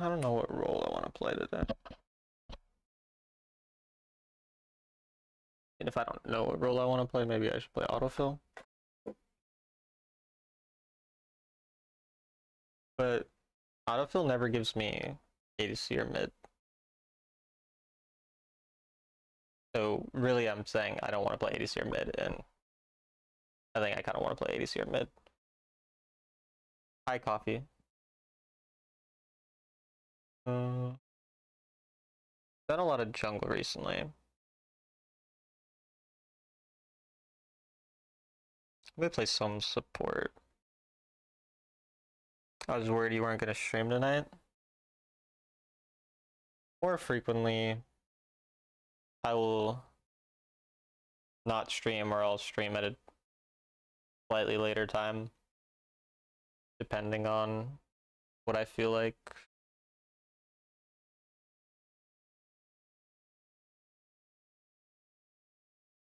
I don't know what role I want to play today. And if I don't know what role I want to play, maybe I should play autofill. But autofill never gives me ADC or mid. So really I'm saying I don't want to play ADC or mid, and I think I kind of want to play ADC or mid. Hi, coffee. Done a lot of jungle recently. I'm gonna play some support. I was worried you weren't gonna stream tonight. More frequently, I will not stream, or I'll stream at a slightly later time, depending on what I feel like.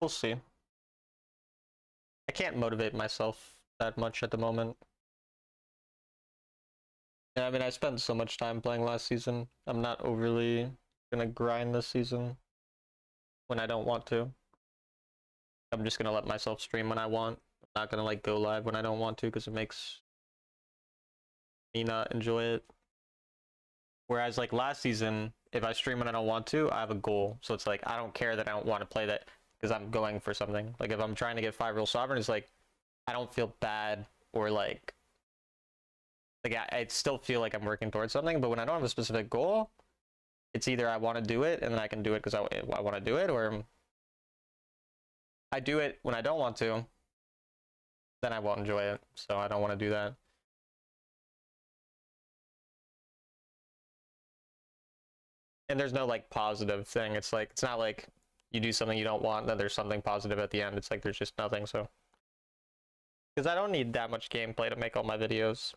We'll see. I can't motivate myself that much at the moment. Yeah, I mean, I spent so much time playing last season. I'm not overly gonna grind this season when I don't want to. I'm just gonna let myself stream when I want. I'm not gonna like go live when I don't want to, because it makes me not enjoy it. Whereas like last season, if I stream when I don't want to, I have a goal. So it's like, I don't care that I don't want to play that, because I'm going for something. Like if I'm trying to get 5 real sovereign, it's like, I don't feel bad, or like I still feel like I'm working towards something. But when I don't have a specific goal, it's either I want to do it and then I can do it because I want to do it, or I do it when I don't want to, then I won't enjoy it. So I don't want to do that. And there's no like positive thing. It's like, it's not like you do something you don't want, then there's something positive at the end. It's like there's just nothing. So because I don't need that much gameplay to make all my videos,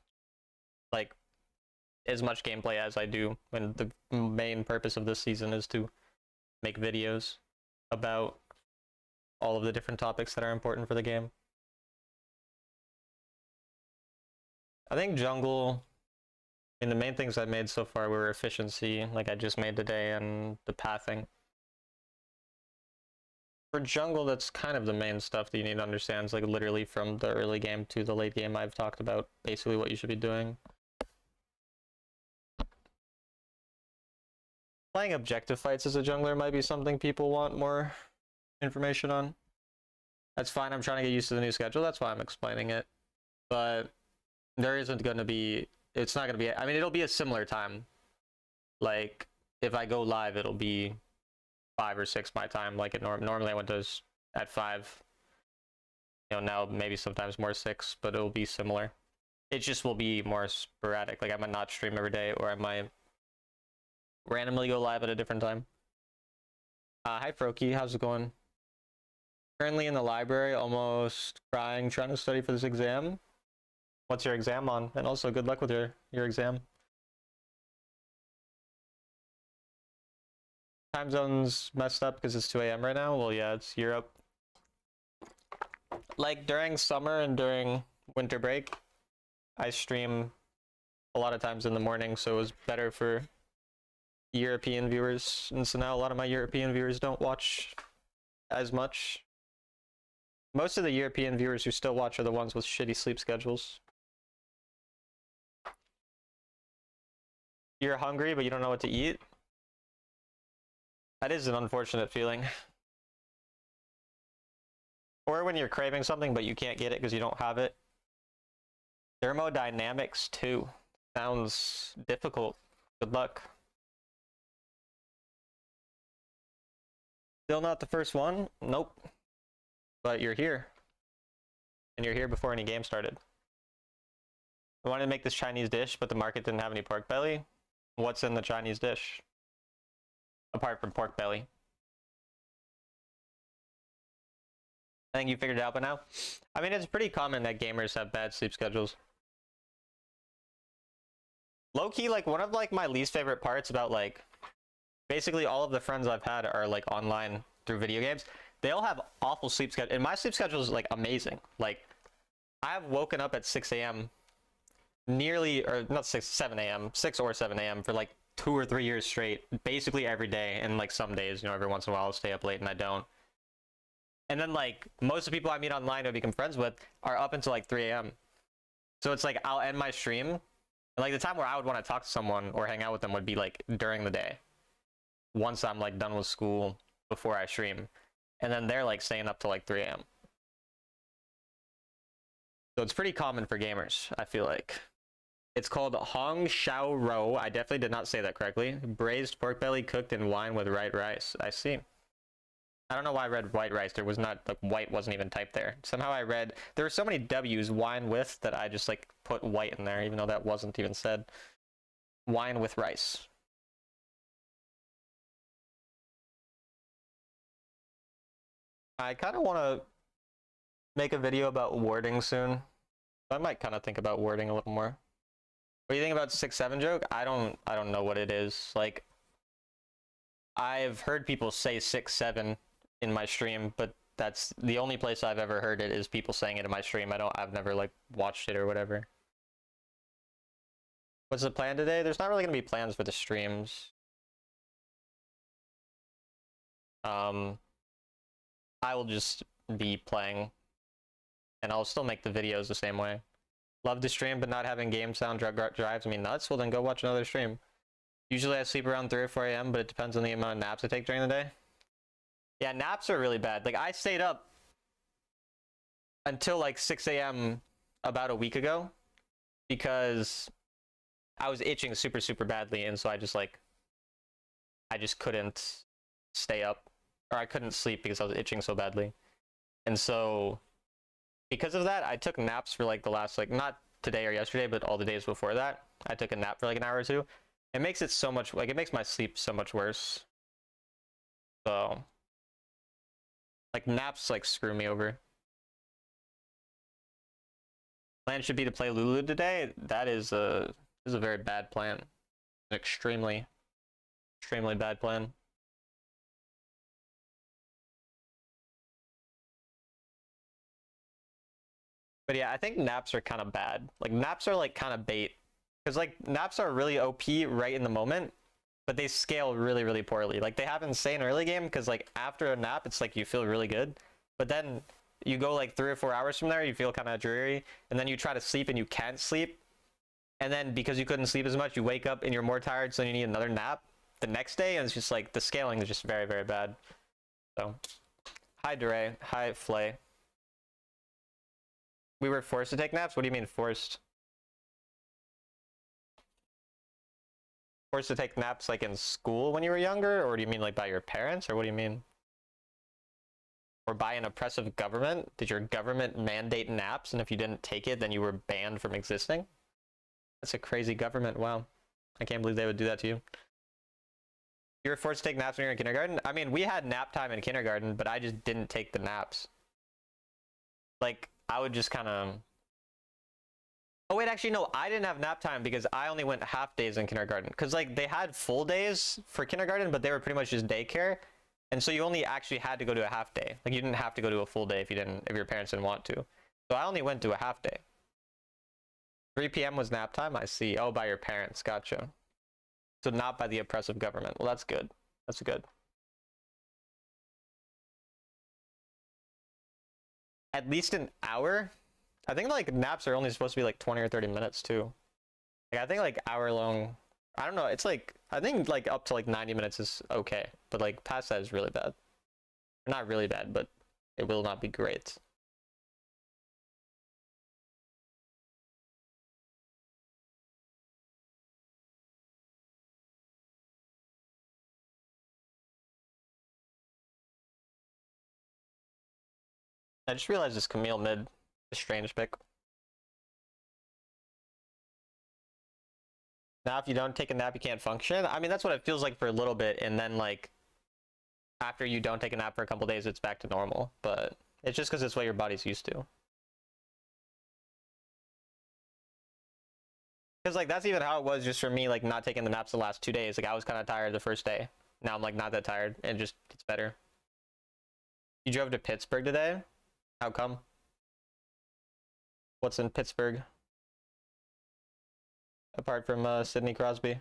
like as much gameplay as I do, and the main purpose of this season is to make videos about all of the different topics that are important for the game. I think jungle, I mean, the main things I made so far were efficiency, like I just made today, and the pathing. For jungle, that's kind of the main stuff that you need to understand. It's like literally from the early game to the late game, I've talked about basically what you should be doing. Playing objective fights as a jungler might be something people want more information on. That's fine, I'm trying to get used to the new schedule, that's why I'm explaining it. But there isn't going to be, it's not going to be, I mean, it'll be a similar time. Like, if I go live, it'll be 5 or 6 my time, like it normally I went to at 5. You know, now maybe sometimes more 6, but it'll be similar. It just will be more sporadic. Like I might not stream every day, or I might randomly go live at a different time. Hi Froki, how's it going? Currently in the library, almost crying, trying to study for this exam. What's your exam on? And also good luck with your exam. Time zone's messed up because it's 2 AM right now. Well, yeah, it's Europe. Like during summer and during winter break, I stream a lot of times in the morning, so it was better for European viewers. And so now a lot of my European viewers don't watch as much. Most of the European viewers who still watch are the ones with shitty sleep schedules. You're hungry, but you don't know what to eat? That is an unfortunate feeling. Or when you're craving something, but you can't get it because you don't have it. Thermodynamics 2. Sounds difficult. Good luck. Still not the first one? Nope. But you're here. And you're here before any game started. I wanted to make this Chinese dish, but the market didn't have any pork belly. What's in the Chinese dish? Apart from pork belly. I think you figured it out by now. I mean, it's pretty common that gamers have bad sleep schedules. Low-key, like, one of, like, my least favorite parts about, like, basically all of the friends I've had are, like, online through video games. They all have awful sleep schedule, and my sleep schedule is, like, amazing. Like, I've woken up at 6 AM nearly, or not 7 a.m., 6 or 7 a.m. for like 2 or 3 years straight, basically every day. And like some days, you know, every once in a while I'll stay up late and I don't. And then like most of the people I meet online or become friends with are up until like 3 a.m. So it's like I'll end my stream, and like the time where I would want to talk to someone or hang out with them would be like during the day, once I'm like done with school before I stream. And then they're like staying up till like 3 a.m. So it's pretty common for gamers, I feel like. It's called Hong Shao Ro. I definitely did not say that correctly. Braised pork belly cooked in wine with white rice. I see. I don't know why I read white rice. There was not, like, white wasn't even typed there. Somehow I read, there were so many W's, wine with, that I just like put white in there, even though that wasn't even said. Wine with rice. I kind of want to make a video about wording soon. I might kind of think about wording a little more. What do you think about 6-7 joke? I don't know what it is. Like, I've heard people say 6-7 in my stream, but that's the only place I've ever heard it is people saying it in my stream. I've never like watched it or whatever. What's the plan today? There's not really gonna be plans for the streams. I will just be playing, and I'll still make the videos the same way. Love to stream, but not having game sound drives me nuts. Well, then go watch another stream. Usually I sleep around 3 or 4 a.m., but it depends on the amount of naps I take during the day. Yeah, naps are really bad. Like, I stayed up until like 6 a.m. about a week ago because I was itching super, super badly, and so I just couldn't stay up, or I couldn't sleep because I was itching so badly. And so because of that, I took naps for like the last, like, not today or yesterday, but all the days before that. I took a nap for like an hour or two. It makes it so much, like, it makes my sleep so much worse. So, like, naps like screw me over. Plan should be to play Lulu today. That is a very bad plan. An extremely bad plan. But yeah, I think naps are kind of bad. Like, naps are like kind of bait, because like naps are really OP right in the moment, but they scale really, really poorly. Like, they have insane early game because like after a nap, it's like you feel really good, but then you go like 3 or 4 hours from there, you feel kind of dreary, and then you try to sleep and you can't sleep, and then because you couldn't sleep as much, you wake up and you're more tired, so you need another nap the next day, and it's just like the scaling is just very, very bad. So, hi Dre, hi Flay. We were forced to take naps? What do you mean forced? Forced to take naps like in school when you were younger? Or do you mean like by your parents? Or what do you mean? Or by an oppressive government? Did your government mandate naps, and if you didn't take it, then you were banned from existing? That's a crazy government. Wow. I can't believe they would do that to you. You were forced to take naps when you were in kindergarten? I mean, we had nap time in kindergarten, but I just didn't take the naps. Like, I would just kind of... Oh, wait, actually, no, I didn't have nap time because I only went half days in kindergarten. Because, like, they had full days for kindergarten, but they were pretty much just daycare. And so you only actually had to go to a half day. Like, you didn't have to go to a full day if your parents didn't want to. So I only went to a half day. 3 p.m. was nap time? I see. Oh, by your parents. Gotcha. So not by the oppressive government. Well, that's good. That's good. At least an hour? I think like naps are only supposed to be like 20 or 30 minutes too. Like, I think like hour long, I don't know, it's like, I think like up to like 90 minutes is okay, but like past that is really bad. Not really bad, but it will not be great. I just realized this Camille mid is strange pick. Now if you don't take a nap, you can't function. I mean, that's what it feels like for a little bit, and then like after you don't take a nap for a couple days, it's back to normal. But it's just because it's what your body's used to. Because like that's even how it was just for me, like not taking the naps the last 2 days. Like I was kind of tired the first day. Now I'm like not that tired, and it just gets better. You drove to Pittsburgh today? How come? What's in Pittsburgh? apart from Sidney Crosby.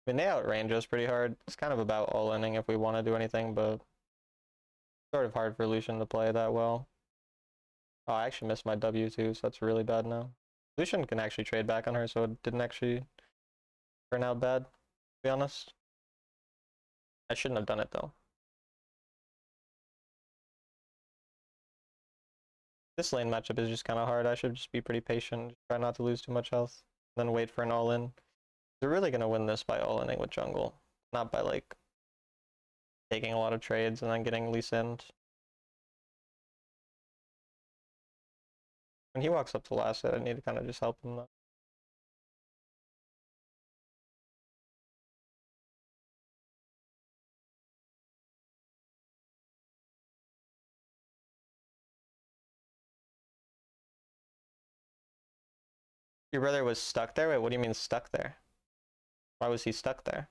I mean, they outrange us pretty hard. It's kind of about all-inning if we want to do anything, but sort of hard for Lucian to play that well. Oh, I actually missed my W too, so that's really bad now. Lucian can actually trade back on her, so it didn't actually turn out bad, to be honest. I shouldn't have done it though. This lane matchup is just kind of hard. I should just be pretty patient, try not to lose too much health, then wait for an all-in. They're really going to win this by all-inning with jungle, not by like taking a lot of trades and then getting Lee Sin. When he walks up to last hit, I need to kind of just help him though. Your brother was stuck there? Wait, what do you mean stuck there? Why was he stuck there?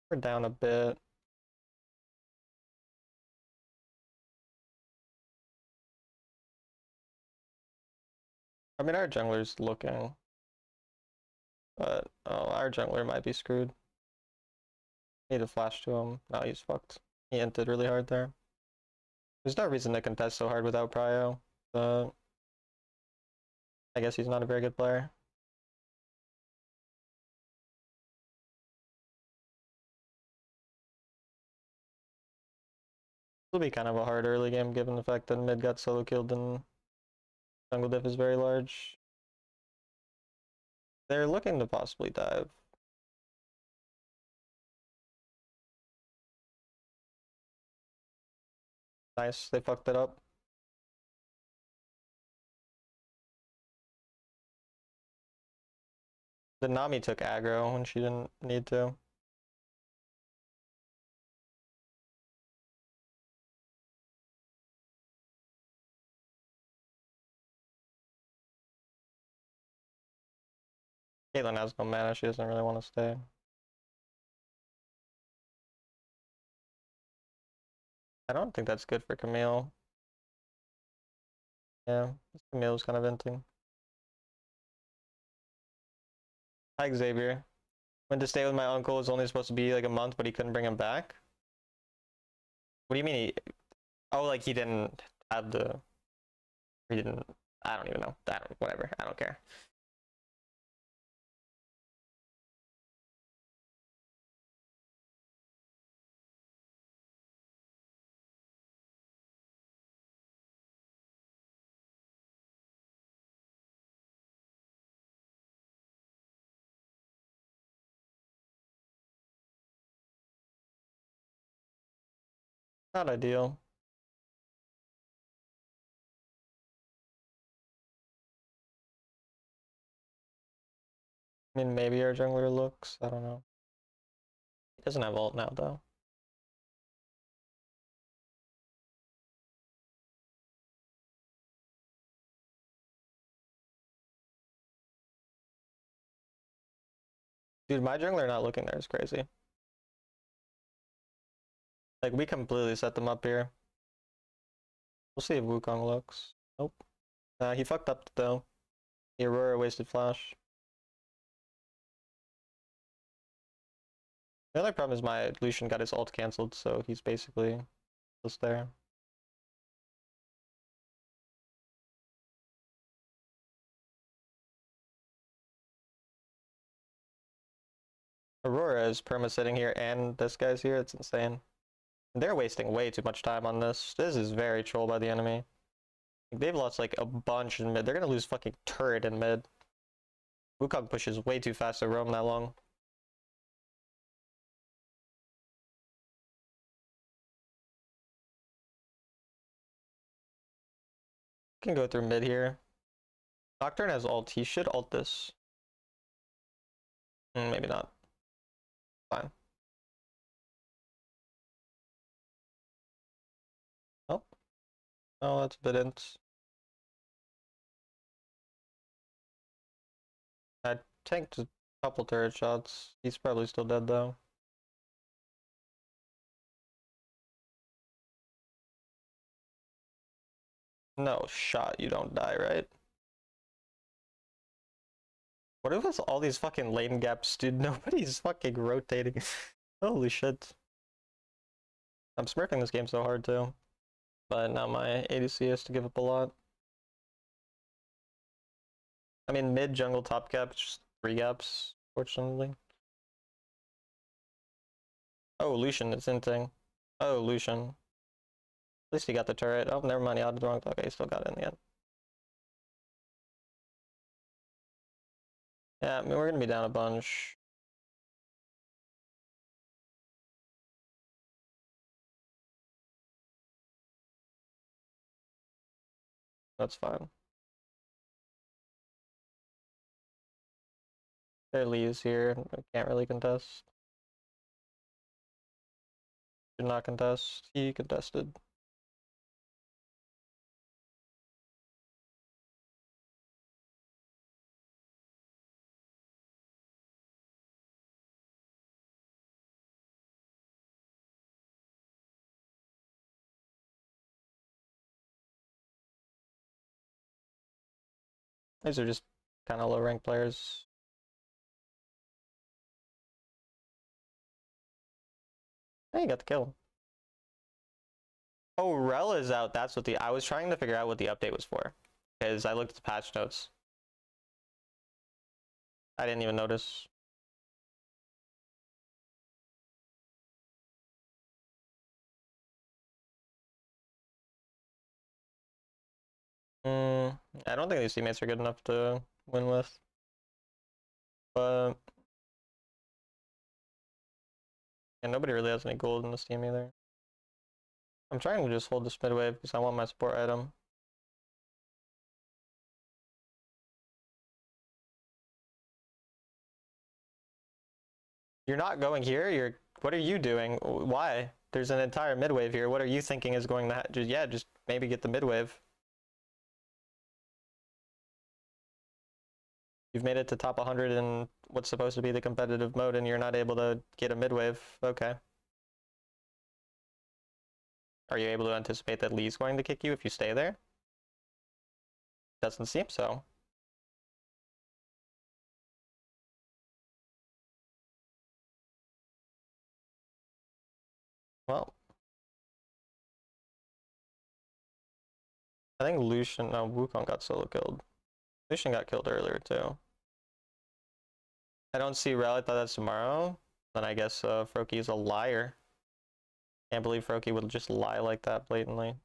We're down a bit. I mean, our jungler's looking, but oh, our jungler might be screwed. Need a flash to him. No, he's fucked. He inted really hard there. There's no reason to contest so hard without Prio, but I guess he's not a very good player. This will be kind of a hard early game given the fact that mid got solo killed and jungle diff is very large. They're looking to possibly dive. Nice, they fucked it up. The Nami took aggro when she didn't need to. Caitlyn has no mana, she doesn't really want to stay. I don't think that's good for Camille. Yeah, Camille's kind of venting. Hi Xavier. Went to stay with my uncle, it was only supposed to be like a month, but he couldn't bring him back. What do you mean he... Oh, like he didn't have the... He didn't... I don't even know. Whatever, I don't care. Not ideal. I mean, maybe our jungler looks, I don't know. He doesn't have ult now, though. Dude, my jungler not looking there is crazy. Like, we completely set them up here. We'll see if Wukong looks. Nope. He fucked up, though. The Aurora wasted flash. The only problem is my Lucian got his ult cancelled, so he's basically just there. Aurora is perma-sitting here, and this guy's here. It's insane. They're wasting way too much time on this. This is very troll by the enemy. They've lost like a bunch in mid. They're gonna lose fucking turret in mid. Wukong pushes way too fast to roam that long. Can go through mid here. Nocturne has ult. He should ult this. Maybe not. Fine. Oh. Oh, that's a bit int. tanked a couple turret shots. He's probably still dead though. No shot, you don't die, right? What if it's all these fucking lane gaps, dude? Nobody's fucking rotating. Holy shit. I'm smurfing this game so hard too. But now my ADC has to give up a lot. I mean, mid, jungle, top gap, just 3 gaps, fortunately. Oh, Lucian, it's inting. Oh, Lucian. At least he got the turret. Oh, never mind, he out of the wrong. Okay, he still got it in the end. Yeah, I mean, we're gonna be down a bunch. That's fine. Their Lee's here. I can't really contest. Did not contest. He contested. These are just kind of low ranked players. Hey, you got the kill. Oh, Rel is out. That's what I was trying to figure out what the update was for. Because I looked at the patch notes. I didn't even notice. I don't think these teammates are good enough to win with. But and nobody really has any gold in this team either. I'm trying to just hold this mid wave because I want my support item. You're not going here? What are you doing? Why? There's an entire mid wave here. What are you thinking is going to just maybe get the mid wave. You've made it to top 100 in what's supposed to be the competitive mode and you're not able to get a mid wave. Okay. Are you able to anticipate that Lee's going to kick you if you stay there? Doesn't seem so. Well, I think Lucian, no, Wukong got solo killed. Lucian got killed earlier too. I don't see Rel, I thought that's tomorrow. Then I guess Froakie is a liar. Can't believe Froakie would just lie like that blatantly.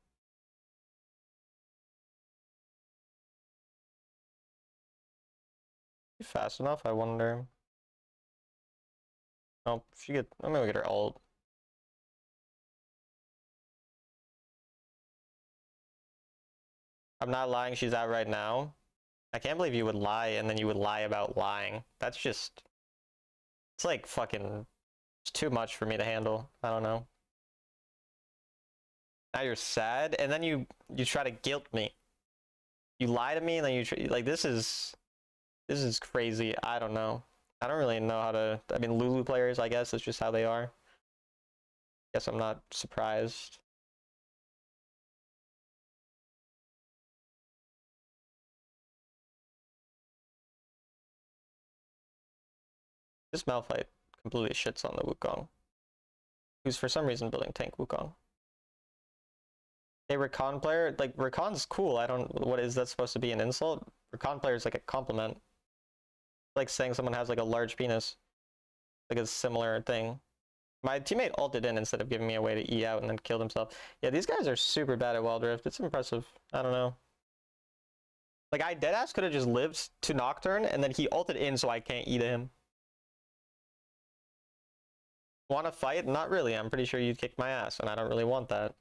Fast enough, I wonder. Oh, I'm gonna get her ult. I'm not lying, she's out right now. I can't believe you would lie and then you would lie about lying. That's just, it's like fucking, it's too much for me to handle. I don't know. Now you're sad and then you try to guilt me. You lie to me and then you like, this is crazy. I don't know. I don't really know how to, I mean, Lulu players, I guess, it's just how they are. Guess I'm not surprised. This Malphite completely shits on the Wukong, who's for some reason building tank Wukong. A Rakan player, like, Rakan's cool. I don't, what is that supposed to be, an insult? Rakan player is like a compliment. Like saying someone has like a large penis. Like a similar thing. My teammate ulted in instead of giving me a way to E out and then killed himself. Yeah, these guys are super bad at Wild Rift. It's impressive. I don't know. Like, I deadass could have just lived to Nocturne, and then he ulted in so I can't E to him. Want to fight? Not really. I'm pretty sure you'd kick my ass, and I don't really want that.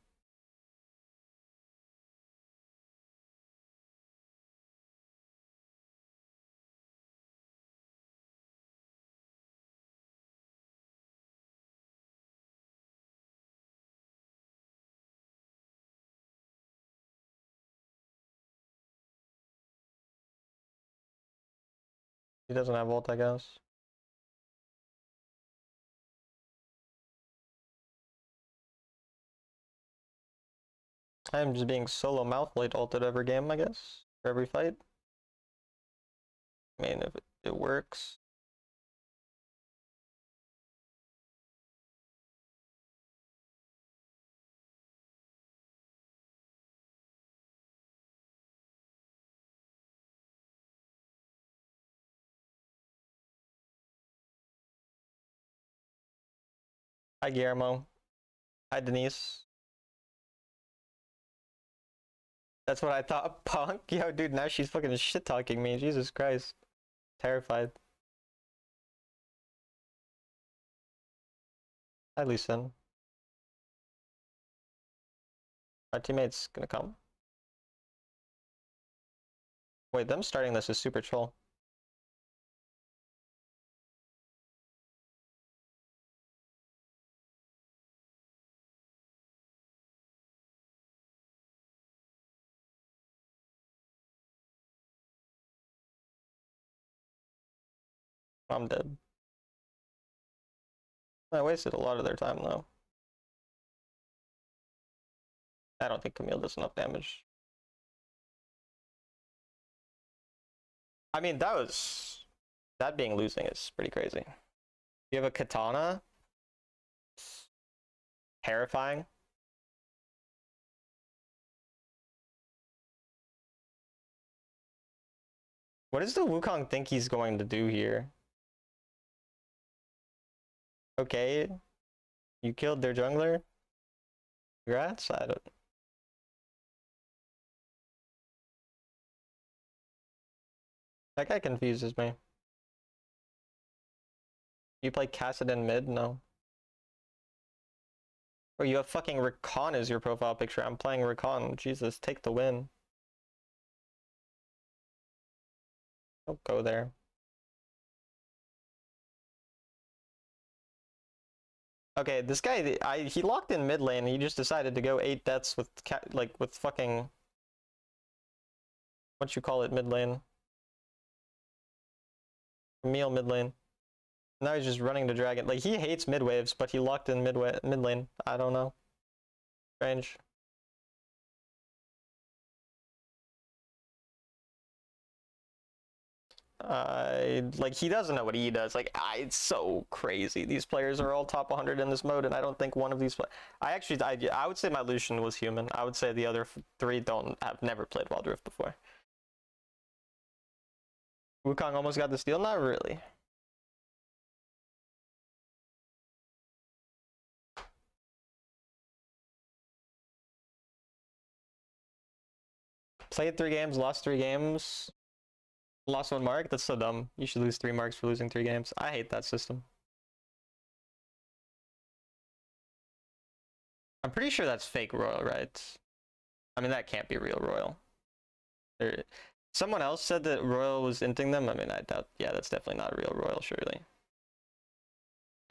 He doesn't have ult, I guess. I'm just being solo Malphite ulted every game, I guess. For every fight. I mean, if it works. Hi, Guillermo. Hi, Denise. That's what I thought. Punk? Yo, dude, now she's fucking shit-talking me. Jesus Christ. Terrified. Hi, Lee Sin. Our teammate's gonna come. Wait, them starting this is super troll. I'm dead. I wasted a lot of their time, though. I don't think Camille does enough damage. I mean, that being losing is pretty crazy. You have a katana? Terrifying. What does the Wukong think he's going to do here? Okay. You killed their jungler? Congrats? I don't... That guy confuses me. You play Kassadin mid? No. Or you have fucking Rakan as your profile picture. I'm playing Rakan. Jesus, take the win. Don't go there. Okay, this guy, he locked in mid lane. He just decided to go 8 deaths with with fucking, what you call it, mid lane. Camille mid lane. Now he's just running to dragon. Like, he hates mid waves, but he locked in mid lane. I don't know. Strange. Like, he doesn't know what he does. Like, it's so crazy. These players are all top 100 in this mode, and I don't think one of these I would say my Lucian was human. I would say the other 3 have never played Wild Rift before. Wukong almost got the steal? Not really. Played 3 games, lost 3 games. Lost 1 mark? That's so dumb. You should lose 3 marks for losing 3 games. I hate that system. I'm pretty sure that's fake Royal, right? I mean, that can't be real Royal. Someone else said that Royal was inting them. I mean, I doubt. Yeah, that's definitely not a real Royal, surely.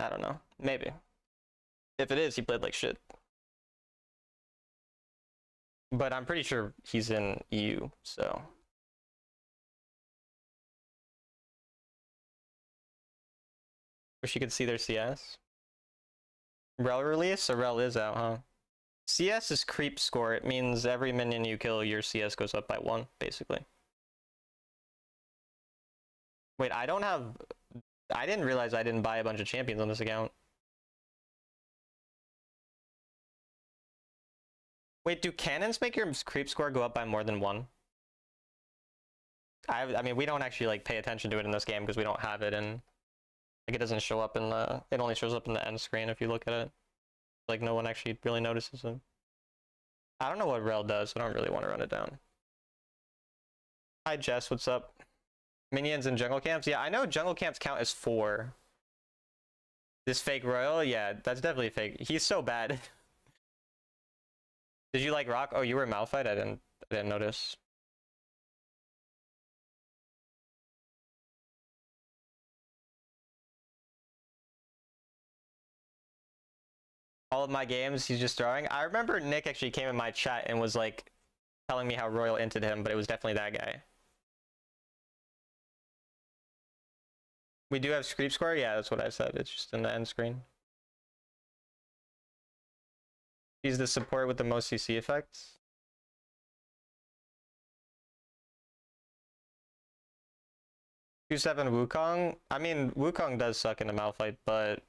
I don't know. Maybe. If it is, he played like shit. But I'm pretty sure he's in EU, so. Wish you could see their CS. Rel release? So Rel is out, huh? CS is creep score. It means every minion you kill, your CS goes up by 1, basically. Wait, I didn't realize I didn't buy a bunch of champions on this account. Wait, do cannons make your creep score go up by more than 1? I mean, we don't actually like pay attention to it in this game because we don't have it in, like, it doesn't show up in the, it only shows up in the end screen if you look at it. Like, no one actually really notices it. I don't know what Rel does, so I don't really want to run it down. Hi Jess, what's up? Minions and jungle camps? Yeah, I know jungle camps count as 4. This fake Royal? Yeah, that's definitely fake. He's so bad. Did you like Rock? Oh, you were Malphite? I didn't notice. All of my games, he's just throwing. I remember Nick actually came in my chat and was like telling me how Royal inted him, but it was definitely that guy. We do have creep score? Yeah, that's what I said. It's just in the end screen. He's the support with the most CC effects. Q7 Wukong. I mean, Wukong does suck in a Malphite, but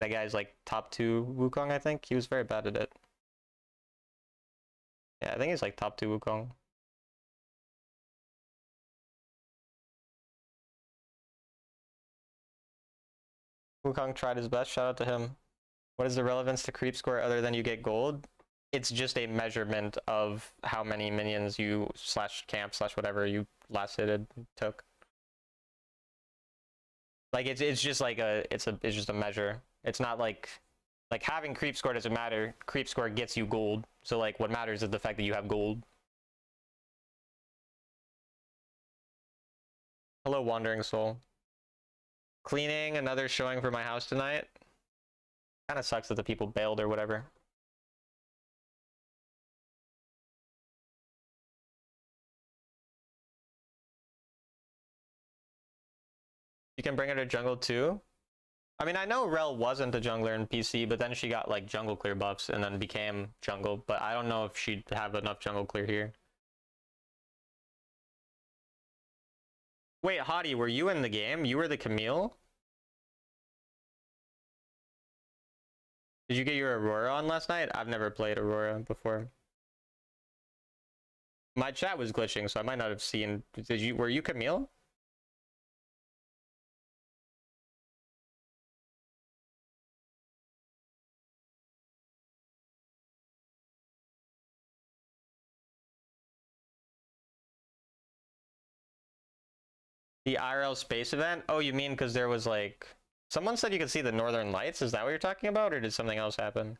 that guy's like top 2 Wukong, I think. He was very bad at it. Yeah, I think he's like top 2 Wukong. Wukong tried his best. Shout out to him. What is the relevance to creep score other than you get gold? It's just a measurement of how many minions you slash camp slash whatever you last hitted took. Like it's just like it's just a measure. It's not like having creep score doesn't matter. Creep score gets you gold. So like what matters is the fact that you have gold. Hello, Wandering Soul. Cleaning, another showing for my house tonight. Kind of sucks that the people bailed or whatever. You can bring her to jungle too. I mean, I know Rel wasn't a jungler in PC, but then she got like jungle clear buffs and then became jungle. But I don't know if she'd have enough jungle clear here. Wait, Hottie, were you in the game? You were the Camille? Did you get your Aurora on last night? I've never played Aurora before. My chat was glitching, so I might not have seen. Were you Camille? The IRL space event? Oh, you mean because there was like... Someone said you could see the Northern Lights? Is that what you're talking about, or did something else happen?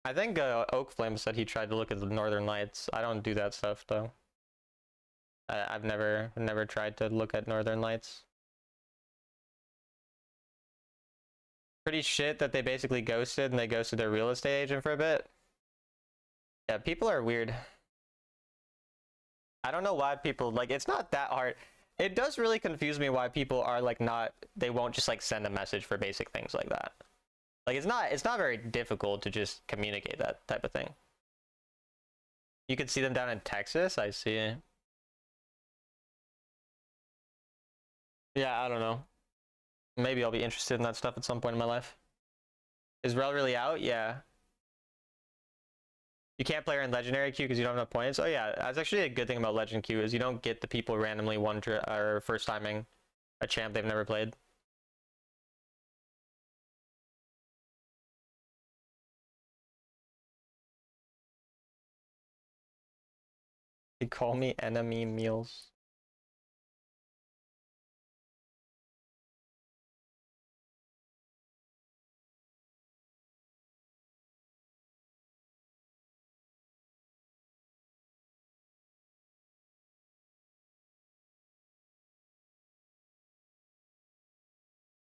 I think Oak Flame said he tried to look at the Northern Lights. I don't do that stuff, though. I've never tried to look at Northern Lights. Pretty shit that they basically ghosted, and they ghosted their real estate agent for a bit. Yeah, people are weird. I don't know why people, like, it's not that hard. It does really confuse me why people are, like, they won't just, like, send a message for basic things like that. Like, it's not very difficult to just communicate that type of thing. You could see them down in Texas, I see. Yeah, I don't know. Maybe I'll be interested in that stuff at some point in my life. Is Rel really out? Yeah. You can't play her in Legendary queue because you don't have enough points. Oh yeah, that's actually a good thing about Legend queue is you don't get the people randomly or first timing a champ they've never played. You call me enemy meals.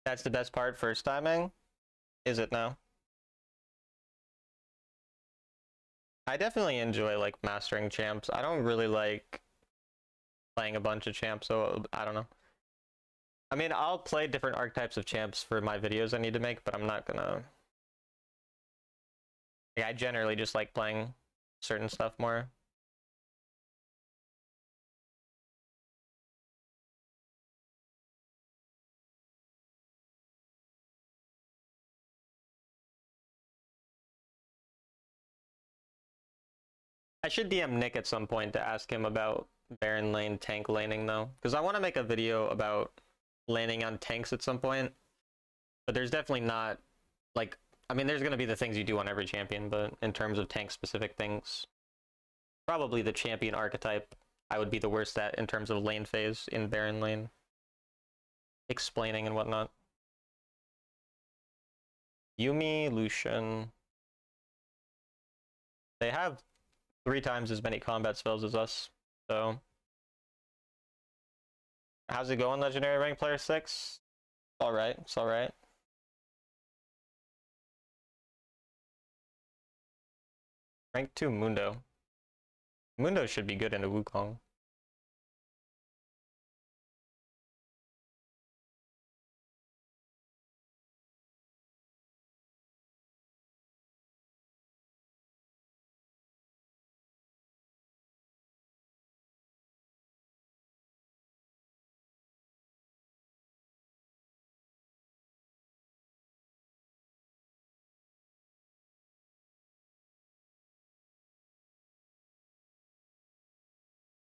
That's the best part, first timing? Is it now? I definitely enjoy like mastering champs. I don't really like playing a bunch of champs, so I don't know. I mean, I'll play different archetypes of champs for my videos I need to make, but I'm not gonna... Yeah, I generally just like playing certain stuff more. I should DM Nick at some point to ask him about Baron lane tank laning though, because I want to make a video about laning on tanks at some point, but there's definitely not, like, I mean, there's going to be the things you do on every champion, but in terms of tank specific things, probably the champion archetype I would be the worst at in terms of lane phase in Baron lane, explaining and whatnot. Yuumi, Lucian, they have 3 times as many combat spells as us, so... How's it going, Legendary Rank Player 6? Alright, it's alright. Rank 2 Mundo. Mundo should be good into Wukong.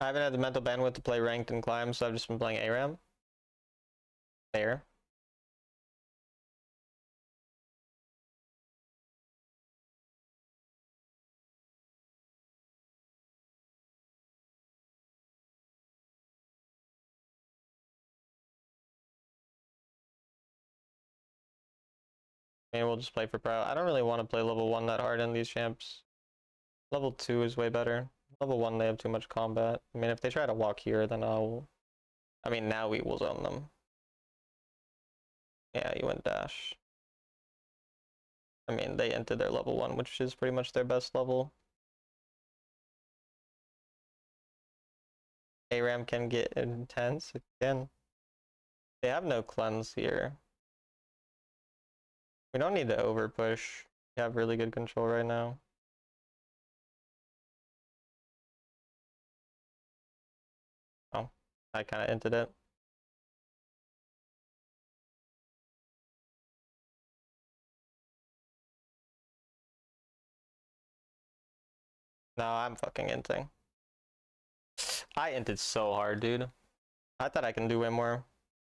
I haven't had the mental bandwidth to play ranked and climb, so I've just been playing ARAM. Fair. Maybe we'll just play for pro. I don't really want to play level 1 that hard in these champs. Level 2 is way better. Level 1 they have too much combat. I mean, if they try to walk here, then I mean, now we will zone them. Yeah, you went dash. I mean, they entered their level 1, which is pretty much their best level. ARAM can get intense again. They have no cleanse here. We don't need to over push. We have really good control right now. Oh, I kind of entered it. No, I'm fucking inting. I inted so hard, dude. I thought I can do way more.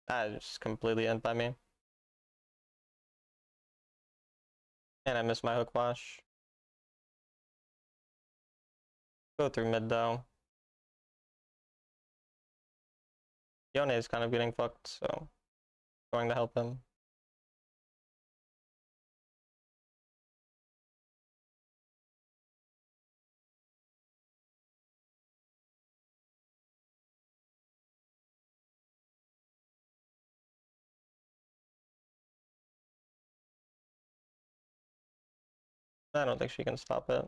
That just completely int by me. And I missed my hook flash. Go through mid though. Yone is kind of getting fucked, so going to help him. I don't think she can stop it.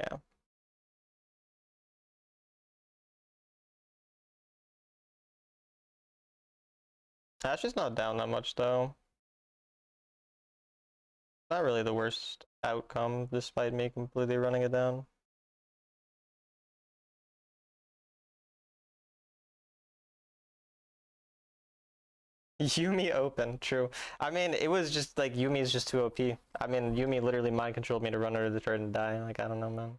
Yeah. Ashe is not down that much though. Not really the worst outcome, despite me completely running it down. Yuumi open, true. I mean, it was just like Yuumi's just too OP. I mean, Yuumi literally mind controlled me to run under the turret and die. Like, I don't know, man.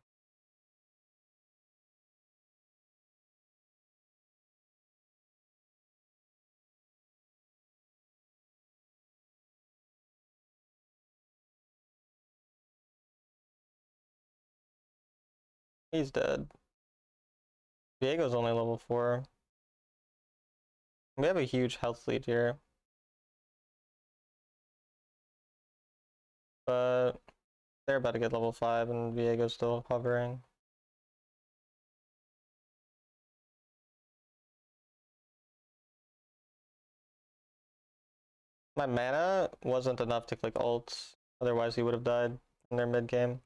He's dead. Viego's only level 4. We have a huge health lead here. But they're about to get level 5 and Viego's still hovering. My mana wasn't enough to click ult, otherwise he would have died in their mid game.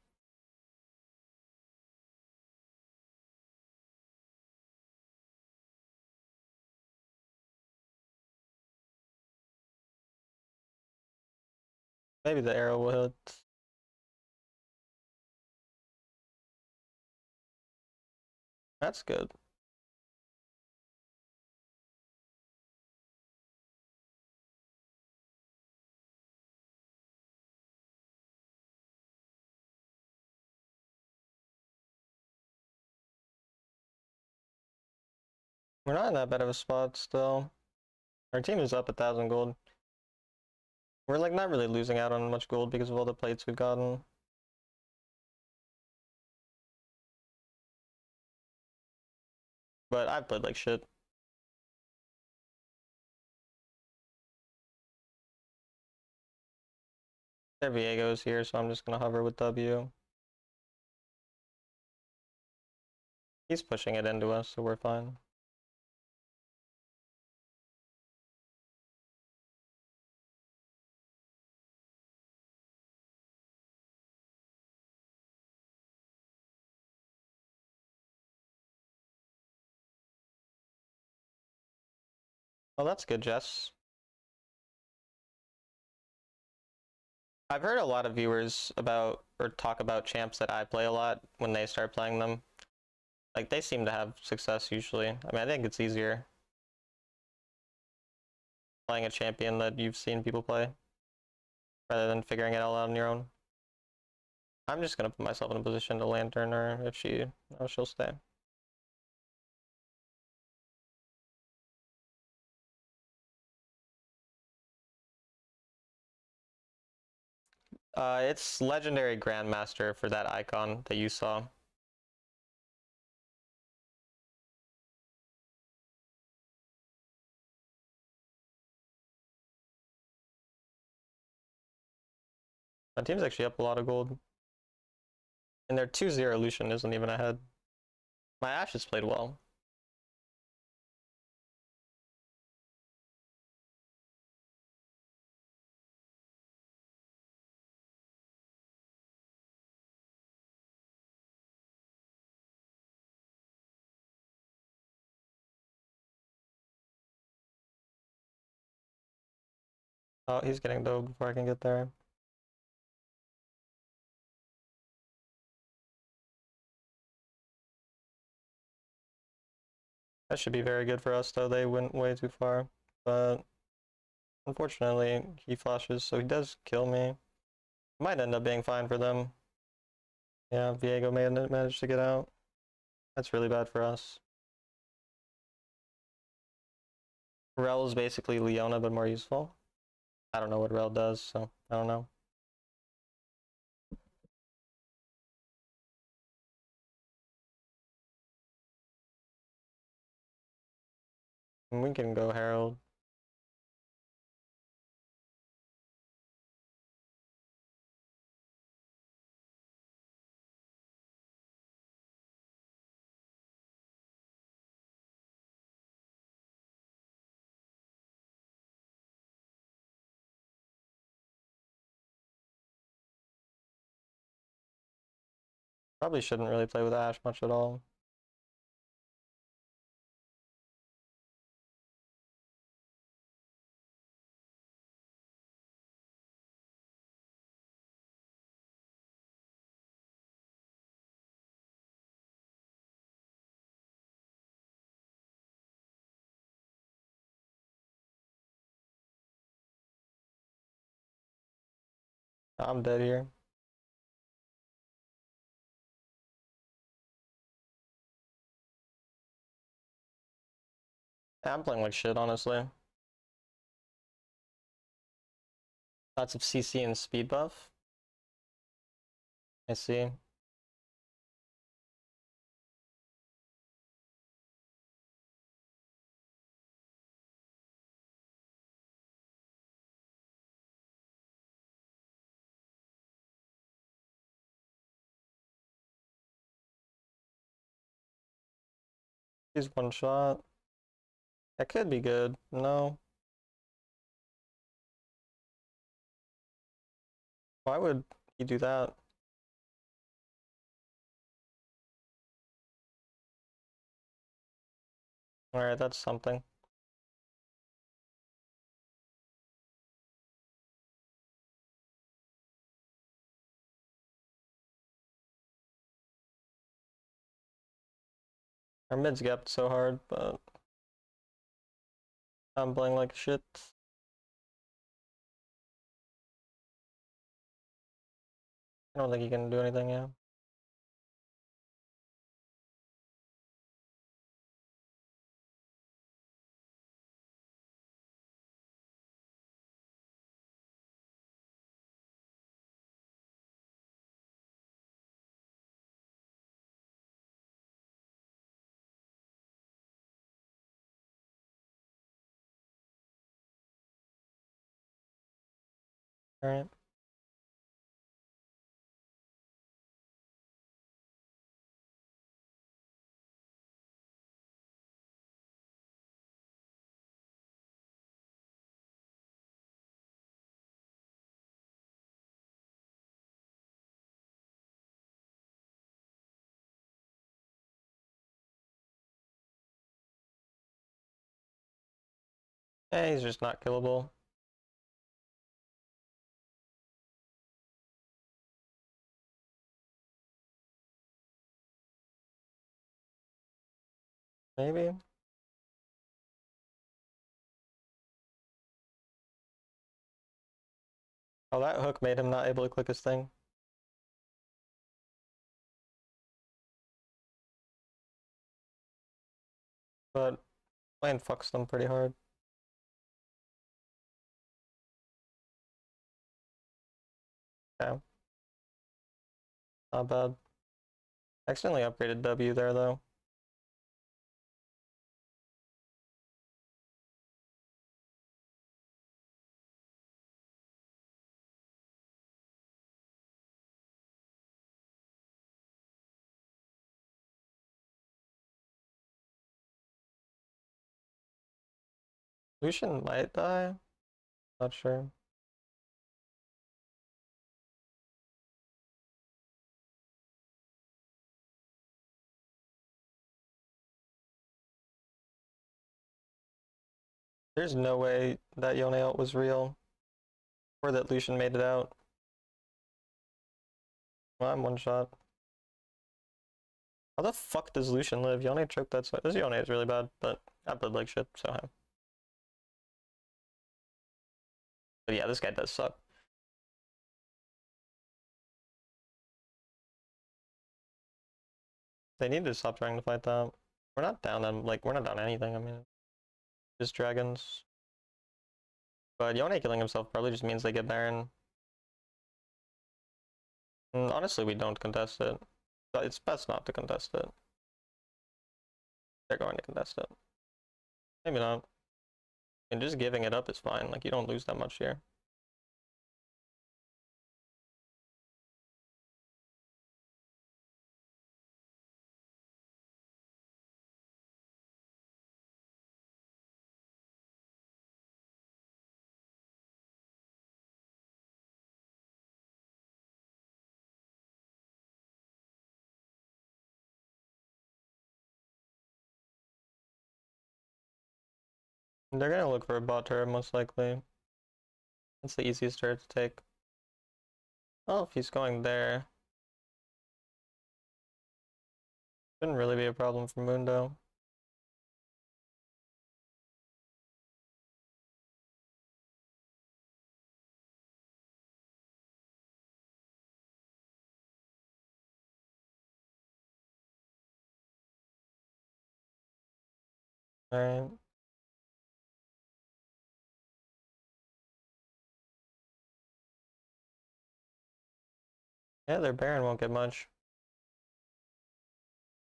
Maybe the arrow will hit. That's good. We're not in that bad of a spot still. Our team is up 1,000 gold. We're like not really losing out on much gold because of all the plates we've gotten. But I've played like shit. Their Viego's here, so I'm just gonna hover with W. He's pushing it into us, so we're fine. Oh, that's good, Jess. I've heard a lot of viewers about or talk about champs that I play a lot when they start playing them. Like, they seem to have success usually. I mean, I think it's easier playing a champion that you've seen people play rather than figuring it all out on your own. I'm just gonna put myself in a position to lantern her if she, oh, she'll stay. It's Legendary Grandmaster for that icon that you saw. My team's actually up a lot of gold. And their 2-0 Lucian isn't even ahead. My Ashes played well. Oh, he's getting dove before I can get there. That should be very good for us, though. They went way too far. But unfortunately, he flashes, so he does kill me. Might end up being fine for them. Yeah, Viego may manage to get out. That's really bad for us. Rel is basically Leona, but more useful. I don't know what Rel does, so I don't know. And we can go Herald. Probably shouldn't really play with Ashe much at all. I'm dead here. Yeah, I'm playing like shit, honestly. Lots of CC and speed buff. I see. He's one shot. That could be good. No. Why would he do that? Alright, that's something. Our mid's gapped so hard, but I'm playing like shit. I don't think he can do anything, yeah. Alright. Yeah, he's just not killable. Maybe? Oh, that hook made him not able to click his thing. but Lane fucks them pretty hard. Okay. Not bad. Accidentally upgraded W there though. Lucian might die. Not sure. There's no way that Yone ult was real. Or that Lucian made it out. Well, I'm one shot. How the fuck does Lucian live? Yone choked that side. This Yone is really bad, but I played like shit, so him. But yeah, this guy does suck. They need to stop trying to fight that. We're not down them, like, we're not down anything, I mean. Just dragons. But Yone killing himself probably just means they get Baron. And honestly, we don't contest it. But it's best not to contest it. They're going to contest it. Maybe not. And just giving it up is fine, like, you don't lose that much here. They're gonna look for a bot turret most likely. It's the easiest turret to take. Oh, if he's going there. Shouldn't really be a problem for Mundo. Alright. Yeah, their Baron won't get much.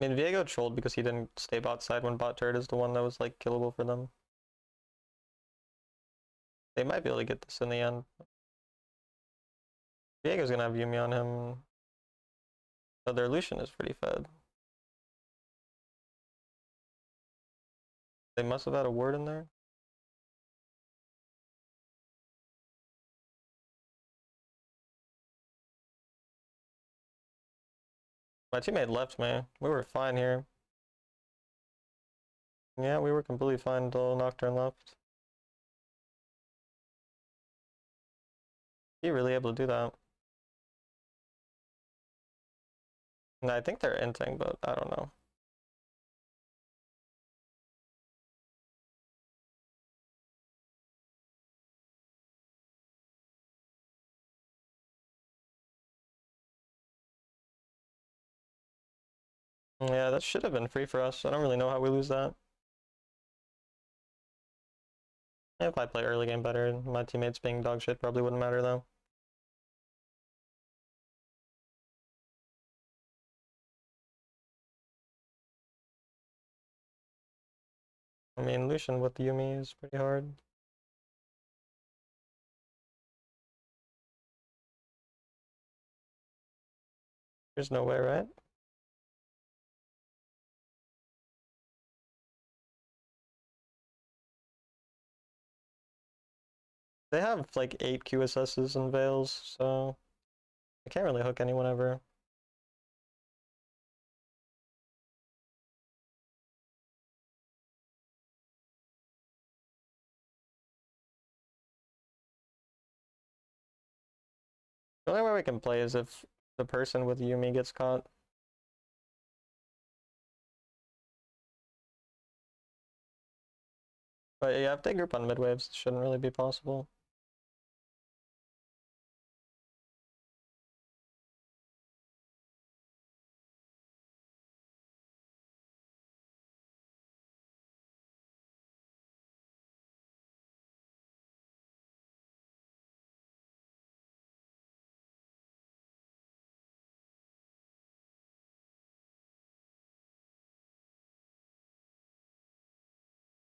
I mean, Viego trolled because he didn't stay bot side when bot turret is the one that was like killable for them. They might be able to get this in the end. Viego's gonna have Yuumi on him. But their Lucian is pretty fed. They must have had a ward in there. My teammate left me. We were fine here. Yeah, we were completely fine until Nocturne left. He really able to do that? And I think they're inting, but I don't know. Yeah, that should have been free for us. I don't really know how we lose that. If I play early game better, my teammates being dog shit probably wouldn't matter though. I mean, Lucian with Yuumi is pretty hard. There's no way, right? They have like 8 QSSs and Veils, so I can't really hook anyone ever. The only way we can play is if the person with Yuumi gets caught. But yeah, if they group on mid waves, it shouldn't really be possible.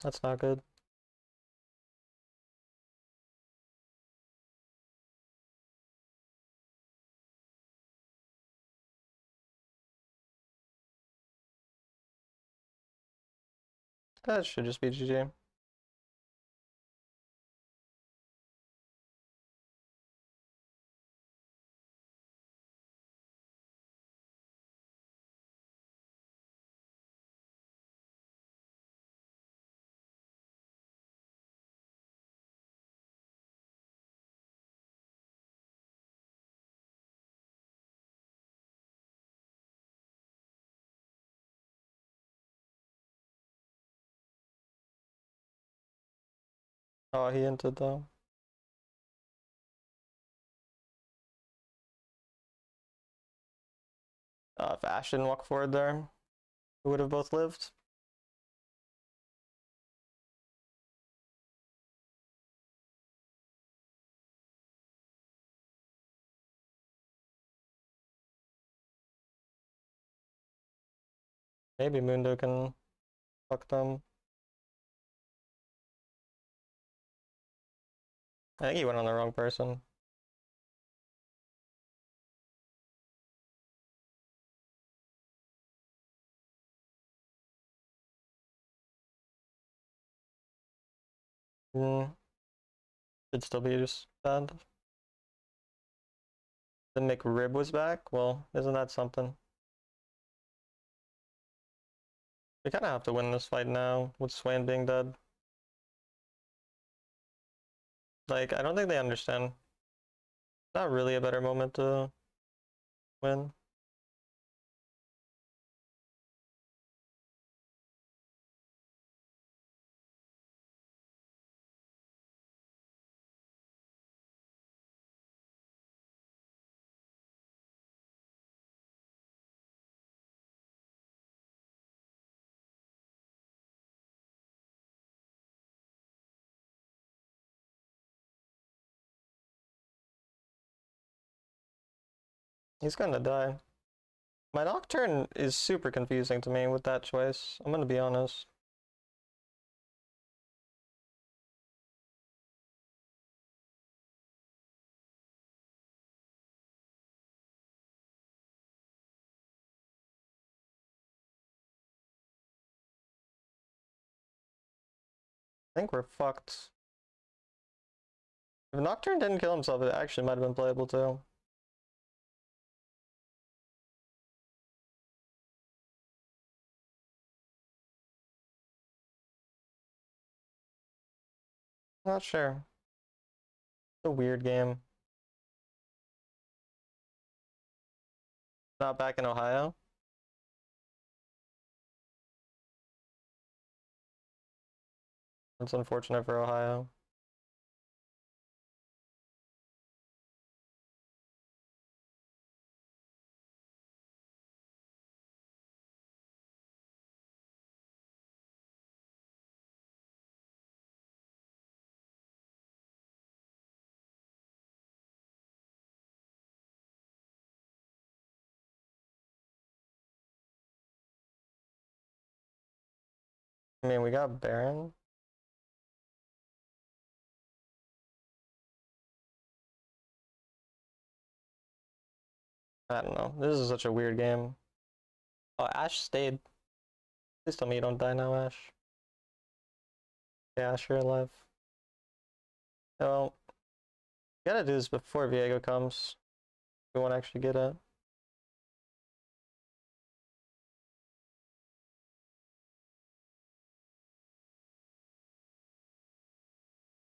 That's not good. That should just be GG. Oh, he entered though. If Ash didn't walk forward there, we would have both lived. Maybe Mundo can fuck them. I think he went on the wrong person. Should still be just bad. The McRib was back? Well, isn't that something? We kind of have to win this fight now, with Swain being dead. Like, I don't think they understand. Not really a better moment to win. He's gonna die. My Nocturne is super confusing to me with that choice. I'm gonna be honest. I think we're fucked. If Nocturne didn't kill himself, it actually might have been playable too. Not sure. It's a weird game. Not back in Ohio. That's unfortunate for Ohio. I mean, we got Baron. I don't know. This is such a weird game. Oh, Ash stayed. Please tell me you don't die now, Ash. Yeah, Ash, you're alive. No, we gotta do this before Viego comes. We won't actually get it.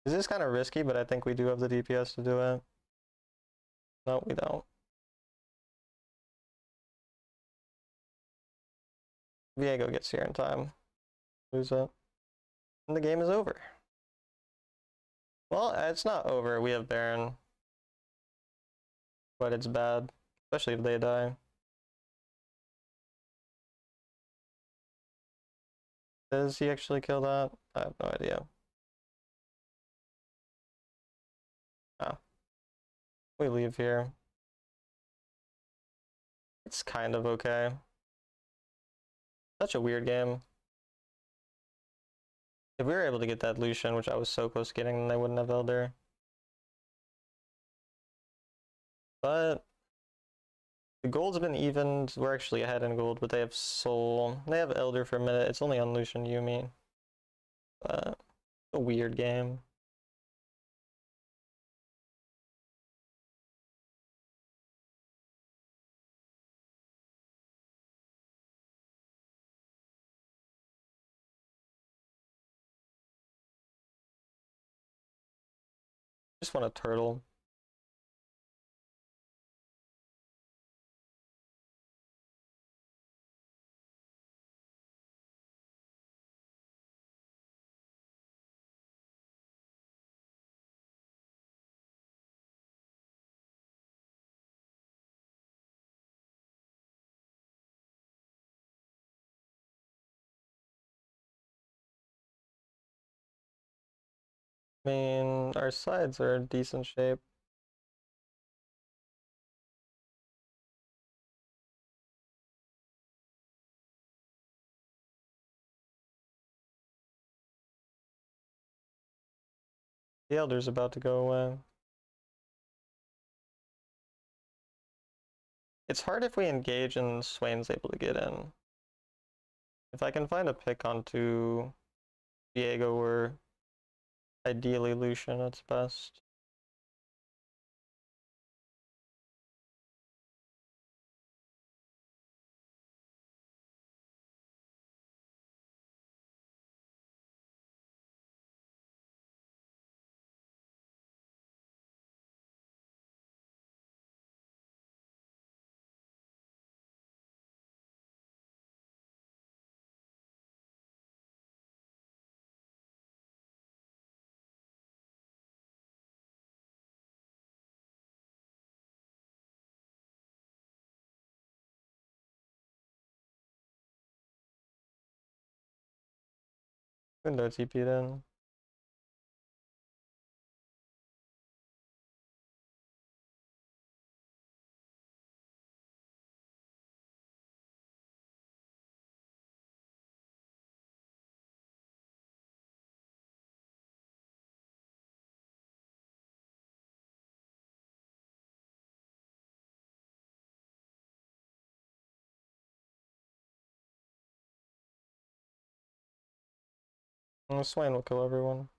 This is kind of risky, but I think we do have the DPS to do it. No, we don't. Viego gets here in time. Lose it. And the game is over. Well, it's not over. We have Baron. But it's bad. Especially if they die. Does he actually kill that? I have no idea. Oh. We leave here. It's kind of okay. Such a weird game. If we were able to get that Lucian, which I was so close to getting, then they wouldn't have Elder. But the gold's been evened. We're actually ahead in gold, but they have Soul. They have Elder for a minute. It's only on Lucian Yuumi. But a weird game. Just want a turtle. I mean, our sides are in decent shape. The Elder's about to go away. It's hard if we engage and Swain's able to get in. If I can find a pick onto Diego or ideally Lucian, it's best. Window TP'd in. And Swain will kill everyone.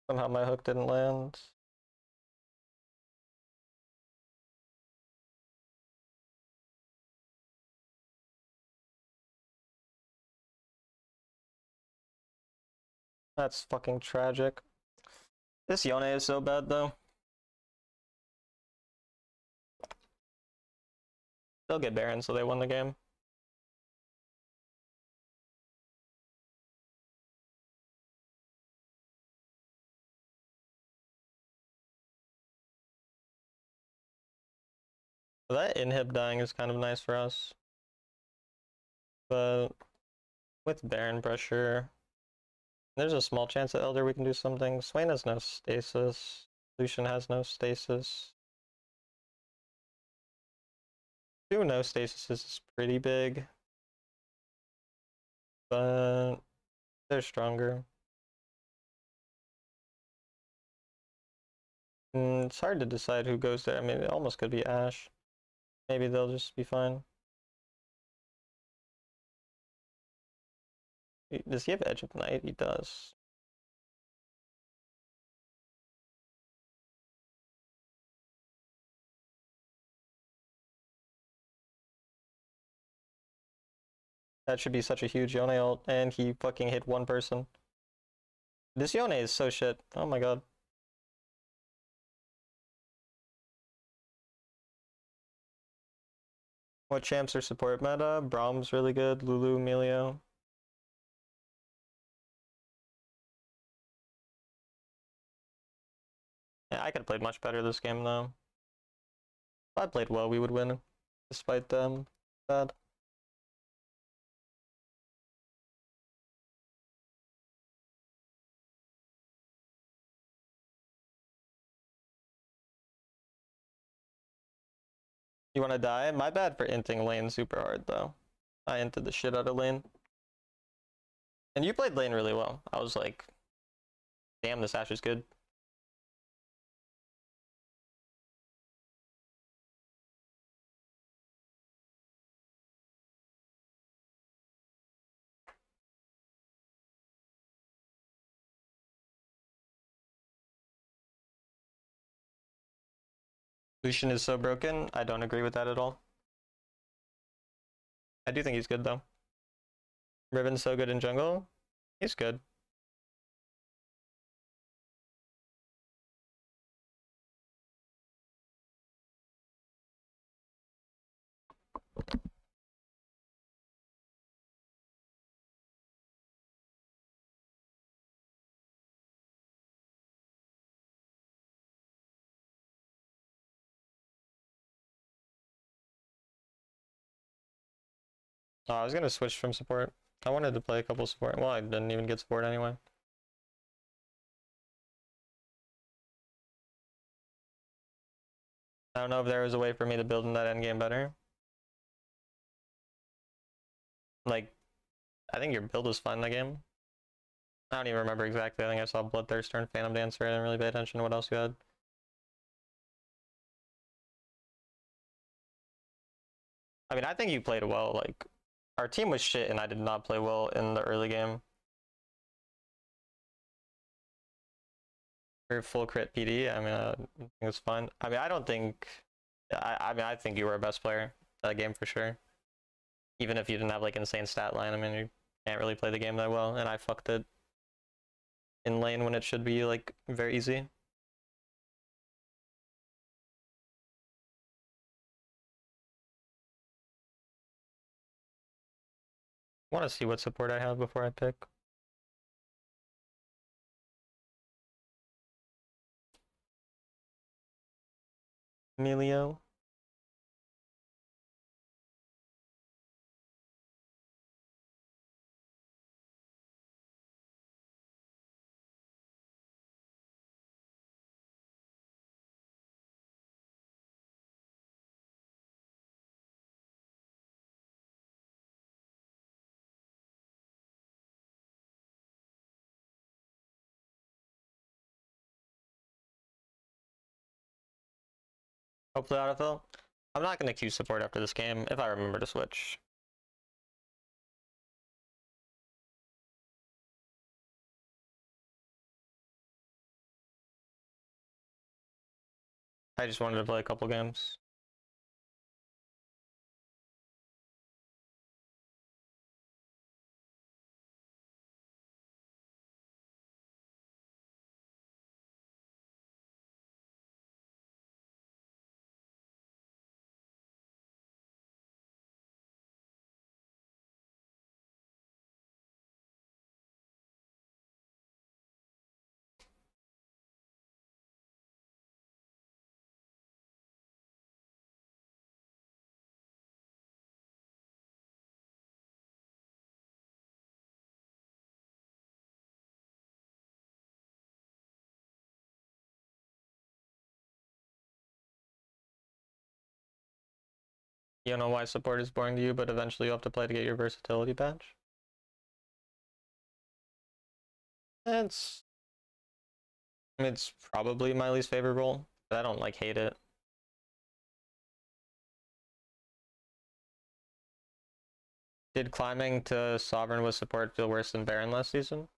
Somehow my hook didn't land. That's fucking tragic. This Yone is so bad though. They'll get Baron, so they won the game. That inhib dying is kind of nice for us. But with Baron pressure, there's a small chance that Elder we can do something. Swain has no stasis. Lucian has no stasis. 2 no stasis is pretty big. But they're stronger. It's hard to decide who goes there. I mean, it almost could be Ashe. Maybe they'll just be fine. Does he have Edge of Night? He does. That should be such a huge Yone ult, and he fucking hit one person. This Yone is so shit. Oh my god. What champs are support meta? Braum's really good. Lulu, Emilio. Yeah, I could have played much better this game though. If I played well, we would win, despite them bad. You want to die? My bad for inting lane super hard though. I entered the shit out of lane. And you played lane really well. I was like, damn, this Ashe is good. Lucian is so broken. I don't agree with that at all. I do think he's good though. Riven's so good in jungle. He's good. Oh, I was gonna switch from support. I wanted to play a couple support. Well, I didn't even get support anyway. I don't know if there was a way for me to build in that endgame better. Like, I think your build was fine in the game. I don't even remember exactly. I think I saw Bloodthirster and Phantom Dancer. I didn't really pay attention to what else you had. I mean, I think you played well. Like, our team was shit and I did not play well in the early game. Your full crit PD, I mean, I think it's fun. I mean, I don't think... I mean, I think you were a best player that game for sure. Even if you didn't have, like, insane stat line, I mean, you can't really play the game that well, and I fucked it in lane when it should be, like, very easy. I want to see what support I have before I pick. Emilio. Hopefully autofill. I'm not going to queue support after this game if I remember to switch. I just wanted to play a couple games. You don't know why support is boring to you, but eventually you have to play to get your versatility patch? It's probably my least favorite role, but I don't like hate it. Did climbing to Sovereign with support feel worse than Baron last season?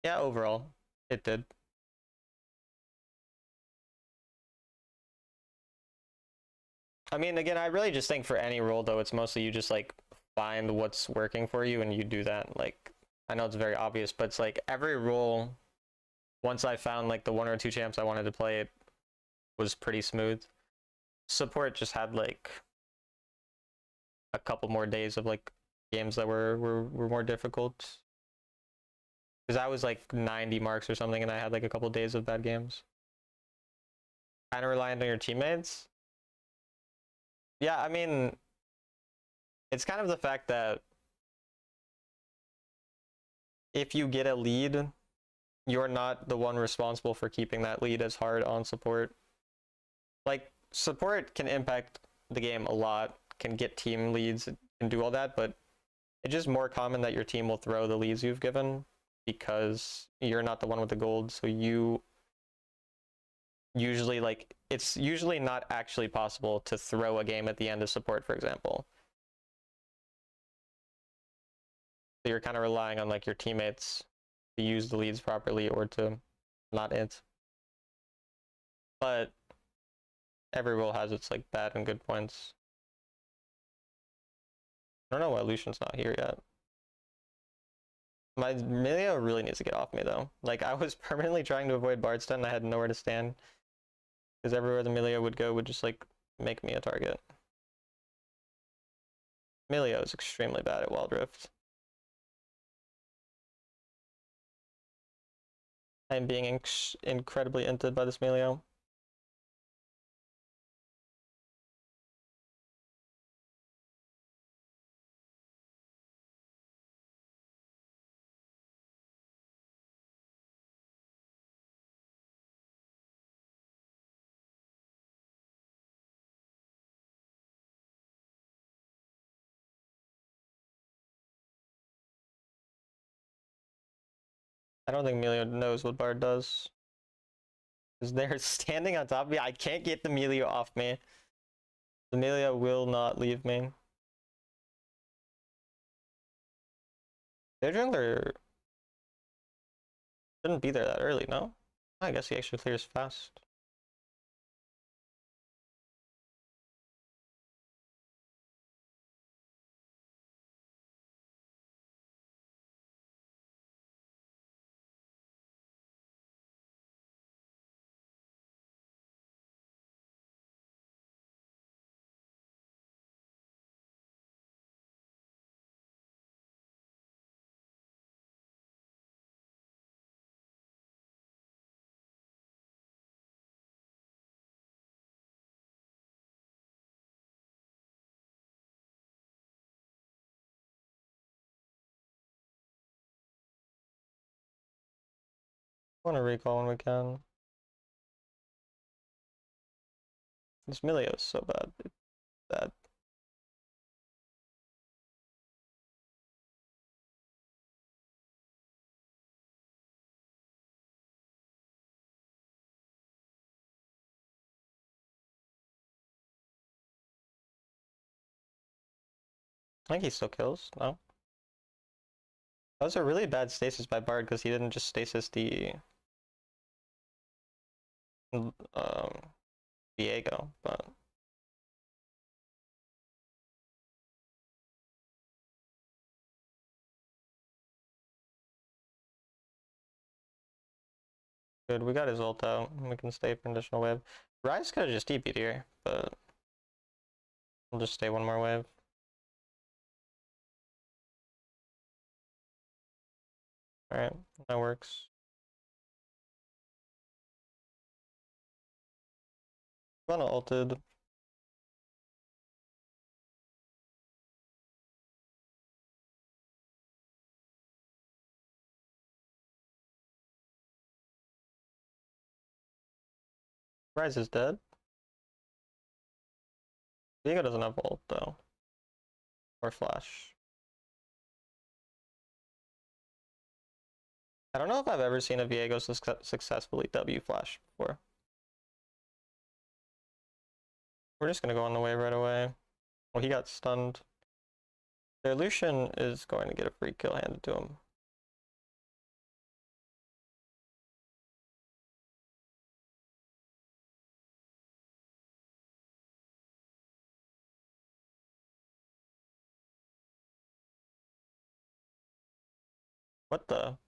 Yeah, overall, it did. I mean, again, I really just think for any role, though, it's mostly you just, like, find what's working for you and you do that. Like, I know it's very obvious, but it's like every role, once I found, like, the 1 or 2 champs I wanted to play, it was pretty smooth. Support just had, like, a couple more days of, like, games that were more difficult. Because I was, like, 90 marks or something, and I had, like, a couple days of bad games. Kind of reliant on your teammates. Yeah, I mean, it's kind of the fact that if you get a lead, you're not the one responsible for keeping that lead as hard on support. Like, support can impact the game a lot, can get team leads, can do all that, but it's just more common that your team will throw the leads you've given because you're not the one with the gold, so you usually, like, it's usually not actually possible to throw a game at the end of support, for example. So you're kind of relying on like your teammates to use the leads properly or to not it. But every role has its like bad and good points. I don't know why Lucian's not here yet. My Milio really needs to get off me though. Like, I was permanently trying to avoid Bardstun and I had nowhere to stand. Because everywhere the Milio would go would just like make me a target. Milio is extremely bad at Wild Rift. I'm being incredibly inted by this Milio. I don't think Milio knows what Bard does. Because they're standing on top of me. I can't get the Milio off me. The Milio will not leave me. Their jungler shouldn't be there that early, no? I guess he actually clears fast. I want to recall when we can. This Milio is so bad. It's bad. I think he still kills, no? That was a really bad stasis by Bard because he didn't just stasis the Viego, but good. We got his ult out. We can stay for an additional wave. Ryze could have just TP'd here, but we'll just stay one more wave. Alright, that works. Lana ulted. Ryze is dead. Viego doesn't have ult though. Or flash. I don't know if I've ever seen a Viego successfully W flash before. We're just gonna go on the wave right away. Well, he got stunned. Their Lucian is going to get a free kill handed to him. What the?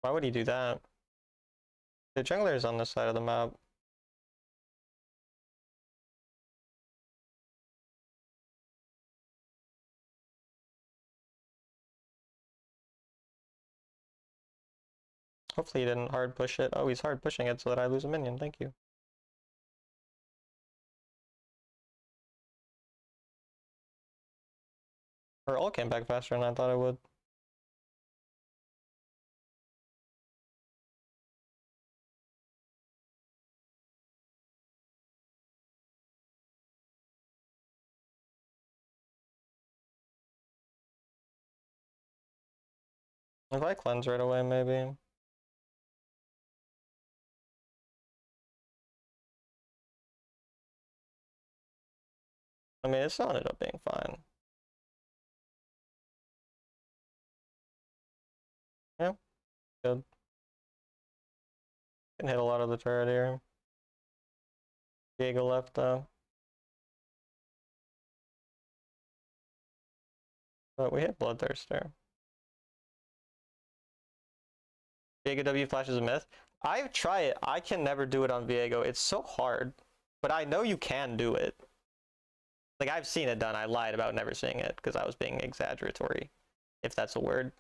Why would he do that? The jungler is on this side of the map. Hopefully he didn't hard push it. Oh, he's hard pushing it so that I lose a minion. Thank you. Her ult came back faster than I thought it would. If I cleanse right away, maybe. I mean, it still ended up being fine. Yeah, good. Can hit a lot of the turret here. Viego left though. But we hit Bloodthirster. Viego W flash is a myth. I try it. I can never do it on Viego. It's so hard. But I know you can do it. Like, I've seen it done. I lied about never seeing it because I was being exaggeratory, if that's a word.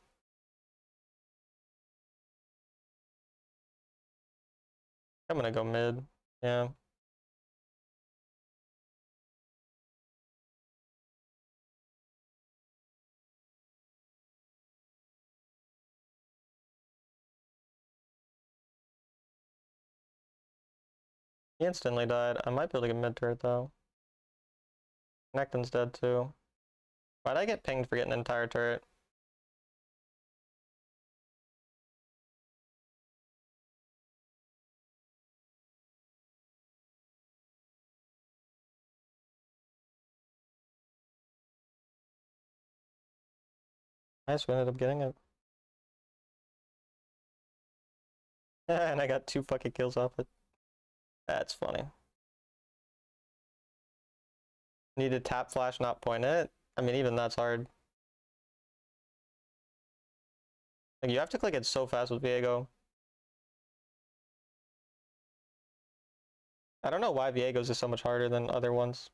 I'm gonna go mid. Yeah. He instantly died. I might be able to get mid turret though. Necton's dead too. Why'd I get pinged for getting an entire turret? Nice, we ended up getting it. And I got 2 fucking kills off it. That's funny. Need to tap flash, not point it. I mean, even that's hard. Like, you have to click it so fast with Viego. I don't know why Viego's is so much harder than other ones.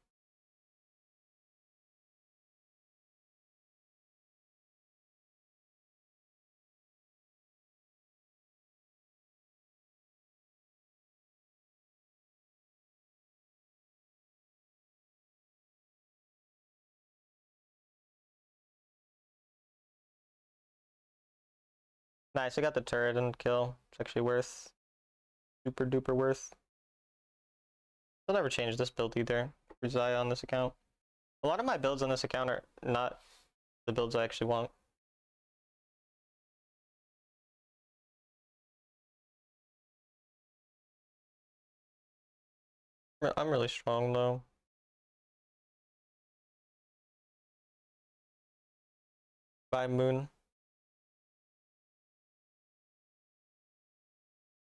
Nice, I got the turret and kill. It's actually worth. Super duper worth. I'll never change this build either. For Xayah on this account. A lot of my builds on this account are not the builds I actually want. I'm really strong though. Bye Moon.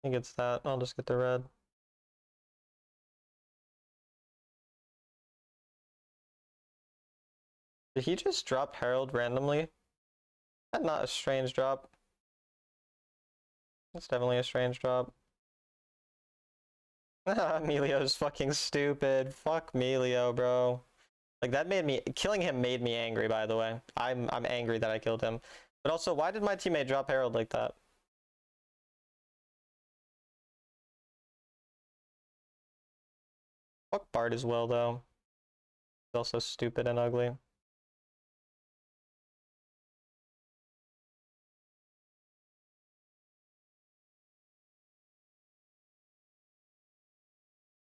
He gets that. I'll just get the red. Did he just drop Herald randomly? That's not a strange drop. That's definitely a strange drop. Melio's fucking stupid. Fuck Melio, bro. Like, that made me, killing him made me angry, by the way. I'm angry that I killed him. But also, why did my teammate drop Herald like that? Fuck Bard as well, though. He's also stupid and ugly.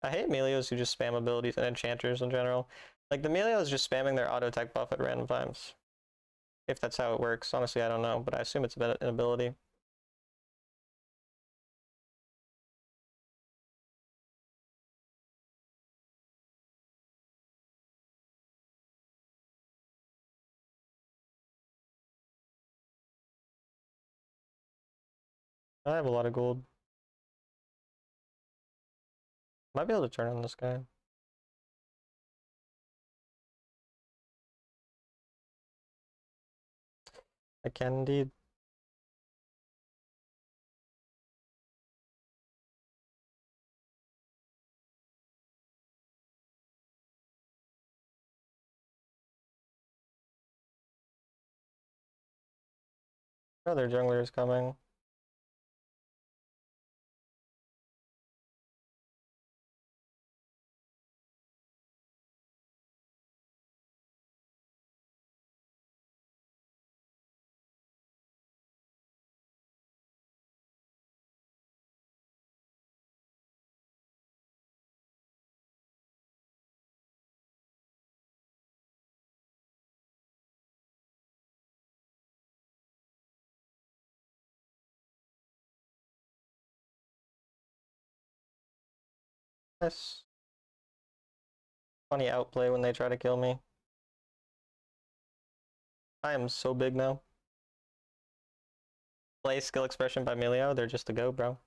I hate Melios who just spam abilities and enchanters in general. Like, the Melio is just spamming their auto attack buff at random times. If that's how it works. Honestly, I don't know, but I assume it's an ability. I have a lot of gold. Might be able to turn on this guy. I can indeed. Oh, their jungler is coming. Nice. Funny outplay when they try to kill me. I am so big now. Play skill expression by Milio, they're just a go, bro.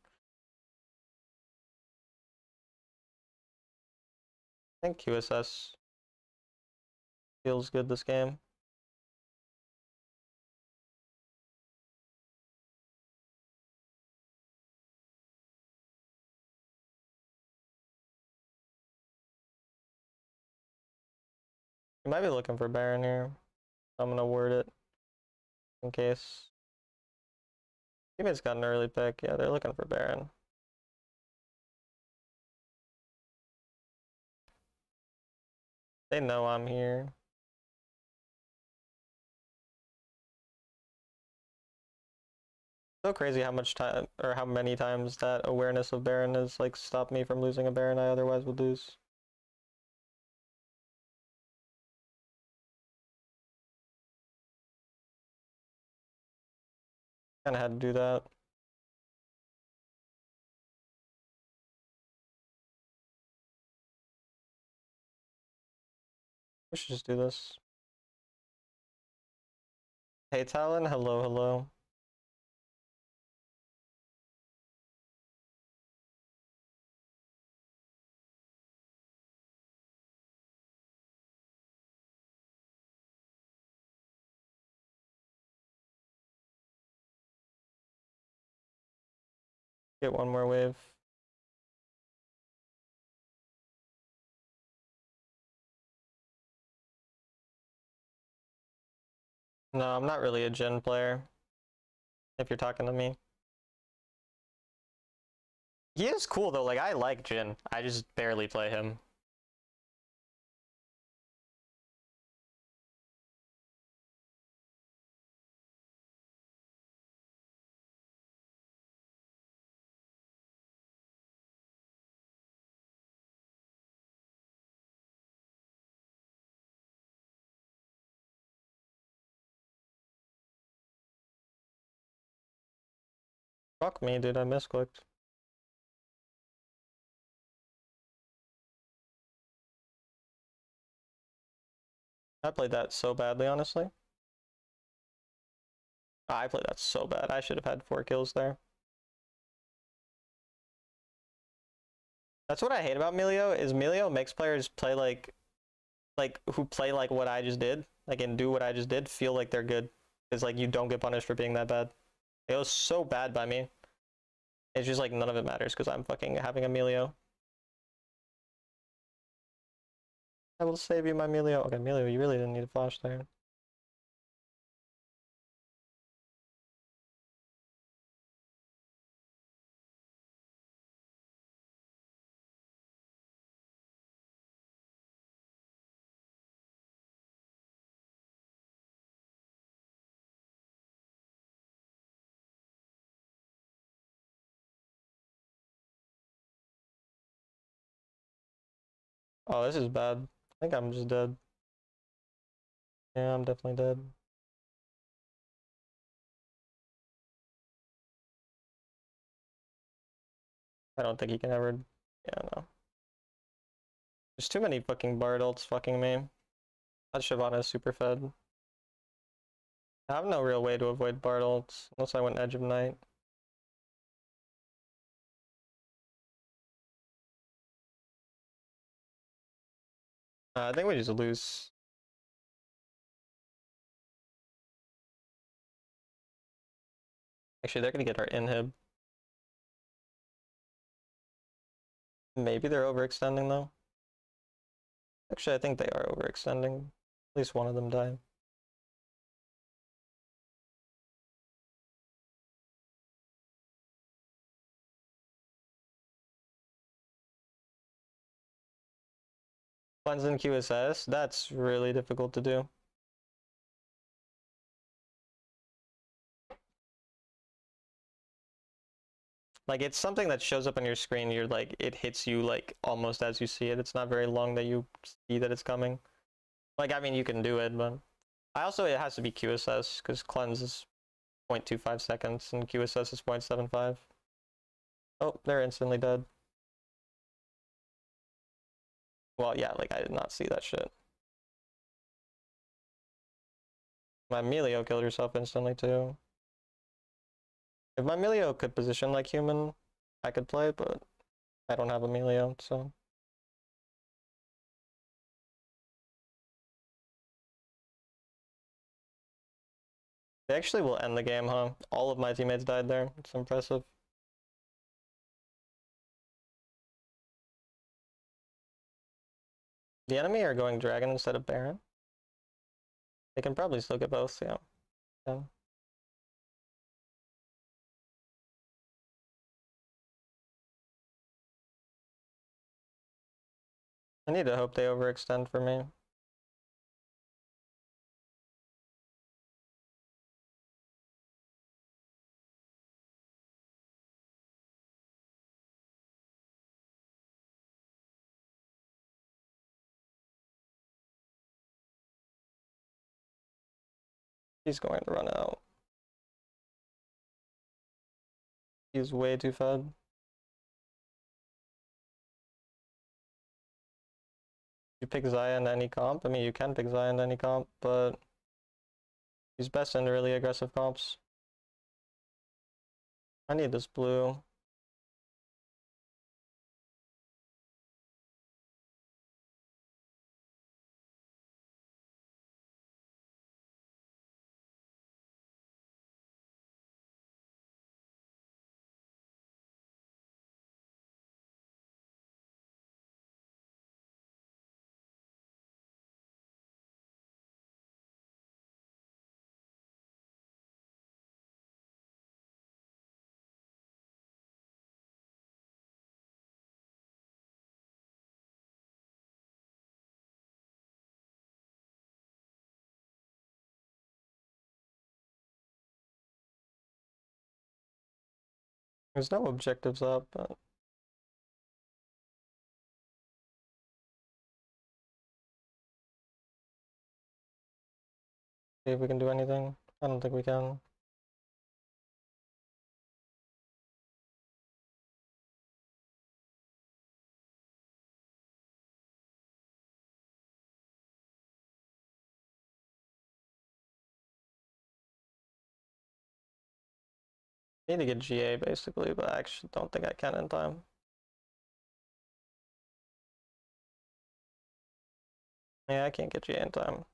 I think QSS feels good this game. You might be looking for Baron here. I'm gonna word it in case. Teammates got an early pick. Yeah, they're looking for Baron. They know I'm here. So crazy how much time or how many times that awareness of Baron has like stopped me from losing a Baron I otherwise would lose. Kinda had to do that. We should just do this. Hey Talon, hello, hello. Get one more wave. No, I'm not really a Jhin player, if you're talking to me. He is cool though, like I like Jhin. I just barely play him. Fuck me, dude, I misclicked. I played that so badly, honestly. I played that so bad. I should have had 4 kills there. That's what I hate about Milio, is Milio makes players play like who play like what I just did, like and do what I just did, feel like they're good. Because like you don't get punished for being that bad. It was so bad by me. It's just like none of it matters because I'm fucking having a Milio. I will save you, my Milio. Okay, Milio, you really didn't need a flash there. Oh, this is bad. I think I'm just dead. Yeah, I'm definitely dead. I don't think he can ever... Yeah, no. There's too many fucking Bard ults fucking me. That Shyvana is super fed. I have no real way to avoid Bard ults, unless I went Edge of Night. I think we just lose. Actually, they're gonna get our inhib. Maybe they're overextending though. Actually, I think they are overextending. At least one of them died. Cleanse in QSS? That's really difficult to do. Like, it's something that shows up on your screen, you're like, it hits you like almost as you see it. It's not very long that you see that it's coming. Like, I mean, you can do it, but I also, it has to be QSS, because cleanse is 0.25 seconds and QSS is 0.75. Oh, they're instantly dead. Well, yeah, like I did not see that shit. My Melio killed herself instantly too. If my Melio could position like human, I could play, but I don't have a Melio, so. They actually will end the game, huh? All of my teammates died there. It's impressive. The enemy are going Dragon instead of Baron. They can probably still get both, yeah. Yeah. I need to hope they overextend for me. He's going to run out. He's way too fed. You pick Xayah into any comp? I mean, you can pick Xayah into any comp, but he's best in really aggressive comps. I need this blue. There's no objectives up, but see if we can do anything. I don't think we can. Need to get GA basically, but I actually don't think I can in time. Yeah, I can't get GA in time.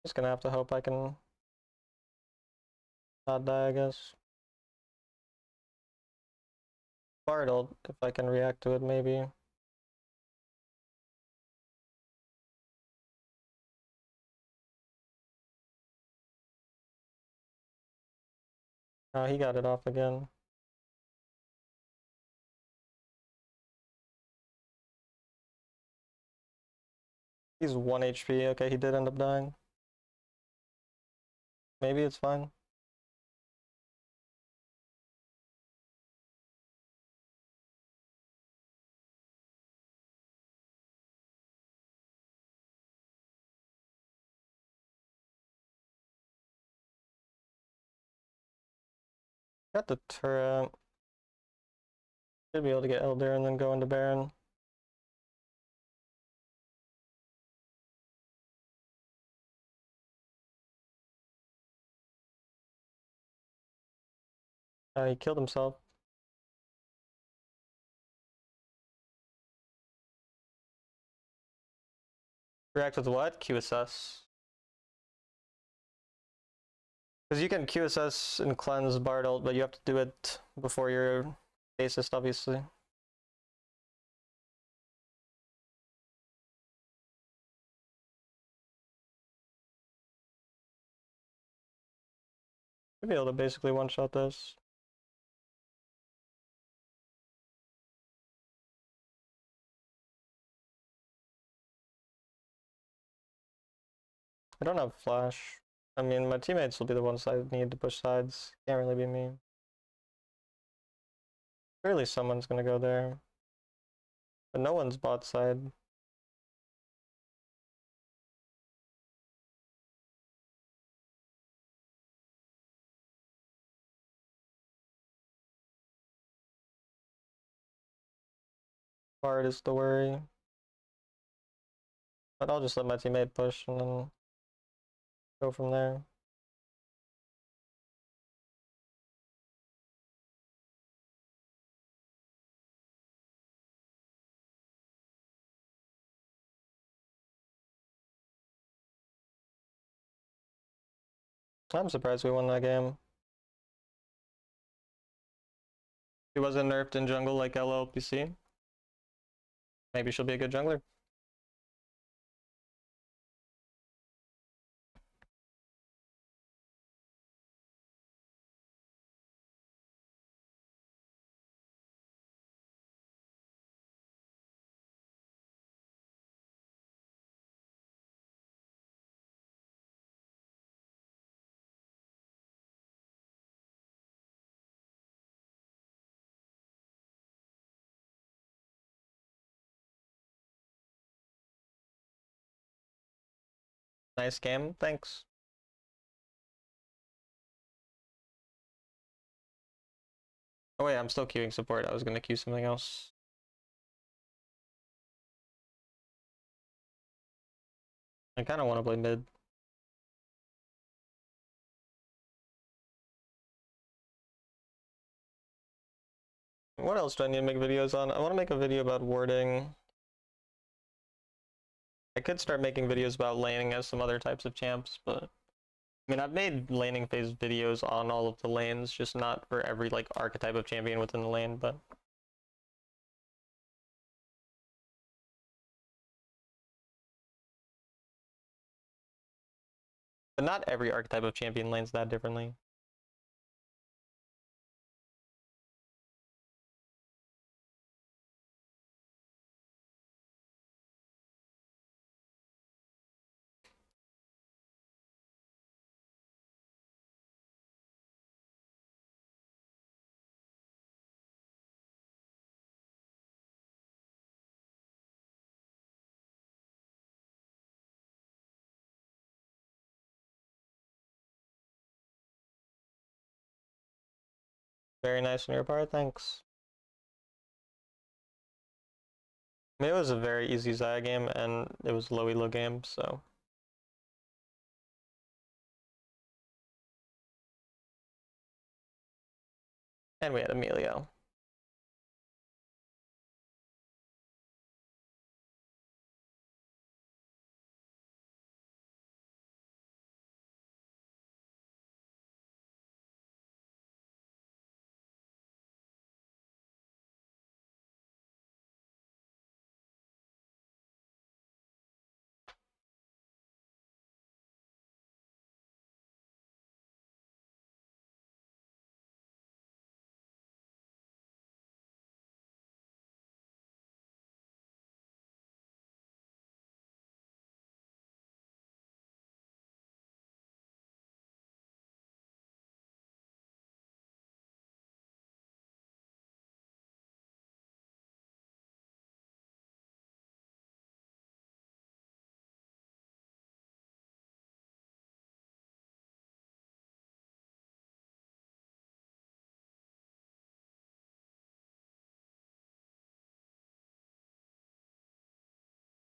Just gonna have to hope I can not die, I guess. Bartled, if I can react to it, maybe. Oh, he got it off again. He's 1 HP. Okay, he did end up dying. Maybe it's fine. Got the turret. Should be able to get Elder and then go into Baron. He killed himself. React with what? QSS. Because you can QSS and cleanse Bartled, but you have to do it before your bassist, obviously. Should be able to basically one-shot this. I don't have flash. I mean, my teammates will be the ones I need to push sides. Can't really be me. Surely someone's gonna go there. But no one's bot side. part is the worry. But I'll just let my teammate push and then go from there. I'm surprised we won that game. She wasn't nerfed in jungle like LLPC. Maybe she'll be a good jungler. Nice game, thanks. Oh wait, I'm still queuing support. I was gonna queue something else. I kinda wanna play mid. What else do I need to make videos on? I wanna make a video about warding. I could start making videos about laning as some other types of champs, but I mean, I've made laning phase videos on all of the lanes, just not for every like archetype of champion within the lane, but not every archetype of champion lanes that differently. Very nice on your part, thanks. I mean, it was a very easy Xayah game, and it was a low elo game, so. And we had Emilio.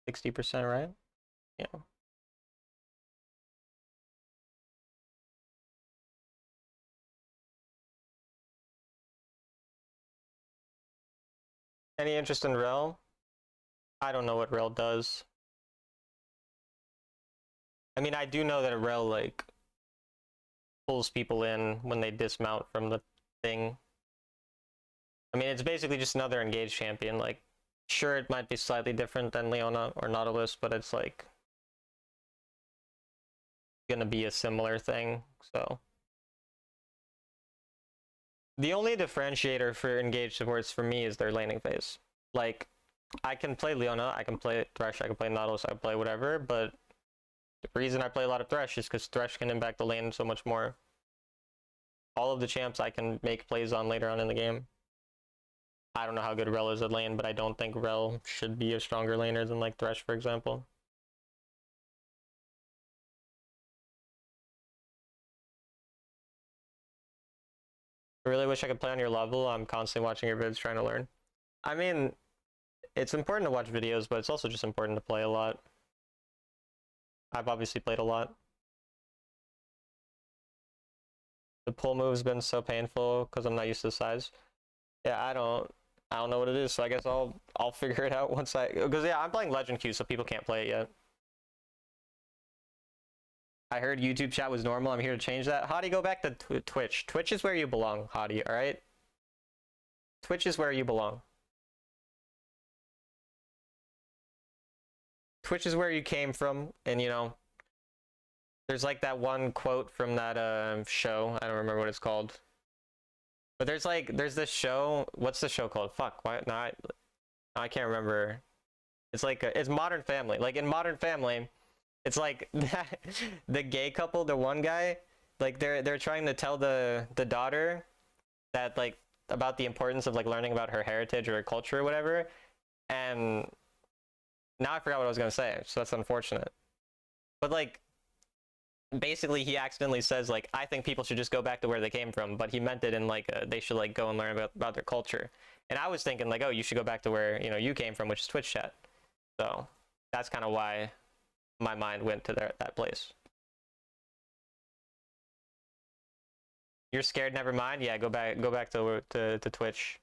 %, right? Yeah. Any interest in Rel? I don't know what Rel does. I mean, I do know that Rel, like, pulls people in when they dismount from the thing. I mean, it's basically just another engaged champion. Like, sure, it might be slightly different than Leona or Nautilus, but it's, like, gonna be a similar thing, so. The only differentiator for engaged supports for me is their laning phase. Like, I can play Leona, I can play Thresh, I can play Nautilus, I can play whatever, but the reason I play a lot of Thresh is because Thresh can impact the lane so much more. All of the champs I can make plays on later on in the game. I don't know how good Rel is at lane, but I don't think Rel should be a stronger laner than like Thresh, for example. I really wish I could play on your level. I'm constantly watching your vids trying to learn. I mean, it's important to watch videos, but it's also just important to play a lot. I've obviously played a lot. The pull move's been so painful because I'm not used to the size. Yeah, I don't know what it is, so I guess I'll figure it out once because yeah, I'm playing Legend Queue, so people can't play it yet. I heard YouTube chat was normal. I'm here to change that. Hottie, go back to Twitch. Twitch is where you belong, Hottie, alright? Twitch is where you belong. Twitch is where you came from, and you know, there's like that one quote from that show. I don't remember what it's called. But there's this show. What's the show called? Fuck, why? No, I can't remember. It's like, it's Modern Family. Like in Modern Family, it's like the gay couple, the one guy, like they're trying to tell the daughter that like about the importance of like learning about her heritage or her culture or whatever. And now I forgot what I was gonna say, so that's unfortunate. But like basically he accidentally says like, I think people should just go back to where they came from, but he meant it in like they should like go and learn about their culture. And I was thinking like, oh, you should go back to where, you know, you came from, which is Twitch chat. So that's kind of why my mind went to that place. You're scared, never mind. Yeah, go back to Twitch.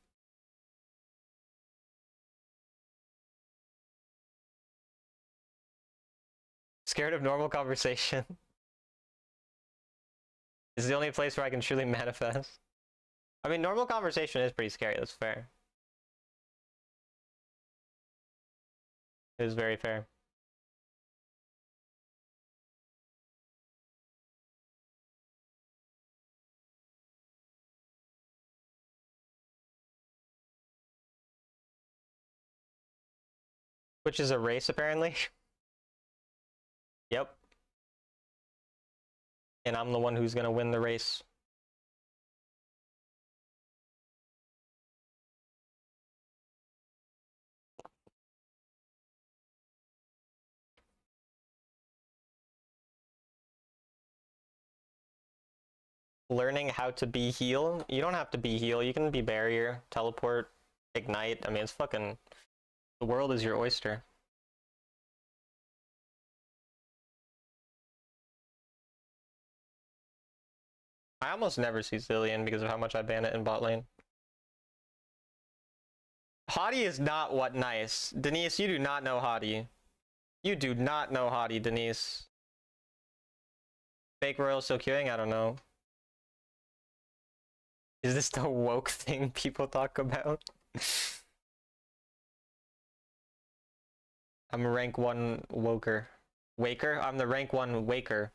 Scared of normal conversation. This is the only place where I can truly manifest. I mean, normal conversation is pretty scary, that's fair. It is very fair. Which is a race, apparently. Yep. And I'm the one who's gonna win the race. Learning how to be heal. You don't have to be heal. You can be barrier, teleport, ignite. I mean, it's fucking... The world is your oyster. I almost never see Zilean because of how much I ban it in bot lane. Hottie is not what nice. Denise, you do not know Hottie. You do not know Hottie, Denise. Fake Royal still queuing? I don't know. Is this the woke thing people talk about? I'm a rank 1 woker. Waker? I'm the rank 1 waker.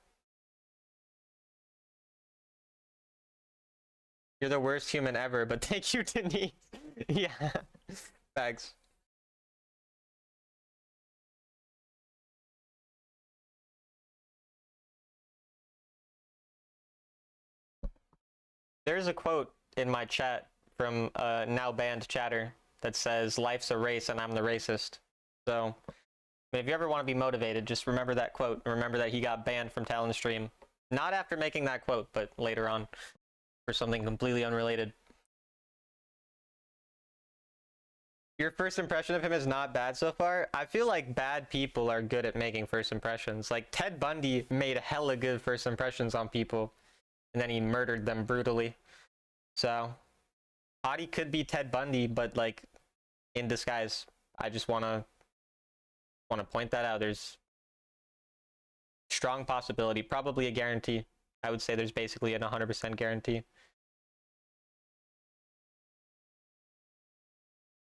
You're the worst human ever, but thank you, Denise. Yeah. Thanks. There's a quote in my chat from a now banned chatter that says, life's a race and I'm the racist. So, if you ever want to be motivated, just remember that quote. And remember that he got banned from Talon stream. Not after making that quote, but later on. For something completely unrelated. Your first impression of him is not bad so far? I feel like bad people are good at making first impressions. Like, Ted Bundy made hella good first impressions on people. And then he murdered them brutally. So, Hottie could be Ted Bundy, but like, in disguise. I just wanna point that out. There's strong possibility, probably a guarantee. I would say there's basically an 100% guarantee.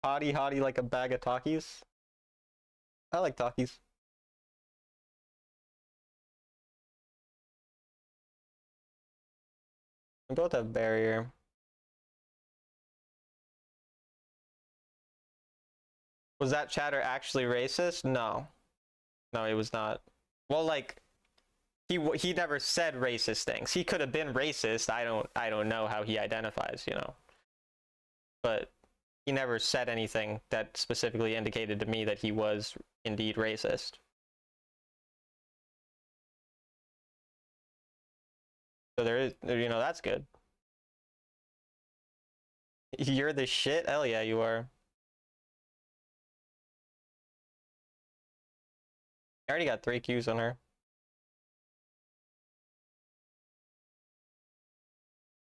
Hottie like a bag of Takis. I like Takis. We both have barrier. Was that chatter actually racist? No. No, it was not. Well, like, he never said racist things. He could have been racist. I don't know how he identifies, you know. But he never said anything that specifically indicated to me that he was indeed racist. So there is, you know, that's good. You're the shit? Hell yeah, you are. I already got 3 Qs on her.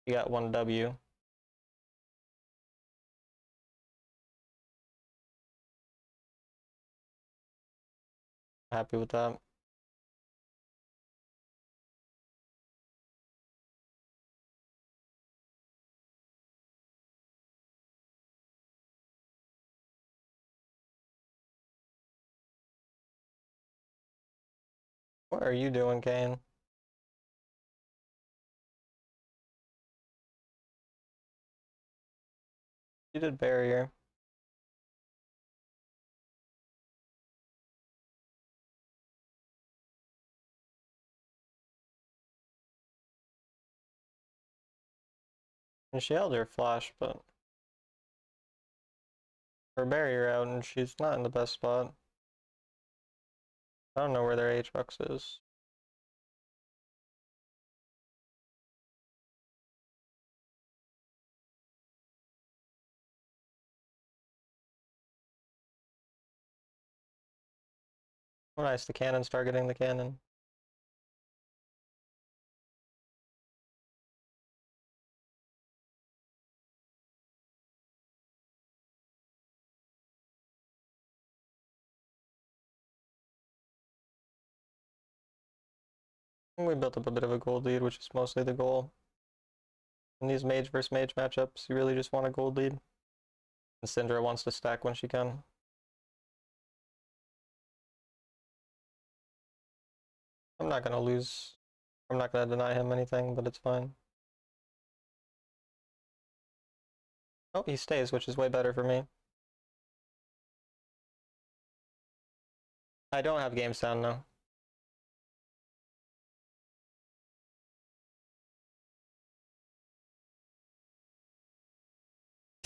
You got 1 W. Happy with that. What are you doing, Kane? You did barrier. And she held her flash, but her barrier out and she's not in the best spot. I don't know where their Aatrox is. Oh, nice, the cannon's targeting the cannon. We built up a bit of a gold lead, which is mostly the goal. In these mage versus mage matchups, you really just want a gold lead. And Syndra wants to stack when she can. I'm not gonna lose. I'm not gonna deny him anything, but it's fine. Oh, he stays, which is way better for me. I don't have game sound now.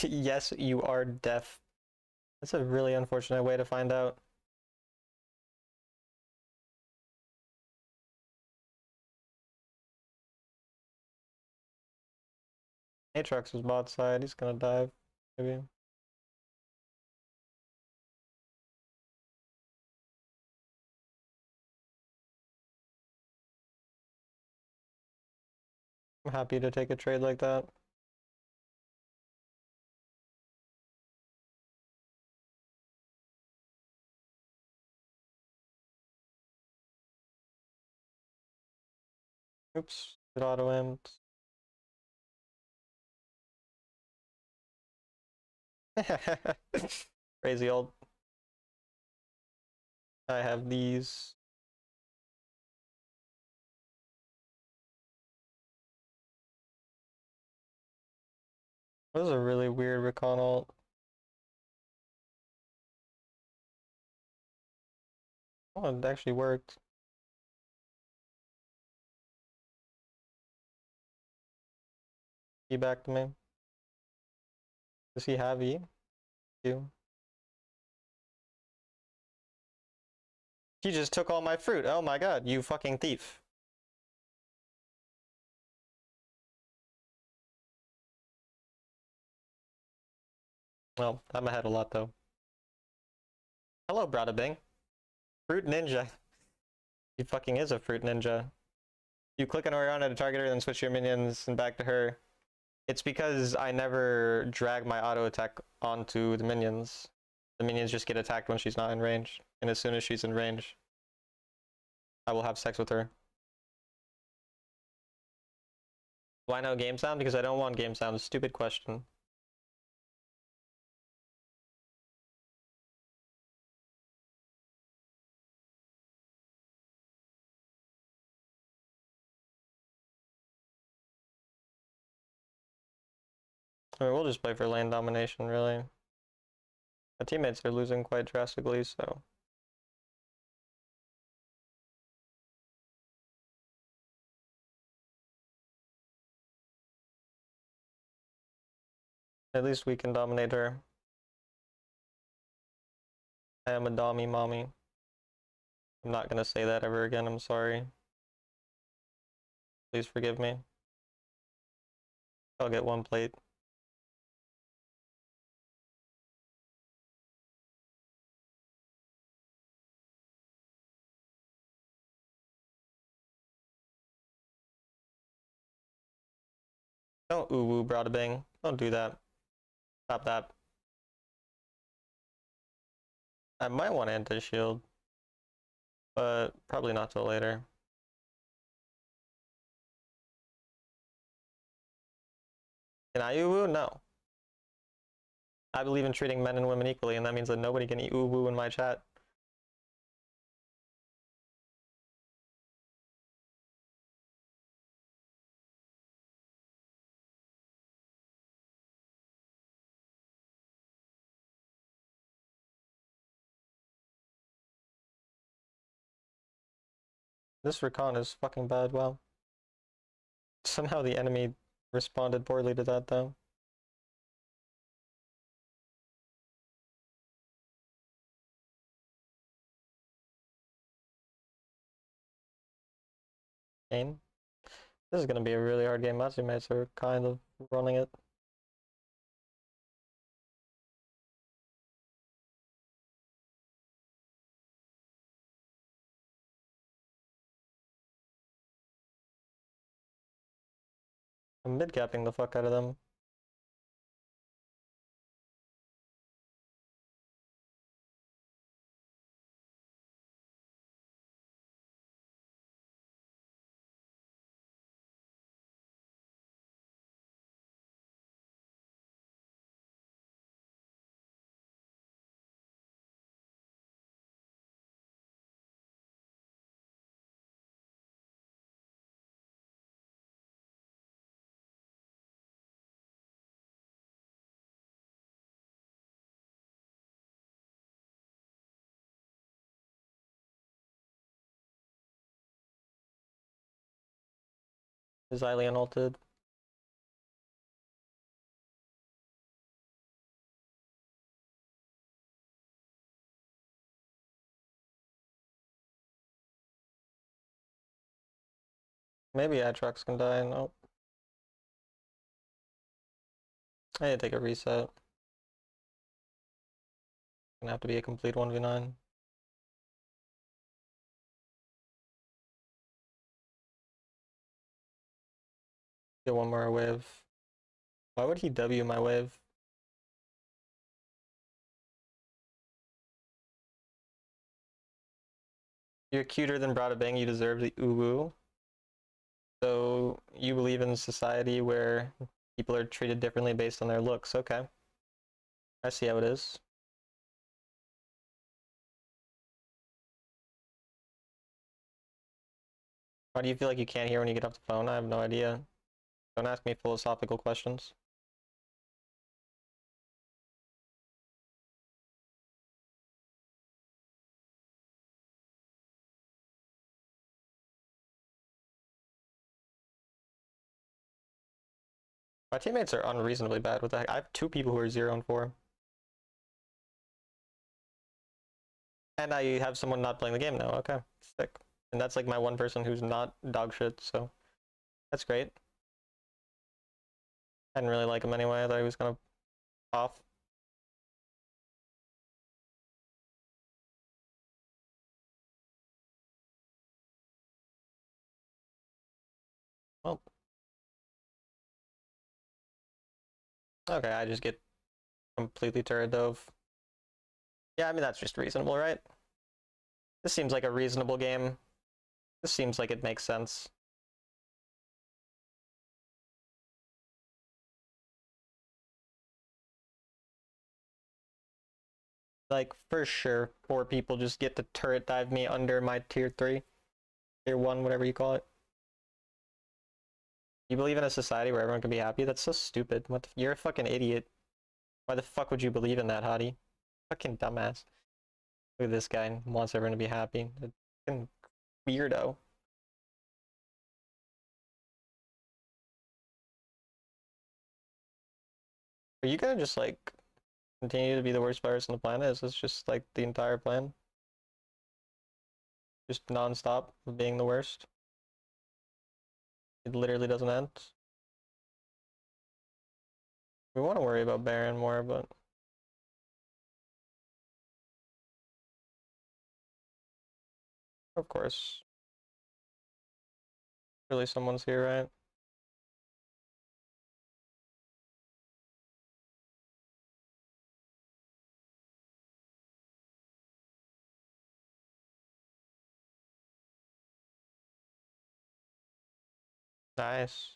Yes, you are deaf. That's a really unfortunate way to find out. Aatrox is bot side, he's gonna dive, maybe. I'm happy to take a trade like that. Oops, it auto-aimed. Crazy old. I have these. This is a really weird recon ult. Oh, it actually worked. He backed me. Does he have E? You. He just took all my fruit. Oh my god, you fucking thief. Well, I'm ahead a lot though. Hello, Brada Bing. Fruit ninja. He fucking is a fruit ninja. You click an Orion at a targeter, then switch your minions and back to her. It's because I never drag my auto attack onto the minions. The minions just get attacked when she's not in range. And as soon as she's in range, I will have sex with her. Why no game sound? Because I don't want game sound. Stupid question. I mean, we'll just play for lane domination, really. My teammates are losing quite drastically, so... At least we can dominate her. I am a dommy mommy. I'm not gonna say that ever again, I'm sorry. Please forgive me. I'll get 1 plate. Don't ooh-woo, Brada Bing. Don't do that. Stop that. I might want anti-shield, but probably not till later. Can I ooh-woo? No. I believe in treating men and women equally, and that means that nobody can ooh-woo in my chat. This recon is fucking bad, wow. Somehow the enemy responded poorly to that, though. Game. This is gonna be a really hard game. My teammates are kind of running it. I'm mid-capping the fuck out of them. Is Eileen ulted? Maybe Atrox can die. Nope. I need to take a reset. Gonna have to be a complete 1v9. Get one more wave. Why would he W my wave? You're cuter than Brada Bang, you deserve the uwu. So you believe in a society where people are treated differently based on their looks. Okay. I see how it is. Why do you feel like you can't hear when you get off the phone? I have no idea. Don't ask me philosophical questions. My teammates are unreasonably bad with that. I have 2 people who are 0 and 4. And I have someone not playing the game now. Okay, sick. And that's like my one person who's not dog shit, so that's great. I didn't really like him anyway. I thought he was kind of off. Well, okay, I just get completely turret dove. Yeah, I mean, that's just reasonable, right? This seems like a reasonable game. This seems like it makes sense. Like, for sure, 4 people just get to turret dive me under my tier 3. Tier 1, whatever you call it. You believe in a society where everyone can be happy? That's so stupid. You're a fucking idiot. Why the fuck would you believe in that, Hottie? Fucking dumbass. Look at this guy, wants everyone to be happy. Fucking weirdo. Are you gonna just like continue to be the worst virus on the planet? Is this just like the entire plan? Just non-stop of being the worst? It literally doesn't end. We want to worry about Baron more, but of course. Surely someone's here, right? Nice.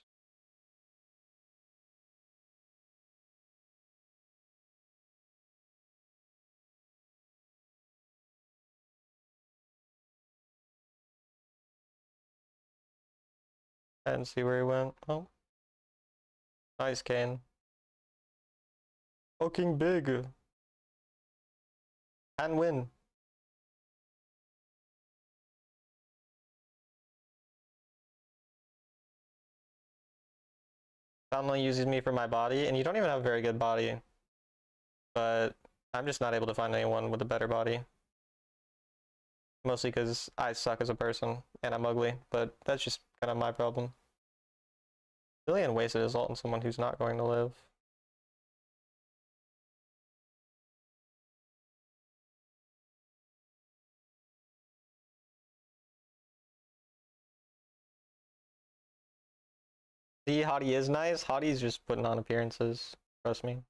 I didn't see where he went. Oh. Nice, Kane. Fucking big. And win. Family uses me for my body, and you don't even have a very good body. But I'm just not able to find anyone with a better body. Mostly because I suck as a person, and I'm ugly, but that's just kind of my problem. Zilean wasted his ult on someone who's not going to live. See, Hottie is nice. Hottie's just putting on appearances. Trust me.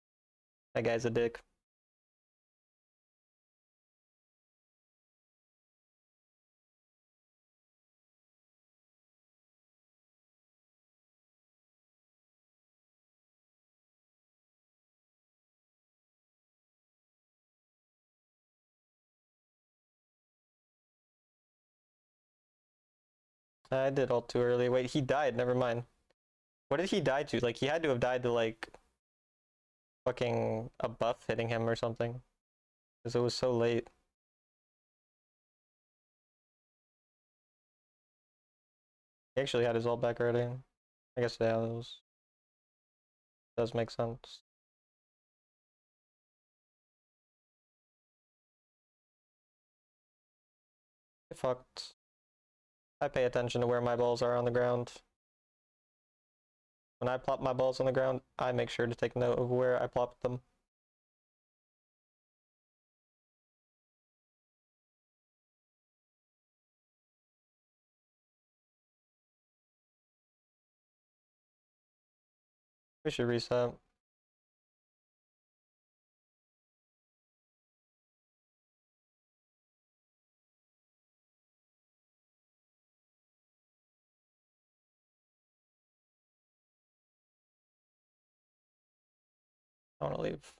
That guy's a dick. I did ult too early. Wait, he died. Never mind. What did he die to? Like, he had to have died to, like, fucking a buff hitting him or something. Because it was so late. He actually had his ult back already. I guess, yeah, that does make sense. Get fucked. I pay attention to where my balls are on the ground. When I plop my balls on the ground, I make sure to take note of where I plopped them. We should reset. I want to leave.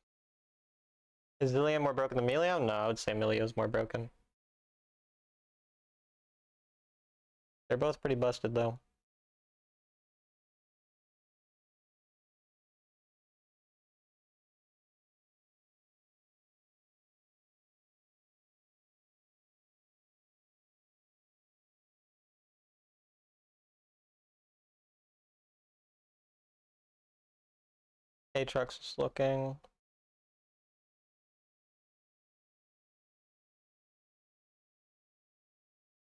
Is Zilean more broken than Melio? No, I would say Melio's more broken. They're both pretty busted, though. Aatrox is looking.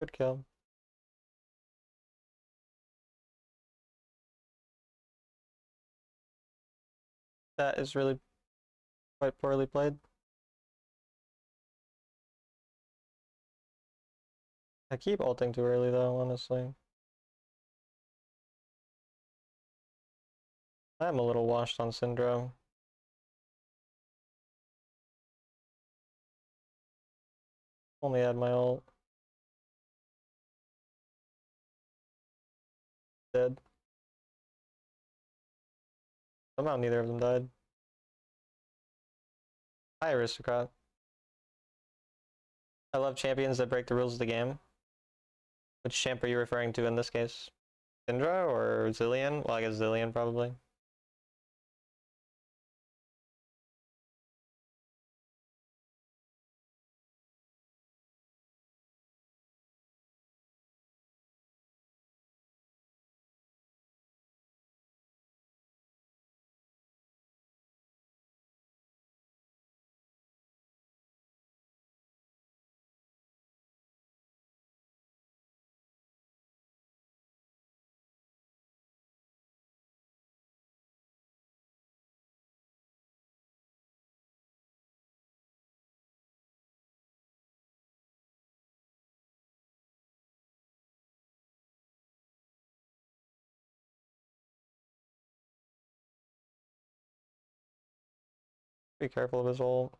Good kill. That is really quite poorly played. I keep ulting too early, though, honestly. I'm a little washed on Syndrome. Only had my ult. Dead. Somehow neither of them died. Hi, Aristocrat. I love champions that break the rules of the game. Which champ are you referring to in this case? Syndra or Zilean? Well, I guess Zilean probably. Be careful of his ult.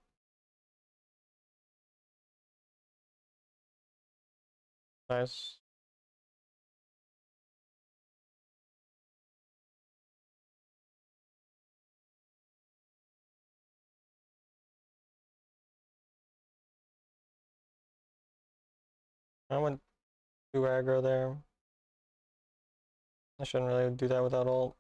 Nice. I went too aggro there. I shouldn't really do that without ult.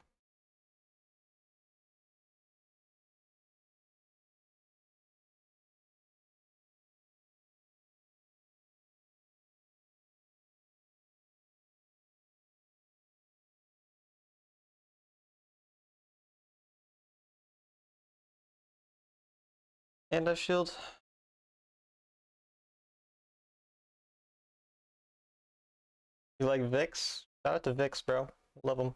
And I shield. You like Vix? Shout out to Vix, bro. Love him.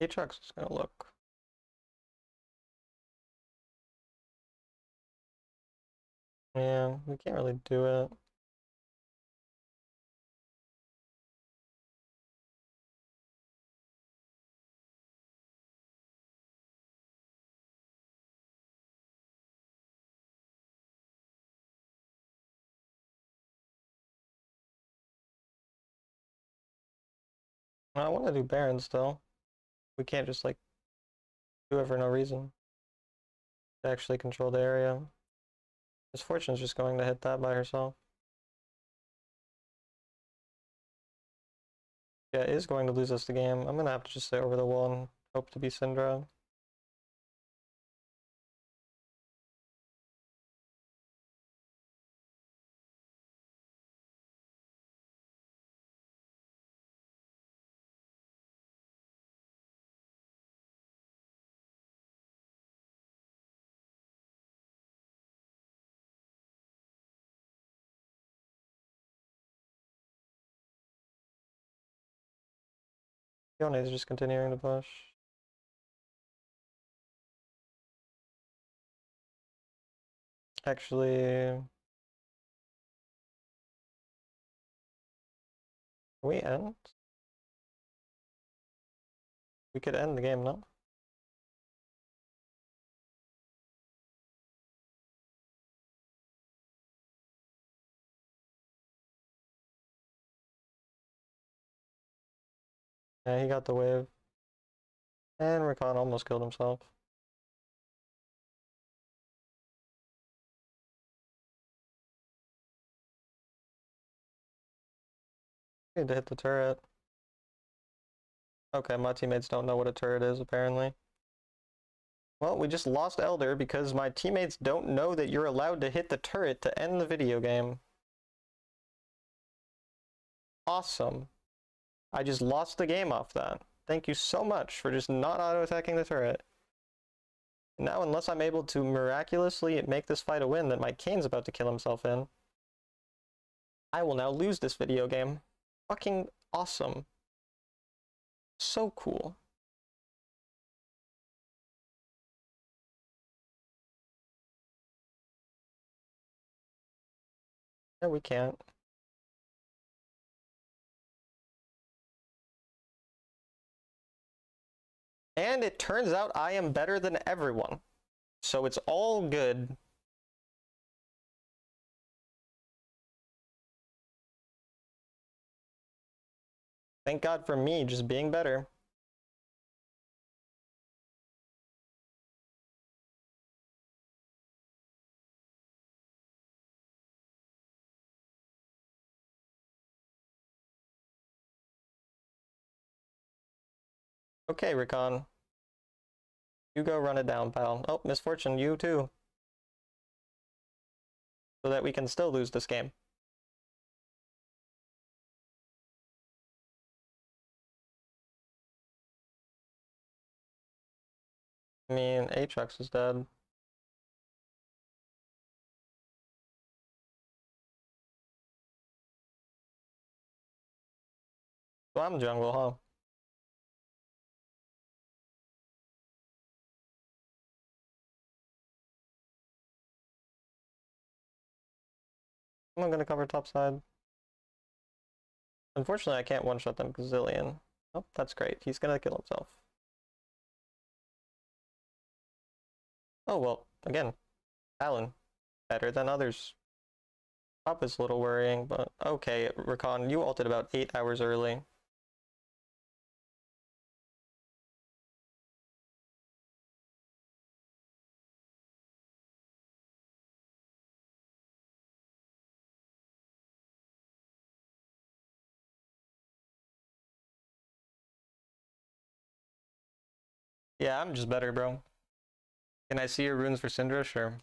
Aatrox is gonna look. Yeah, we can't really do it. I want to do Baron still. We can't just like do it for no reason. To actually control the area. Miss Fortune's just going to hit that by herself. Yeah, is going to lose us the game. I'm gonna have to just stay over the wall and hope to be Syndra. Yone is just continuing to push. Actually, can we end? We could end the game, no? Yeah, he got the wave. And Rakan almost killed himself. Need to hit the turret. Okay, my teammates don't know what a turret is, apparently. Well, we just lost Elder because my teammates don't know that you're allowed to hit the turret to end the video game. Awesome. I just lost the game off that. Thank you so much for just not auto-attacking the turret. Now, unless I'm able to miraculously make this fight a win that my Kane's about to kill himself in, I will now lose this video game. Fucking awesome. So cool. No, we can't. And it turns out I am better than everyone. So it's all good. Thank God for me just being better. Okay, Rakan. You go run it down, pal. Oh, Miss Fortune, you too. So that we can still lose this game. I mean, Aatrox is dead. So I'm jungle, huh? I'm gonna cover top side. Unfortunately, I can't one-shot them gazillion. Oh, that's great. He's gonna kill himself. Oh, well, again, Talon. Better than others. Top is a little worrying, but okay, Rakan, you ulted about 8 hours early. Yeah, I'm just better, bro. Can I see your runes for Syndra? Sure.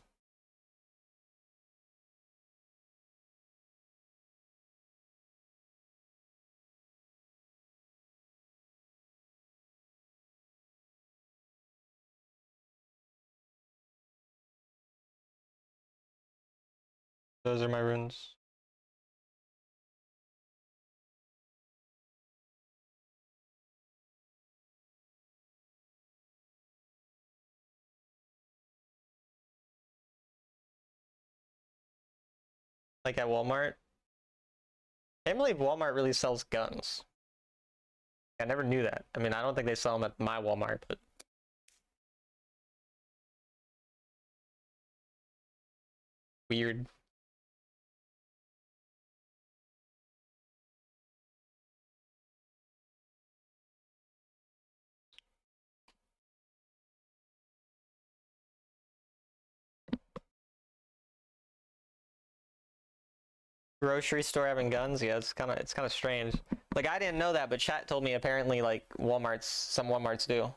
Those are my runes. Like at Walmart. I can't believe Walmart really sells guns. I never knew that. I mean, I don't think they sell them at my Walmart, but weird. Grocery store having guns? Yeah, it's kind of strange. Like I didn't know that, but chat told me apparently like some Walmarts do.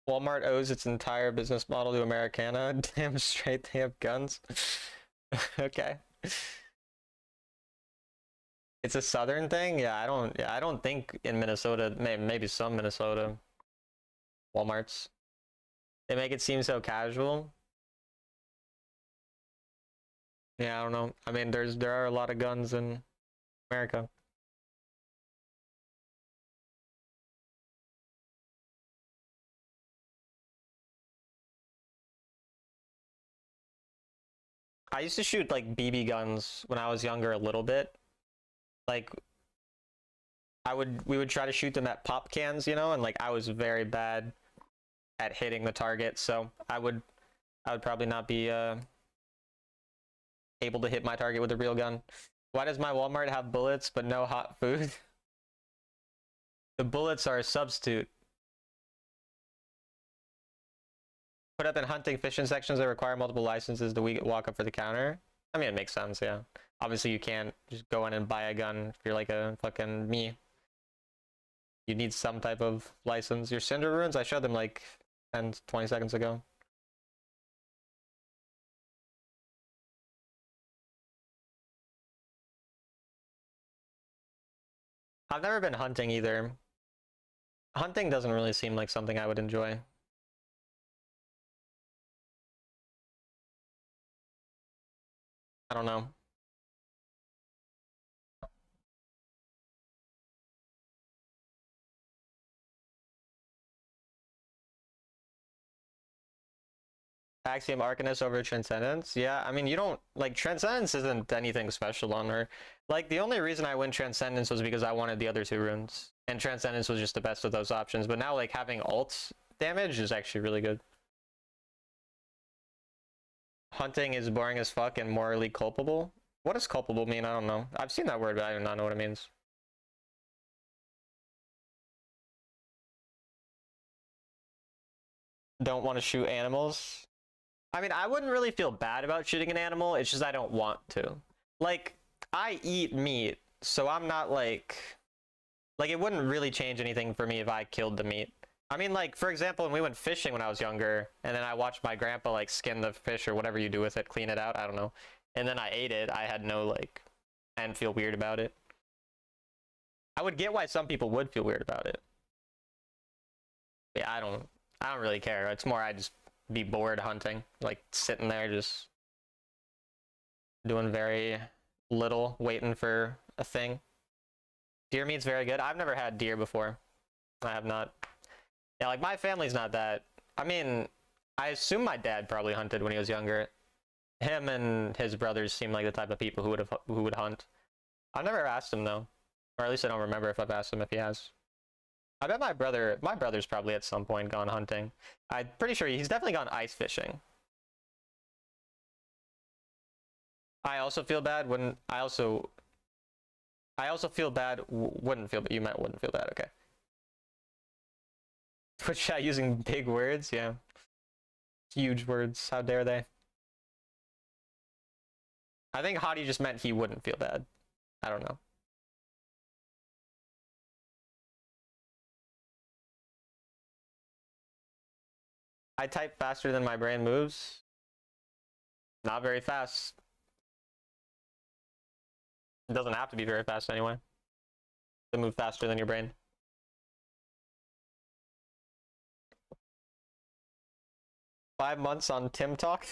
Walmart owes its entire business model to Americana. Damn straight they have guns. Okay. It's a southern thing? Yeah, I don't think in Minnesota, maybe some Minnesota Walmarts. They make it seem so casual. Yeah, I don't know. I mean, there are a lot of guns in America. I used to shoot like BB guns when I was younger a little bit. Like we would try to shoot them at pop cans, you know, and like I was very bad at hitting the target, so I would probably not be able to hit my target with a real gun. Why does my Walmart have bullets but no hot food? The bullets are a substitute. Put up in hunting fishing sections that require multiple licenses to walk up for the counter. I mean, it makes sense, yeah. Obviously, you can't just go in and buy a gun if you're like a fucking me. You need some type of license. Your Cinder runes, I showed them like 10, 20 seconds ago. I've never been hunting either. Hunting doesn't really seem like something I would enjoy. I don't know. Axiom Arcanist over Transcendence? Yeah, I mean, you don't, like, Transcendence isn't anything special on her. Like, the only reason I went Transcendence was because I wanted the other two runes. And Transcendence was just the best of those options. But now, like, having ult damage is actually really good. Hunting is boring as fuck and morally culpable? What does culpable mean? I don't know. I've seen that word, but I do not know what it means. Don't want to shoot animals? I mean, I wouldn't really feel bad about shooting an animal. It's just I don't want to. Like, I eat meat, so I'm not like it wouldn't really change anything for me if I killed the meat. I mean, like, for example, when we went fishing when I was younger, and then I watched my grandpa like skin the fish or whatever you do with it, clean it out, I don't know. And then I ate it. I had no like I didn't feel weird about it. I would get why some people would feel weird about it. Yeah, I don't really care. It's more I just be bored hunting, like sitting there just doing very little, waiting for a thing. Deer meat's very good. I've never had deer before. I have not. Yeah, like my family's not that. I mean, I assume my dad probably hunted when he was younger. Him and his brothers seem like the type of people who would hunt. I've never asked him though, or at least I don't remember if I've asked him if he has. I bet my brother's probably at some point gone hunting. I'm pretty sure he's definitely gone ice fishing. I also feel bad when I also feel bad wouldn't feel, but you meant wouldn't feel bad. Okay. Twitch chat using big words, yeah, huge words. How dare they? I think Hottie just meant he wouldn't feel bad. I don't know. I type faster than my brain moves. Not very fast. It doesn't have to be very fast anyway. To move faster than your brain. Five months on Tim talk?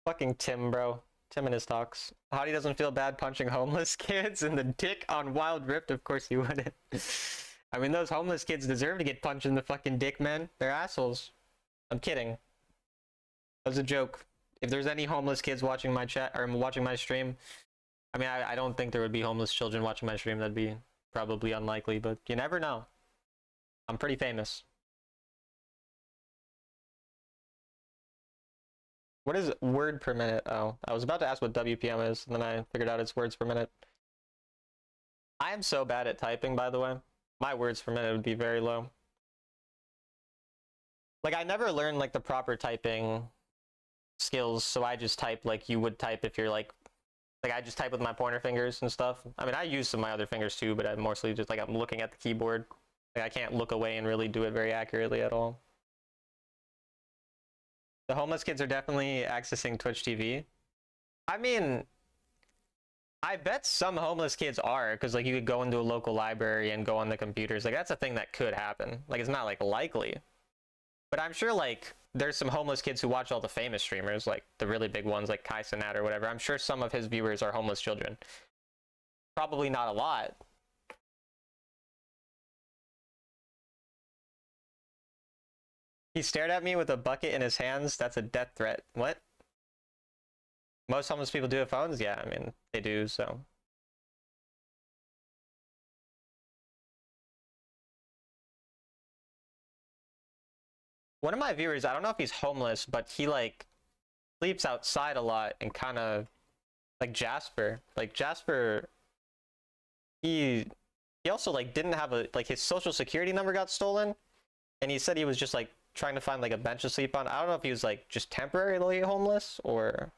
Fucking Tim, bro. Tim and his talks. Hottie doesn't feel bad punching homeless kids in the dick on Wild Rift. Of course you wouldn't. I mean, those homeless kids deserve to get punched in the fucking dick, man. They're assholes. I'm kidding. That was a joke. If there's any homeless kids watching my chat or watching my stream, I mean, I don't think there would be homeless children watching my stream. That'd be probably unlikely, but you never know. I'm pretty famous. What is word per minute? Oh, I was about to ask what WPM is, and then I figured out it's words per minute. I am so bad at typing, by the way. My words per minute would be very low. Like, I never learned, like, the proper typing skills, so I just type like you would type if you're, like I just type with my pointer fingers and stuff. I mean, I use some of my other fingers too, but I'm mostly just, like, I'm looking at the keyboard. Like, I can't look away and really do it very accurately at all. The homeless kids are definitely accessing Twitch TV. I mean, I bet some homeless kids are, because, like, you could go into a local library and go on the computers. Like, that's a thing that could happen. Like, it's not, like, likely. But I'm sure, like, there's some homeless kids who watch all the famous streamers, like the really big ones, like Kai Cenat or whatever. I'm sure some of his viewers are homeless children. Probably not a lot. He stared at me with a bucket in his hands. That's a death threat. What? Most homeless people do have phones? Yeah, I mean, they do, so. One of my viewers, I don't know if he's homeless, but he, like, sleeps outside a lot and kind of, like, Jasper. Like, Jasper, he also, like, didn't have a, like, his social security number got stolen, and he said he was just, like, trying to find, like, a bench to sleep on. I don't know if he was, like, just temporarily homeless, or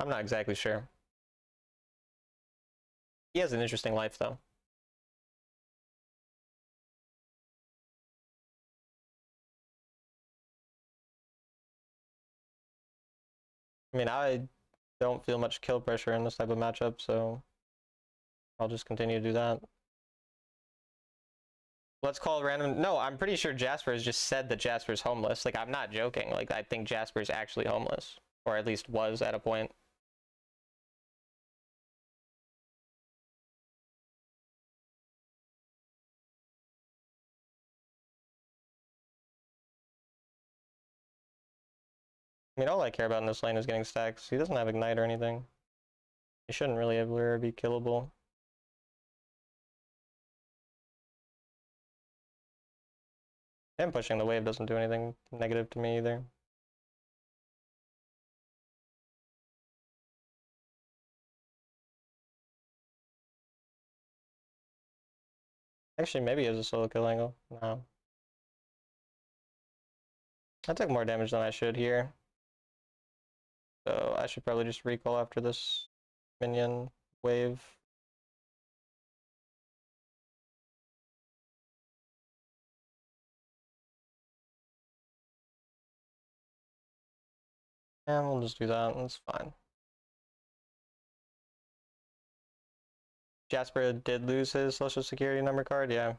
I'm not exactly sure. He has an interesting life, though. I mean, I don't feel much kill pressure in this type of matchup, so I'll just continue to do that. Let's call random. No, I'm pretty sure Jasper has just said that Jasper's homeless. Like, I'm not joking. Like, I think Jasper's actually homeless, or at least was at a point. I mean, all I care about in this lane is getting stacks. He doesn't have Ignite or anything. He shouldn't really ever be killable. Him pushing the wave doesn't do anything negative to me either. Actually, maybe he has a solo kill angle. No. I took more damage than I should here. So I should probably just recall after this minion wave. And we'll just do that, that's fine. Jasper did lose his social security number card, yeah.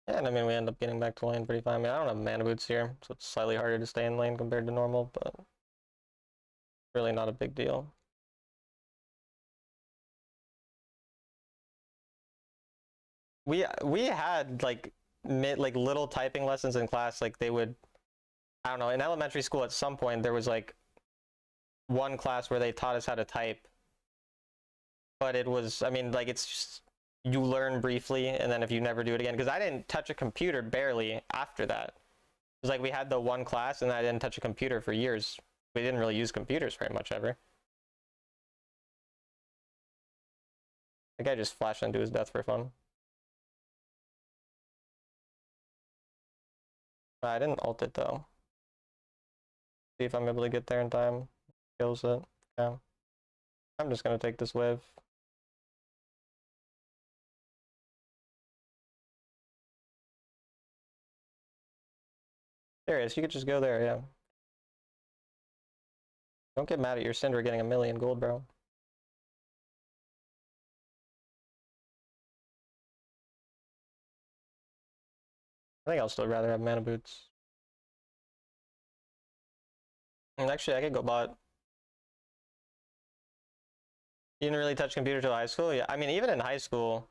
And I mean, we end up getting back to lane pretty fine. I mean, I don't have mana boots here, so it's slightly harder to stay in lane compared to normal, but really not a big deal. We had like little typing lessons in class. Like, they would, I don't know, in elementary school at some point there was like one class where they taught us how to type, but it was, I mean, like, it's just, you learn briefly, and then if you never do it again, because I didn't touch a computer barely after that. It was like we had the one class, and I didn't touch a computer for years. We didn't really use computers very much ever. The guy just flashed into his death for fun. I didn't ult it though. See if I'm able to get there in time. Kills it. Yeah. I'm just gonna take this wave. There it is. You could just go there, yeah. Don't get mad at your Syndra getting 1,000,000 gold, bro. I think I'll still rather have mana boots. And actually, I could go bot. You didn't really touch computer till high school? Yeah, I mean, even in high school,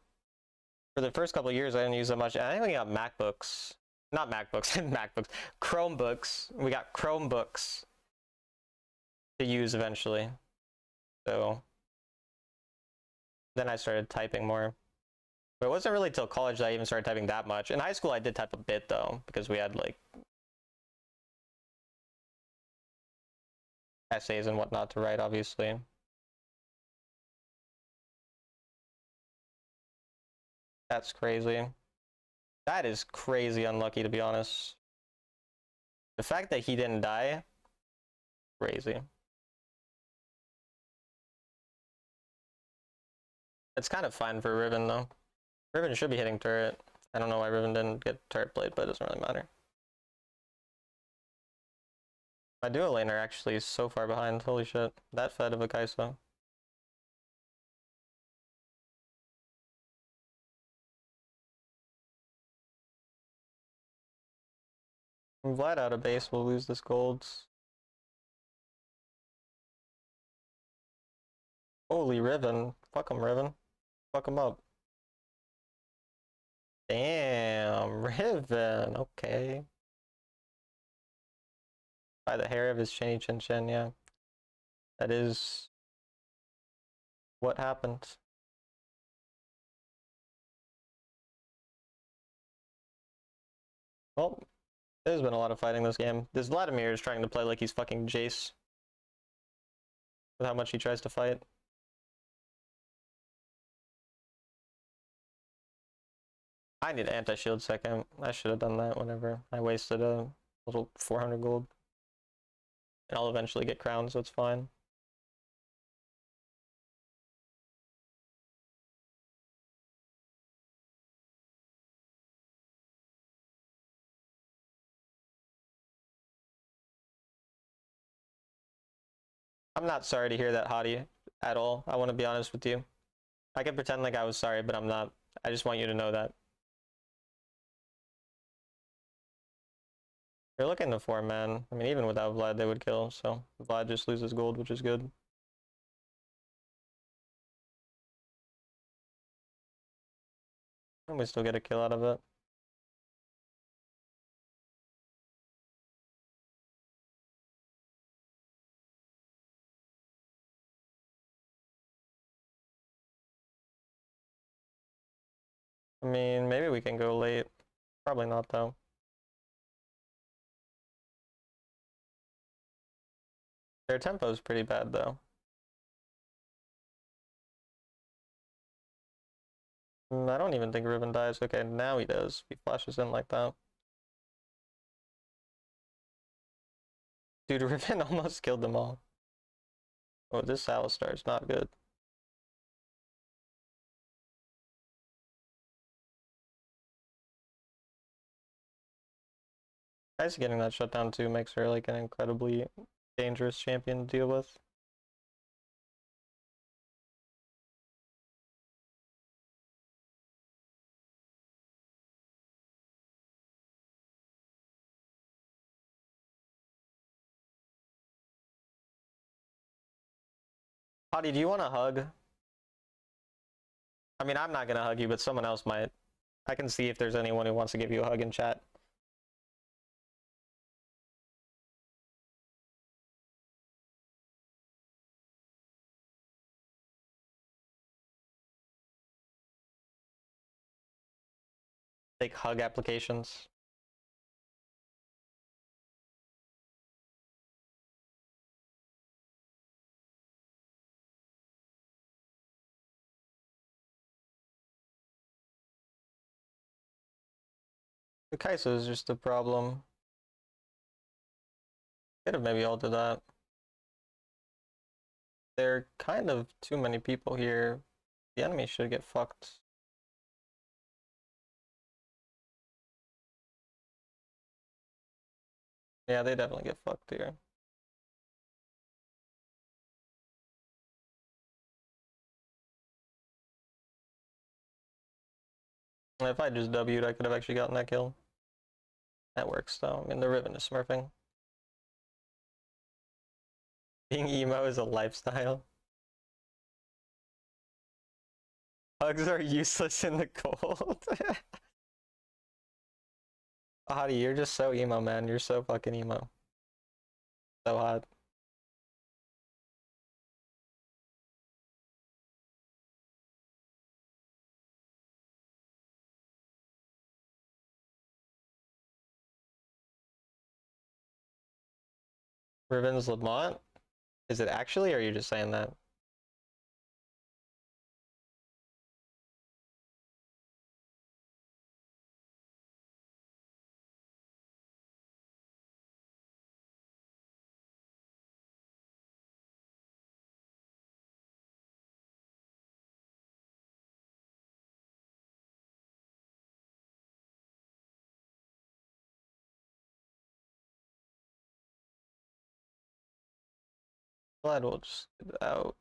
for the first couple of years, I didn't use that much. I think we got MacBooks. Not MacBooks, MacBooks. Chromebooks. We got Chromebooks to use eventually. So then I started typing more. But it wasn't really till college that I even started typing that much. In high school, I did type a bit though, because we had like essays and whatnot to write, obviously. That's crazy. That is crazy unlucky, to be honest. The fact that he didn't die, crazy. It's kind of fine for Riven, though. Riven should be hitting turret. I don't know why Riven didn't get turret played, but it doesn't really matter. My duo laner actually is so far behind. Holy shit. That fed of a Kai'Sa. Vlad out of base, we'll lose this gold. Holy Riven. Fuck him, Riven. Fuck him up. Damn, Riven. Okay. By the hair of his chinny chin chin, yeah. That is what happened. Well, there's been a lot of fighting this game. This Vladimir is trying to play like he's fucking Jace. With how much he tries to fight. I need anti-shield second. I should have done that whenever I wasted a little 400 gold. And I'll eventually get crowned, so it's fine. I'm not sorry to hear that, Hottie, at all. I want to be honest with you. I can pretend like I was sorry, but I'm not. I just want you to know that. They're looking to 4-man. I mean, even without Vlad, they would kill, so Vlad just loses gold, which is good. And we still get a kill out of it. I mean, maybe we can go late. Probably not, though. Their tempo is pretty bad, though. I don't even think Riven dies. Okay, now he does. He flashes in like that. Dude, Riven almost killed them all. Oh, this Alistar is not good. Guys getting that shutdown too makes her like an incredibly dangerous champion to deal with. Hottie, do you want a hug? I mean, I'm not gonna hug you, but someone else might. I can see if there's anyone who wants to give you a hug in chat. Like hug applications. The Kai'Sa is just a problem. Could have maybe ulted that. There are kind of too many people here. The enemy should get fucked. Yeah, they definitely get fucked here. If I just W'd, I could have actually gotten that kill. That works though. I mean, the Riven is smurfing. Being emo is a lifestyle. Hugs are useless in the cold. Hottie, you're just so emo, man. You're so fucking emo. So hot. Riven's Lamont? Is it actually, or are you just saying that? Glad we'll just get it out.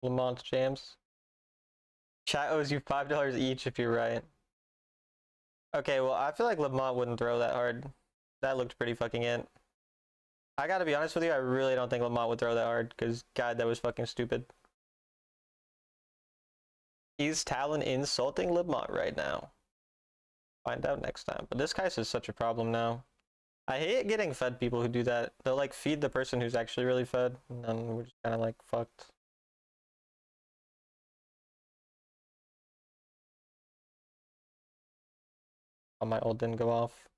Lamont James. Chat owes you $5 each if you're right. Okay, well, I feel like Lamont wouldn't throw that hard. That looked pretty fucking it. I gotta be honest with you, I really don't think Lamont would throw that hard, because, God, that was fucking stupid. Is Talon insulting Lamont right now? Find out next time. But this Kai'Sa is such a problem now. I hate getting fed people who do that. They'll, like, feed the person who's actually really fed, and then we're just kind of, like, fucked. Oh, my ult didn't go off.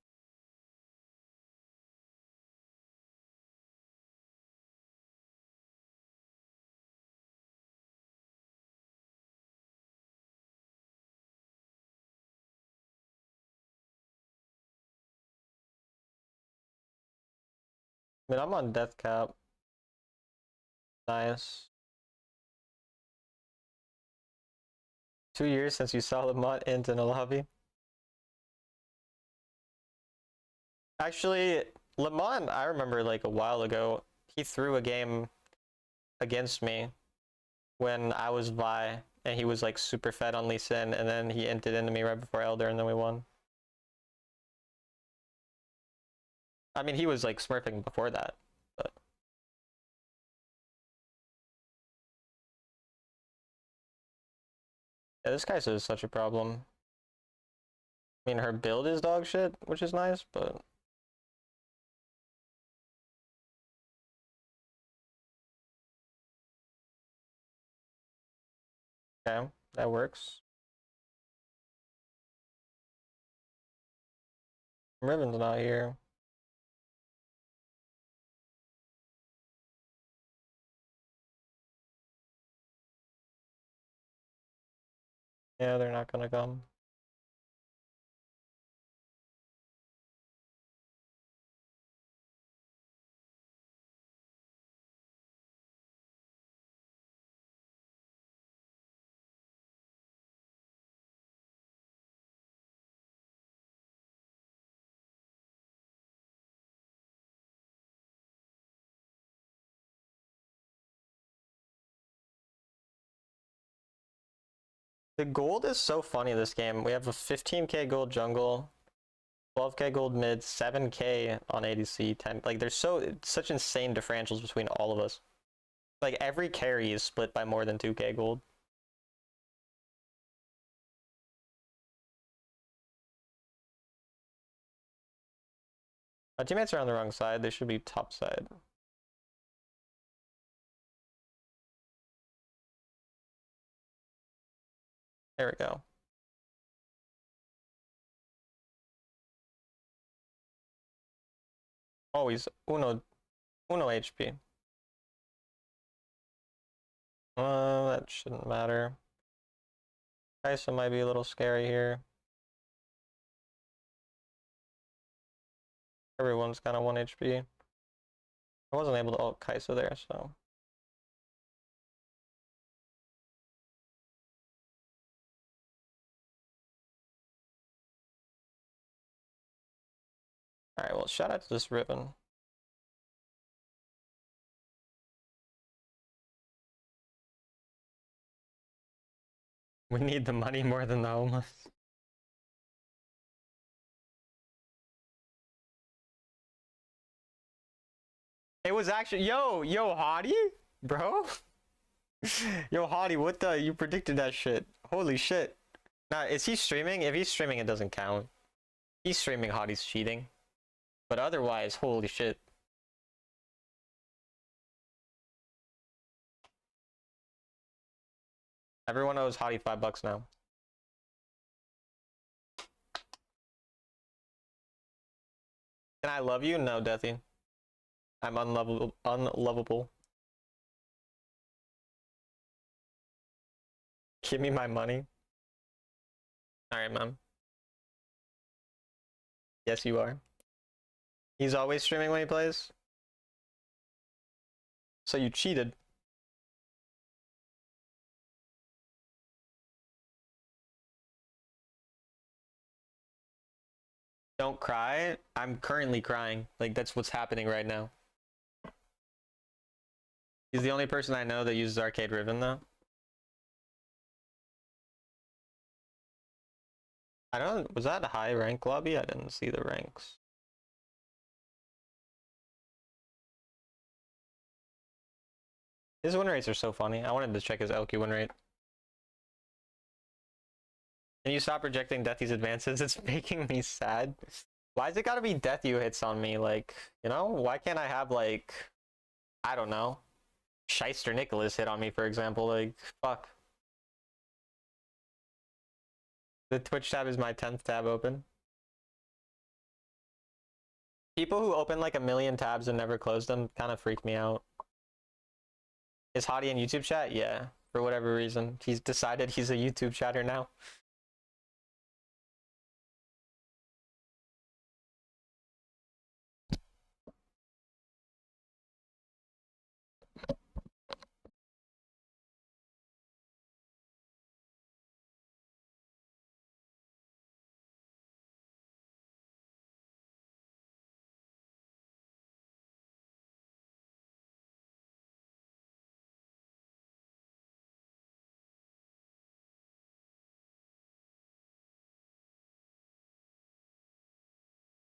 I mean, I'm on death cap. Nice. 2 years since you saw Lamont int in a lobby. Actually, Lamont, I remember like a while ago, he threw a game against me when I was Vi, and he was like super fed on Lee Sin, and then he inted into me right before Elder, and then we won. I mean, he was like smurfing before that, but. Yeah, this guy's is such a problem. I mean, her build is dog shit, which is nice, but. Okay, that works. Riven's not here. Yeah, they're not gonna come. The gold is so funny this game. We have a 15k gold jungle, 12k gold mid, 7k on ADC, 10. Like, there's such insane differentials between all of us. Like, every carry is split by more than 2k gold. My teammates are on the wrong side. They should be top side. There we go. Oh, he's Uno Uno HP. That shouldn't matter. Kai'Sa might be a little scary here. Everyone's kind of 1 HP. I wasn't able to ult Kai'Sa there, so. Alright, well, shout out to this Riven. We need the money more than the homeless. It was actually, yo, Hottie? Bro? Yo, Hottie, what the, you predicted that shit. Holy shit. Now, is he streaming? If he's streaming, it doesn't count. He's streaming, Hottie's cheating. But otherwise, holy shit. Everyone owes Hottie $5 now. Can I love you? No, Deathy. I'm unlovable. Give me my money. Alright, Mom. Yes, you are. He's always streaming when he plays? So you cheated. Don't cry. I'm currently crying. Like, that's what's happening right now. He's the only person I know that uses Arcade Riven, though. I don't. Was that a high rank lobby? I didn't see the ranks. His win rates are so funny. I wanted to check his LQ win rate. Can you stop rejecting Deathy's advances? It's making me sad. Why's it gotta be Deathy who hits on me? Like, you know, why can't I have, like, I don't know, Shyster Nicholas hit on me, for example? Like, fuck. The Twitch tab is my 10th tab open. People who open like a million tabs and never close them kind of freak me out. Is Hottie in YouTube chat? Yeah, for whatever reason. He's decided he's a YouTube chatter now.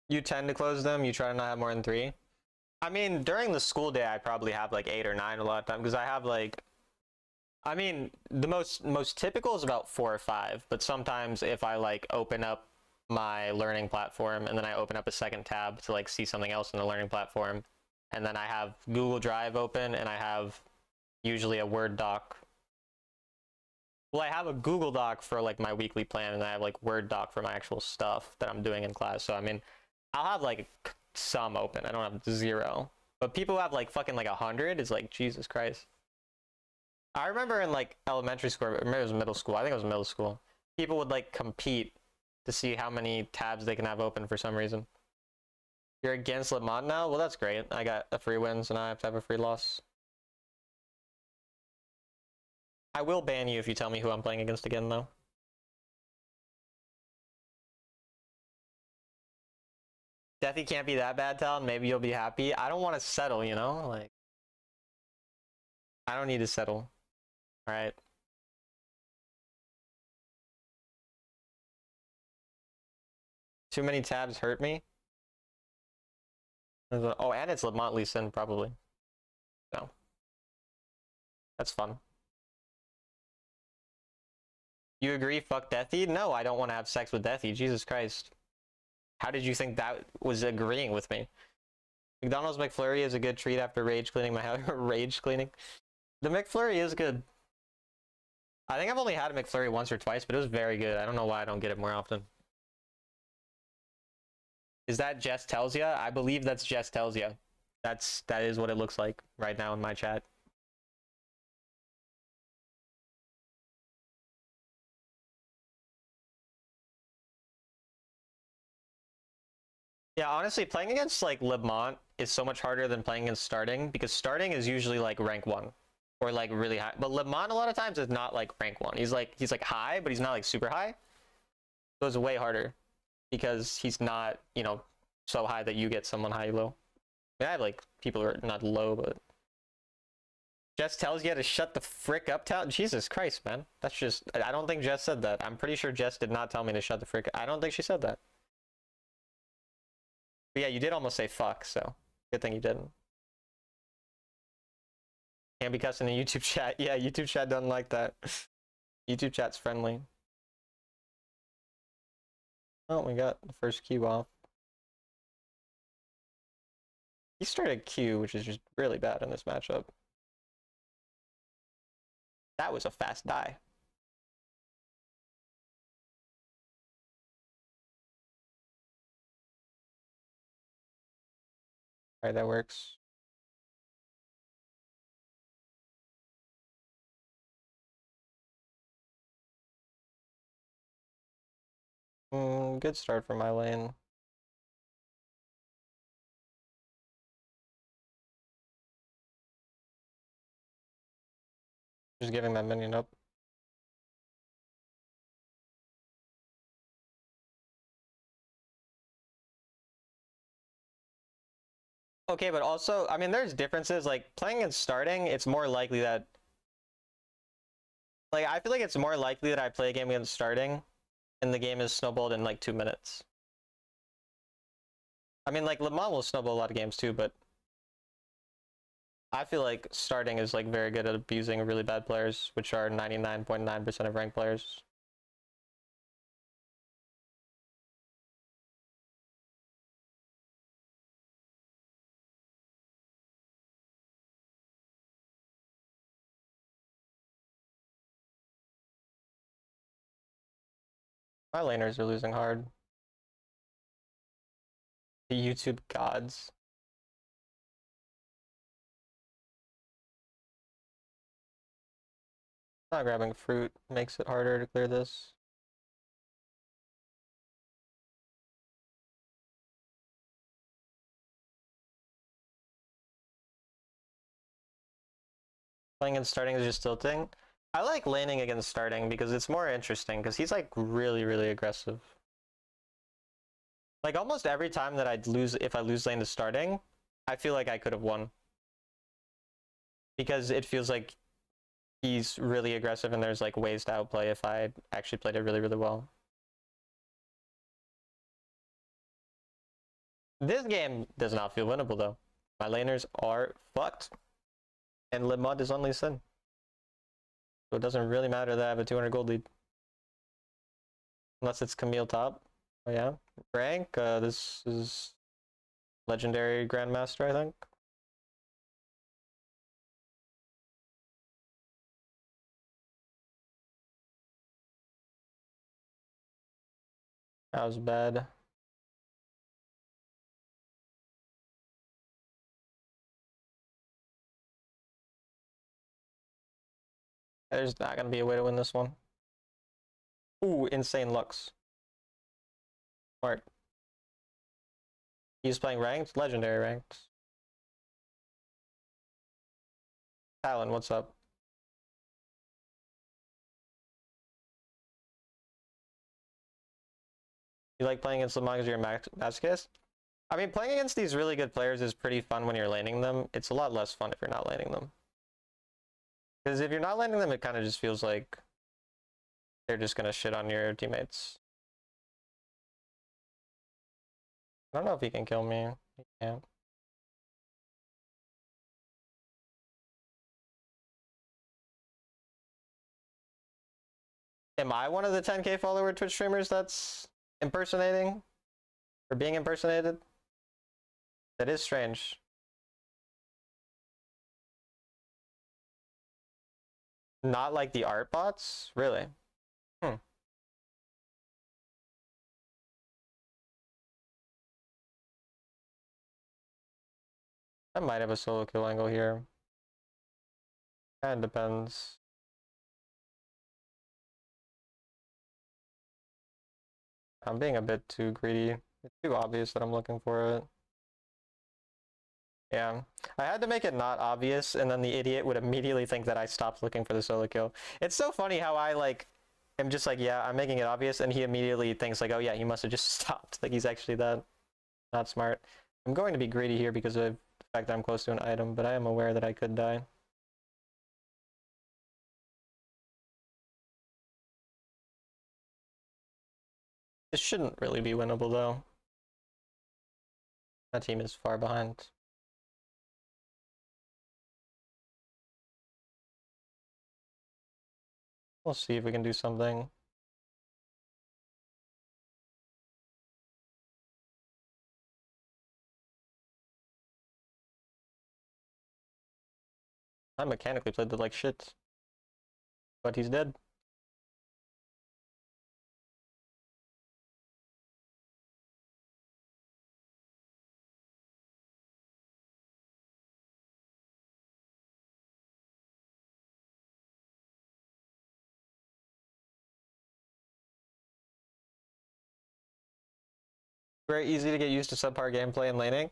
You tend to close them, you try to not have more than 3. I mean, during the school day, I probably have like 8 or 9 a lot of time, because I have like, I mean, the most typical is about 4 or 5, but sometimes if I like open up my learning platform and then I open up a second tab to like see something else in the learning platform, and then I have Google Drive open and I have usually a Word doc. Well, I have a Google Doc for like my weekly plan, and I have like Word doc for my actual stuff that I'm doing in class. So I mean, I'll have like some open. I don't have 0. But people who have like fucking like 100 is like, Jesus Christ. I remember in like elementary school, or maybe it was middle school. I think it was middle school. People would like compete to see how many tabs they can have open for some reason. You're against Lamont now? Well, that's great. I got a free win, so now I have to have a free loss. I will ban you if you tell me who I'm playing against again, though. Deathy can't be that bad, Talon. Maybe you'll be happy. I don't want to settle, you know? Like, I don't need to settle. Alright. Too many tabs hurt me. Oh, and it's Lamont Lee Sin, probably. So. That's fun. You agree? Fuck Deathy? No, I don't want to have sex with Deathy. Jesus Christ. How did you think that was agreeing with me? McDonald's McFlurry is a good treat after rage cleaning my house. Rage cleaning? The McFlurry is good. I think I've only had a McFlurry once or twice, but it was very good. I don't know why I don't get it more often. Is that Jess Tells Ya? I believe that's Jess Tells Ya. That is what it looks like right now in my chat. Yeah, honestly, playing against like Lemont is so much harder than playing against starting, because starting is usually like rank 1 or like really high. But Lemont a lot of times is not like rank 1. He's like high, but he's not like super high. So it's way harder because he's not, you know, so high that you get someone high low. I mean, I have like people who are not low, but Jess tells you to shut the frick up. Jesus Christ, man. That's just, I don't think Jess said that. I'm pretty sure Jess did not tell me to shut the frick. I don't think she said that. But yeah, you did almost say fuck, so good thing you didn't. Can't be cussing in YouTube chat. Yeah, YouTube chat doesn't like that. YouTube chat's friendly. Oh, we got the first Q off. He started Q, which is just really bad in this matchup. That was a fast die. Alright, that works. Good start for my lane. Just giving that minion up. Okay, but also, I mean, there's differences. Like, playing and starting, it's more likely that... Like, I feel like it's more likely that I play a game against starting, and the game is snowballed in, like, 2 minutes. I mean, like, Lemont will snowball a lot of games, too, but... I feel like starting is, like, very good at abusing really bad players, which are 99.9% of ranked players. My laners are losing hard. The YouTube gods. Not grabbing fruit makes it harder to clear this. Playing and starting is just tilting. I like laning against starting because it's more interesting because he's like really, really aggressive. Like almost every time that I'd lose, if I lose lane to starting, I feel like I could have won. Because it feels like he's really aggressive and there's like ways to outplay if I actually played it really, really well. This game does not feel winnable though. My laners are fucked. And Lemont is on Lee Sin. So it doesn't really matter that I have a 200 gold lead. Unless it's Camille top. Oh yeah. Rank, this is Legendary Grandmaster, I think. That was bad. There's not gonna be a way to win this one. Ooh, insane Lux. Smart. He's playing ranked, legendary ranked. Talon, what's up? You like playing against Lemont because you're a Masochist? I mean, playing against these really good players is pretty fun when you're laning them. It's a lot less fun if you're not laning them. Because if you're not laning them, it kind of just feels like they're just gonna shit on your teammates. I don't know if he can kill me. He can't. Am I one of the 10K follower Twitch streamers that's impersonating? Or being impersonated? That is strange. Not like the art bots? Really? I might have a solo kill angle here. Kinda depends. I'm being a bit too greedy. It's too obvious that I'm looking for it. Yeah, I had to make it not obvious, and then the idiot would immediately think that I stopped looking for the solo kill. It's so funny how I like am just like, yeah, I'm making it obvious, and he immediately thinks like, oh yeah, he must have just stopped. Like he's actually that not smart. I'm going to be greedy here because of the fact that I'm close to an item, but I am aware that I could die. This shouldn't really be winnable though. My team is far behind. We'll see if we can do something. I mechanically played it like shit. But he's dead. Very easy to get used to subpar gameplay and laning.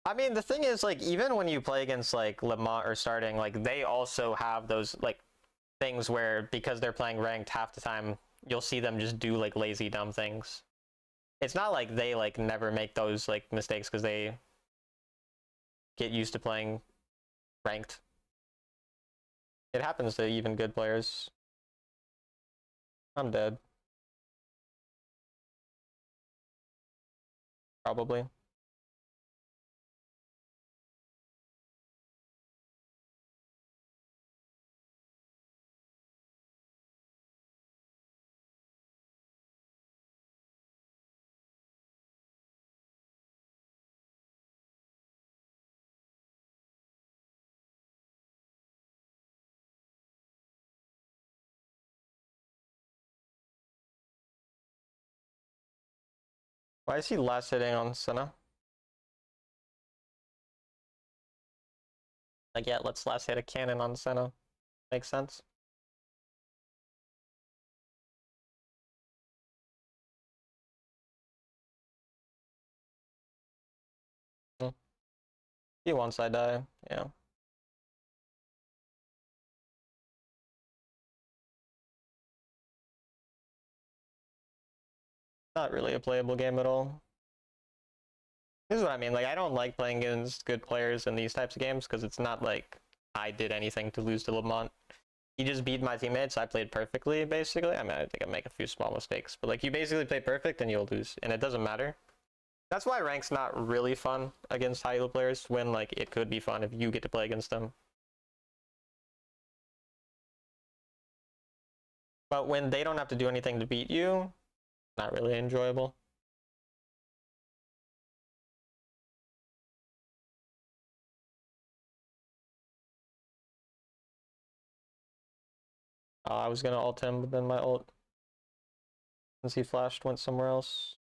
I mean, the thing is, like, even when you play against, like, Lamont or starting, like, they also have those, like, things where, because they're playing ranked half the time, you'll see them just do, like, lazy, dumb things. It's not like they, like, never make those, like, mistakes because they get used to playing ranked. It happens to even good players. I'm dead. Probably. Why is he last hitting on Senna? Like, yeah, let's last hit a cannon on Senna. Makes sense. He wants I die, yeah. Not really a playable game at all. This is what I mean, like, I don't like playing against good players in these types of games because it's not like I did anything to lose to Lamont. He just beat my teammates, I played perfectly, basically. I mean, I think I make a few small mistakes, but like, you basically play perfect and you'll lose, and it doesn't matter. That's why rank's not really fun against high elo players, when like it could be fun if you get to play against them. But when they don't have to do anything to beat you, not really enjoyable. I was gonna ult him, but then my ult, since he flashed, went somewhere else.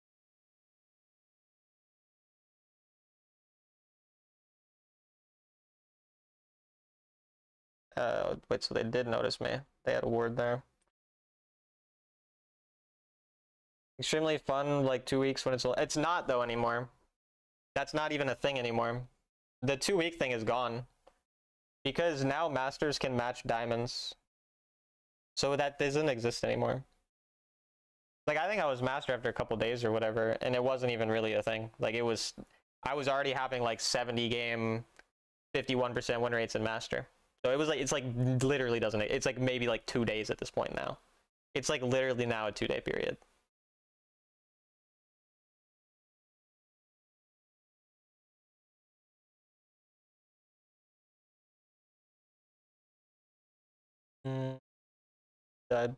Wait, so they did notice me. They had a ward there. Extremely fun, like 2 weeks when it's not though anymore. That's not even a thing anymore. The 2 week thing is gone. Because now masters can match diamonds. So that doesn't exist anymore. Like, I think I was master after a couple days or whatever, and it wasn't even really a thing. Like, I was already having like 70 game, 51% win rates in master. So it was like, it's like literally doesn't, it's like maybe like 2 days at this point now. It's like literally now a 2 day period. Dead.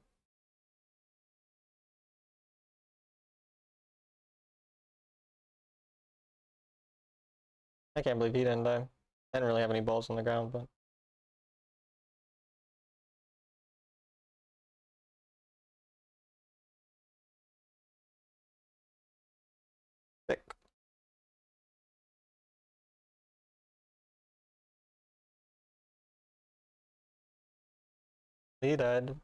I can't believe he didn't die. I didn't really have any balls on the ground, but. Sick. He died.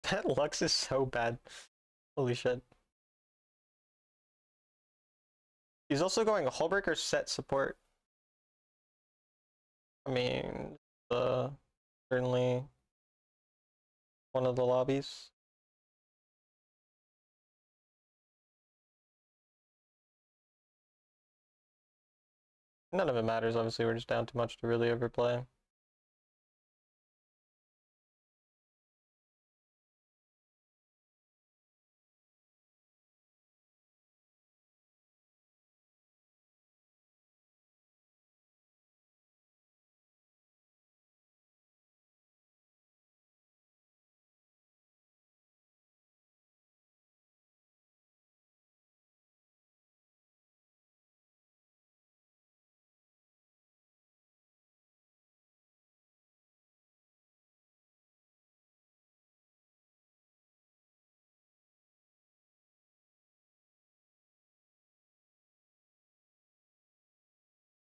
That Lux is so bad. Holy shit. He's also going Hullbreaker set support. I mean, certainly one of the lobbies. None of it matters, obviously, we're just down too much to really overplay.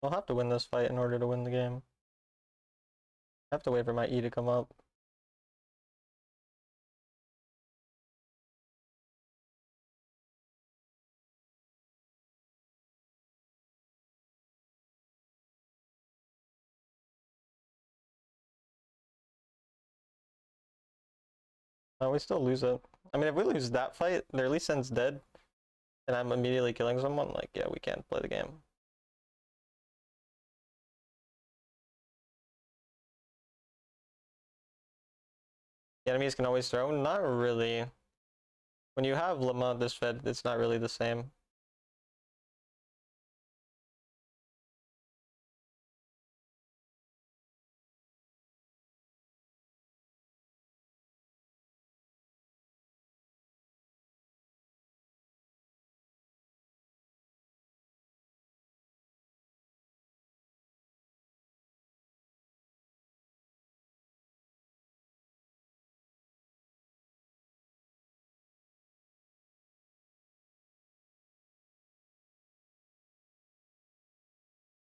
I'll have to win this fight in order to win the game. I have to wait for my E to come up. No, we still lose it. I mean, if we lose that fight, their Lee Sin's dead, and I'm immediately killing someone, like, yeah, we can't play the game. The enemies can always throw? Not really. When you have Lamont this fed, it's not really the same.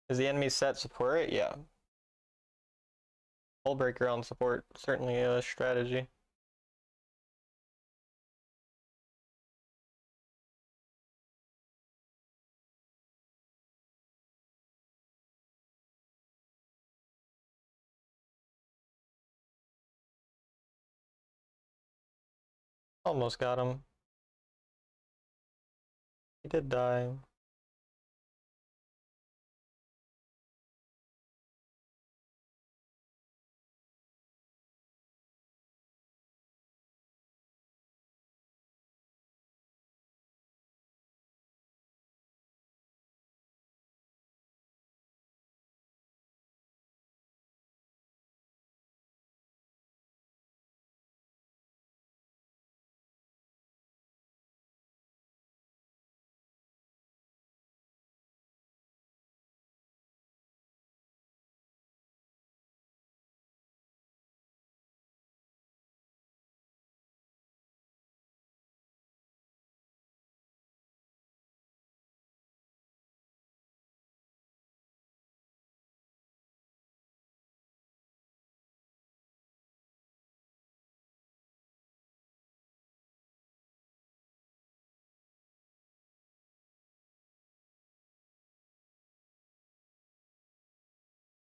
Is the enemy set support? Yeah. Hullbreaker on support, certainly a strategy. Almost got him. He did die.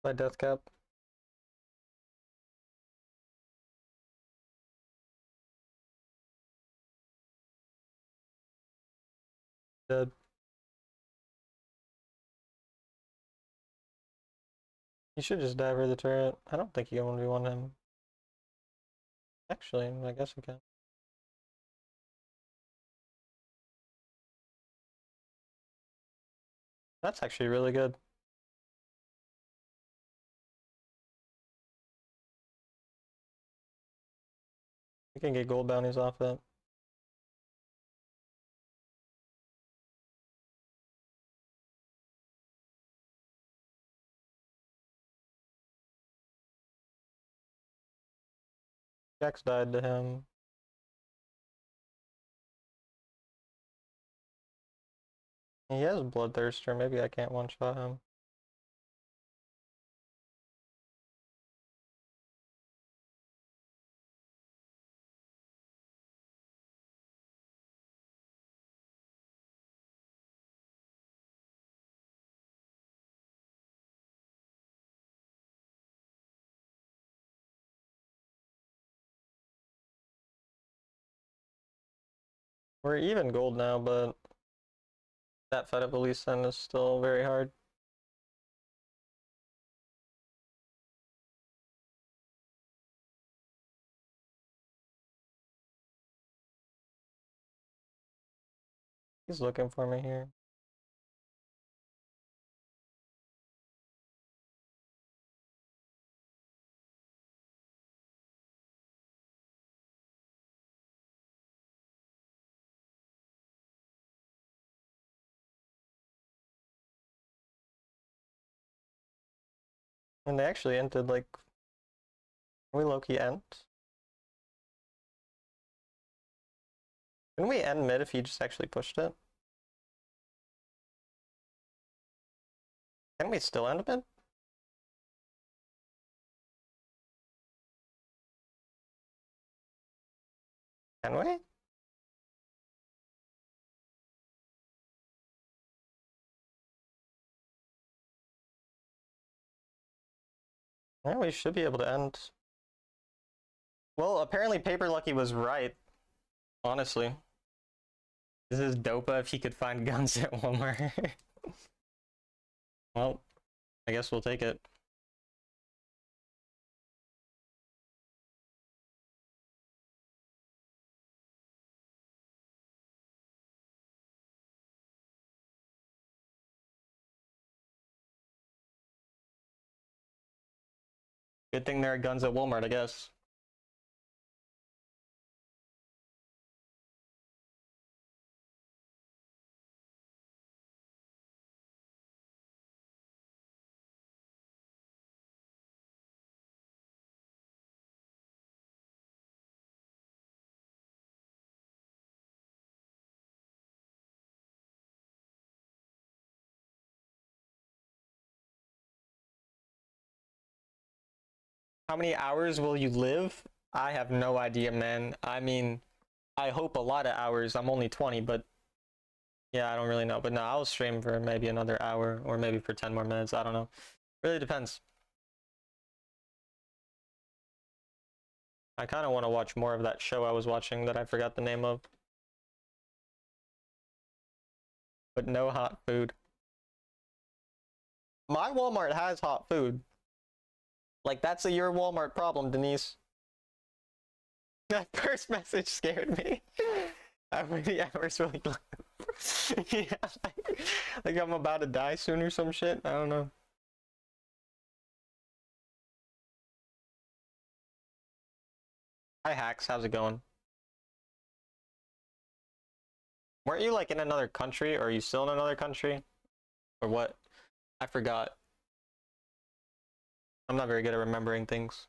By death cap. Dead. You should just die for the turret. I don't think you 1v1 him. Actually, I guess I can. That's actually really good. We can get gold bounties off that. Jax died to him. He has Bloodthirster, maybe I can't one-shot him. We're even gold now, but that fight at Lee Sin is still very hard. He's looking for me here. And they actually entered, like, can we low-key end? Can we end mid if he just actually pushed it? Can we still end mid? Can we? Yeah, we should be able to end. Well, apparently Paper Lucky was right. Honestly. This is Dopa if he could find guns at Walmart. Well, I guess we'll take it. Good thing there are guns at Walmart, I guess. How many hours will you live? I have no idea, man. I mean, I hope a lot of hours. I'm only 20, but yeah, I don't really know. But no, I'll stream for maybe another hour or maybe for 10 more minutes. I don't know. Really depends. I kind of want to watch more of that show I was watching that I forgot the name of. But no hot food. My Walmart has hot food. Like, that's a your Walmart problem, Denise. That first message scared me. How many hours will you live? Yeah, like I'm about to die soon or some shit. I don't know. Hi, Hacks. How's it going? Weren't you like in another country, or are you still in another country? Or what? I forgot. I'm not very good at remembering things.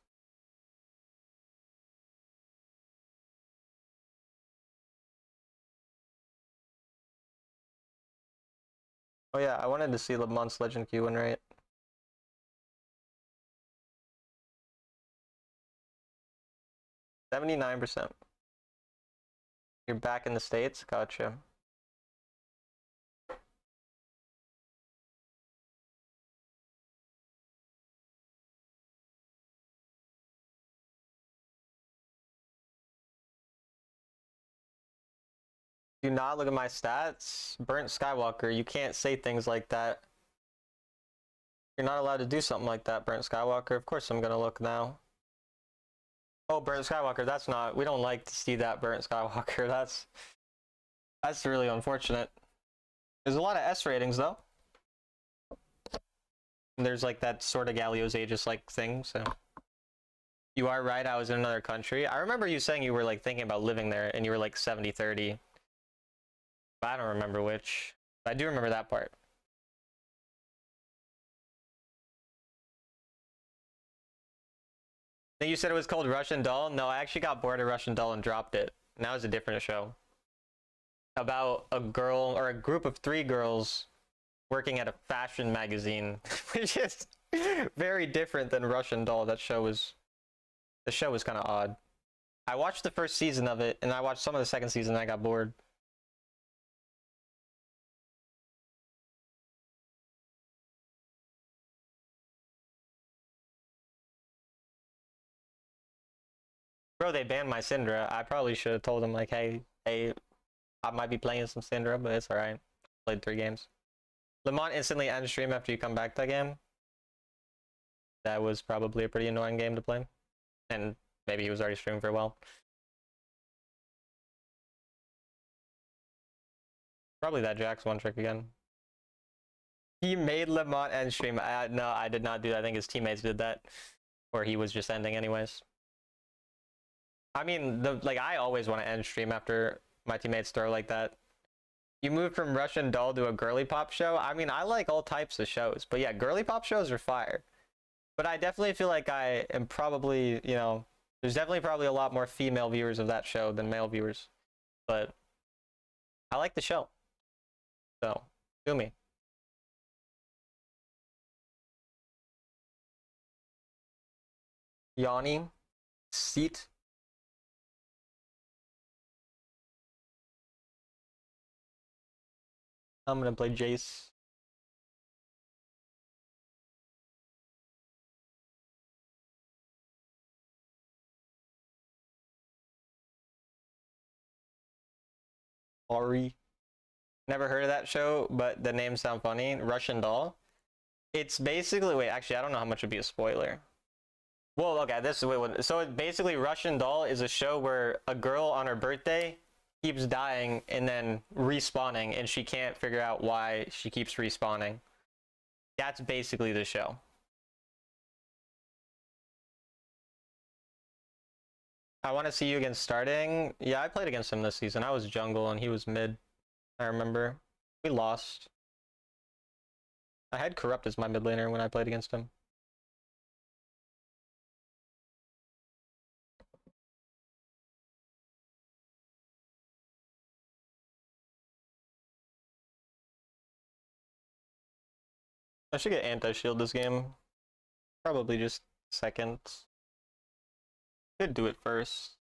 Oh yeah, I wanted to see Le Mans Legend Q win rate. 79%. You're back in the States? Gotcha. Do not look at my stats. Burnt Skywalker, you can't say things like that. You're not allowed to do something like that, Burnt Skywalker. Of course I'm gonna look now. Oh, Burnt Skywalker, that's not... We don't like to see that, Burnt Skywalker. That's really unfortunate. There's a lot of S ratings, though. And there's like that sort of Galio's Aegis like thing, so... You are right, I was in another country. I remember you saying you were like thinking about living there, and you were like 70-30. I don't remember which. But I do remember that part. Then you said it was called Russian Doll? No, I actually got bored of Russian Doll and dropped it. Now it's a different show. About a girl, or a group of 3 girls working at a fashion magazine, which is very different than Russian Doll. The show was kind of odd. I watched the first season of it, and I watched some of the second season, and I got bored. Bro, they banned my Syndra. I probably should have told them, like, hey, I might be playing some Syndra, but it's alright. Played 3 games. Lamont instantly ends stream after you come back to that game. That was probably a pretty annoying game to play. And maybe he was already streaming for a while. Probably that Jax one trick again. He made Lamont end stream. No, I did not do that. I think his teammates did that. Or he was just ending anyways. I mean, I always want to end stream after my teammates throw like that. You moved from Russian Doll to a girly pop show? I mean, I like all types of shows. But yeah, girly pop shows are fire. But I definitely feel like I am probably, you know, there's definitely probably a lot more female viewers of that show than male viewers. But I like the show. So, do me. Yanni. Seat. I'm gonna play Jace. Ari. Never heard of that show, but the names sound funny. Russian Doll. It's basically, wait, actually, I don't know how much would be a spoiler. Well, okay, this is, wait, so basically Russian Doll is a show where a girl on her birthday keeps dying and then respawning, and she can't figure out why she keeps respawning. That's basically the show. I want to see you against starting. Yeah, I played against him this season. I was jungle and he was mid. I remember. We lost. I had Corrupt as my mid laner when I played against him. I should get anti-shield this game. Probably just second. Could do it first.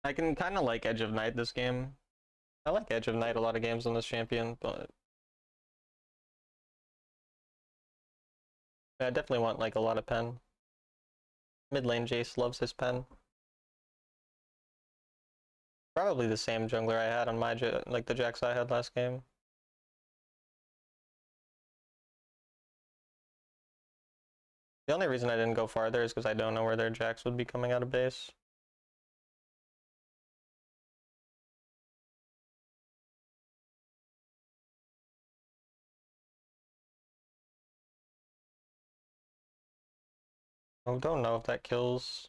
I can kind of like Edge of Night this game. I like Edge of Night a lot of games on this champion, but I definitely want like a lot of pen. Mid lane Jace loves his pen. Probably the same jungler I had on my like the Jax I had last game. The only reason I didn't go farther is because I don't know where their Jax would be coming out of base. I don't know if that kills